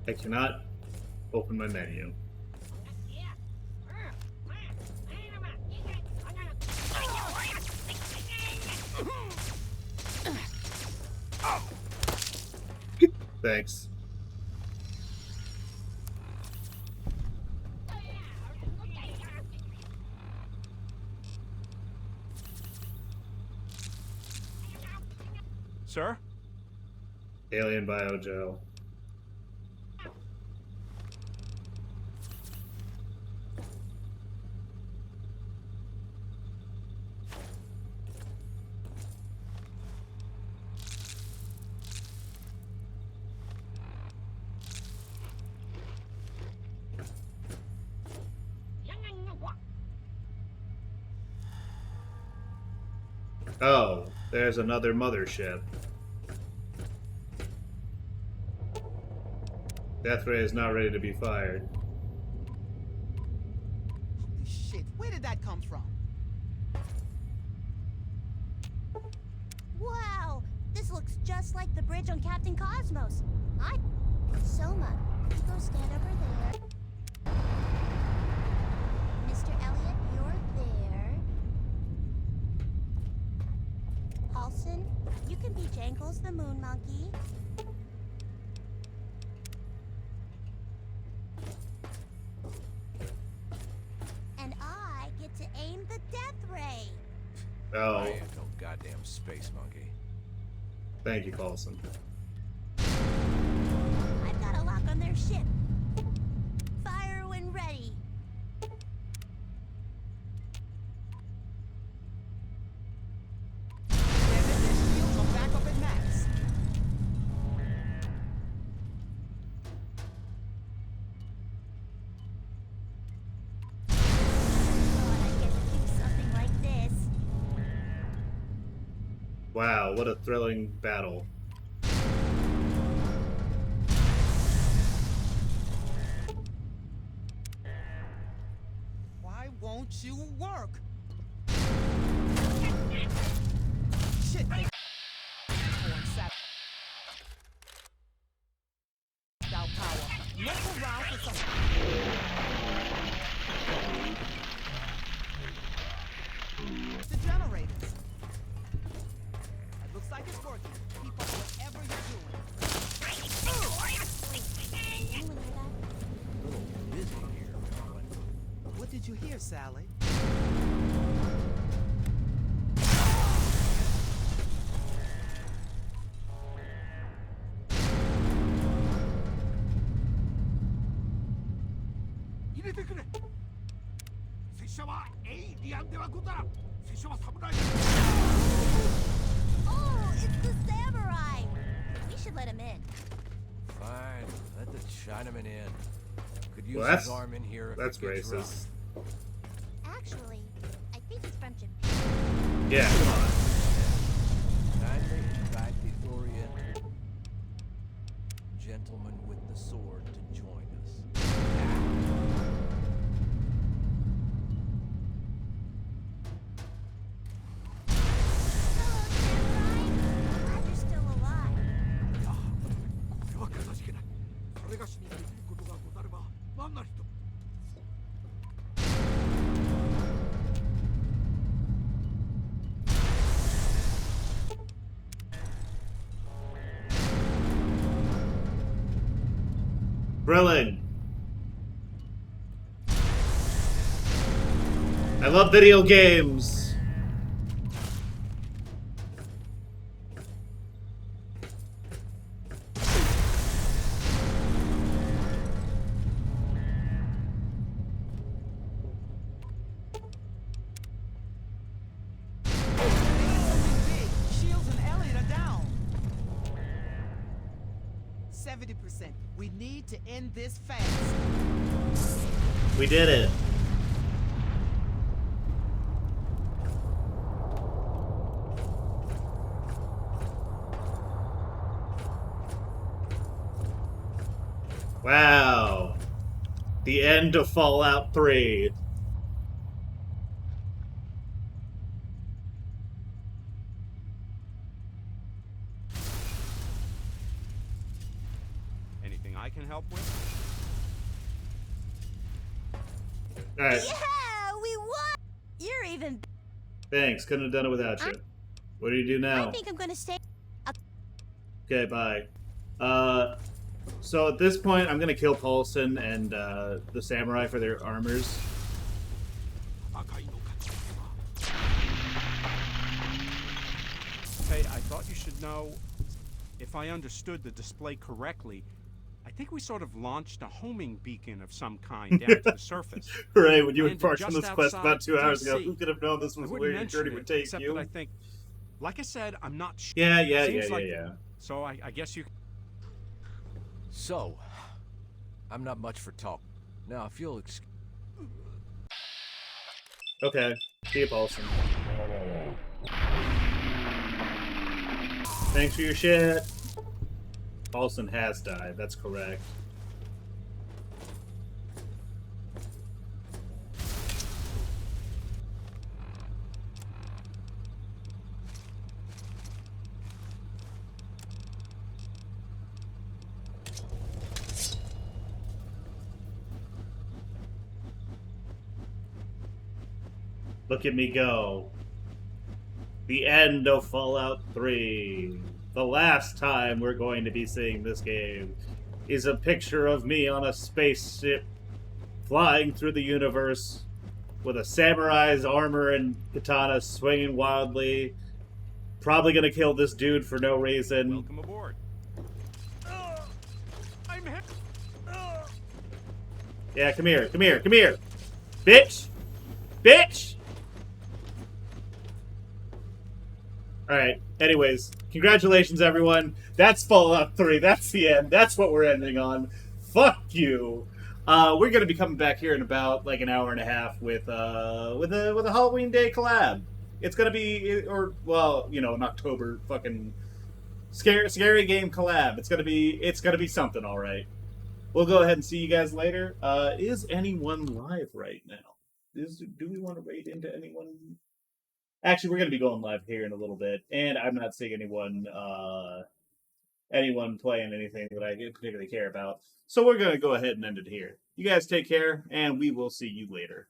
Speaker 1: I cannot open my menu. Thanks.
Speaker 11: Sir?
Speaker 1: Alien biogel. Oh, there's another mothership. Death ray is not ready to be fired.
Speaker 5: Holy shit, where did that come from?
Speaker 9: Wow, this looks just like the bridge on Captain Cosmos. Soma, you go stand over there. Mr. Elliot, you're there. Paulson, you can be Jangles the Moon Monkey. And I get to aim the death ray.
Speaker 1: Oh,
Speaker 3: I ain't no goddamn space monkey.
Speaker 1: thank you, Paulson.
Speaker 9: I've got a lock on their ship. Fire when ready.
Speaker 5: Damn it, their shields are back up at max.
Speaker 9: Thought I'd get to do something like this.
Speaker 1: Wow, what a thrilling battle.
Speaker 5: Why won't you work? Shit. Out power. Look around for some. The generators. It looks like it's working. Keep up whatever you're doing.
Speaker 9: Anyone hear that?
Speaker 8: little busy here, but
Speaker 5: What did you hear, Sally?
Speaker 9: Oh, it's the samurai! We should let him in.
Speaker 3: Fine, let the Chinaman in. Could use
Speaker 1: Well, that's-
Speaker 3: his arm in here if
Speaker 1: That's
Speaker 3: it gets
Speaker 1: racist.
Speaker 3: rough.
Speaker 9: Actually, I think he's from Japan.
Speaker 1: Yeah, come on.
Speaker 3: Kindly invite the Oriental gentleman with the sword to join us.
Speaker 9: Hello, samurai! Glad you're still alive.
Speaker 11: これはかたじけない。それがしにできることがござれば何なりと。
Speaker 1: Thrilling. I love video games.
Speaker 5: Big. Shields and Elliot are down. 70%. We need to end this fast.
Speaker 1: We did it. Wow. The end of Fallout 3.
Speaker 11: Anything I can help with?
Speaker 1: Alright.
Speaker 9: Yeah, we won! You're even...
Speaker 1: Thanks. Couldn't have done it without you. What do you do now?
Speaker 9: I think I'm gonna stay...
Speaker 1: Okay, bye. So at this point, I'm gonna kill Paulson and the samurai for their armors.
Speaker 11: Hey, I thought you should know, if I understood the display correctly, I think we sort of launched a homing beacon of some kind down to the surface.
Speaker 1: Right, when you
Speaker 11: Landed
Speaker 1: embarked on
Speaker 11: just
Speaker 1: this quest about 2 hours ago,
Speaker 11: outside
Speaker 1: who could have known this
Speaker 11: I
Speaker 1: was
Speaker 11: wouldn't
Speaker 1: where your journey
Speaker 11: mention
Speaker 1: would
Speaker 11: it,
Speaker 1: take
Speaker 11: except
Speaker 1: you?
Speaker 11: that I think, like I said, I'm not sure.
Speaker 1: Yeah.
Speaker 11: So I guess you...
Speaker 8: So, I'm not much for talk. Now, if you'll excuse...
Speaker 1: Okay, see you, Paulson. Thanks for your shit. Paulson has died, that's correct. Look at me go. The end of Fallout 3. The last time we're going to be seeing this game is a picture of me on a spaceship flying through the universe with a samurai's armor and katana swinging wildly. Probably gonna kill this dude for no reason.
Speaker 11: Welcome aboard. I'm hit.
Speaker 1: Yeah, come here. Bitch! Bitch! Alright, anyways, congratulations everyone. That's Fallout 3, that's the end. That's what we're ending on. Fuck you. We're gonna be coming back here in about like an hour and a half with a Halloween Day collab. It's gonna be, or well, you know, an October fucking scary game collab. It's gonna be something, all right. We'll go ahead and see you guys later. Is anyone live right now? Do we want to raid into anyone? Actually, we're gonna be going live here in a little bit, and I'm not seeing anyone playing anything that I particularly care about. So we're gonna go ahead and end it here. You guys take care, and we will see you later.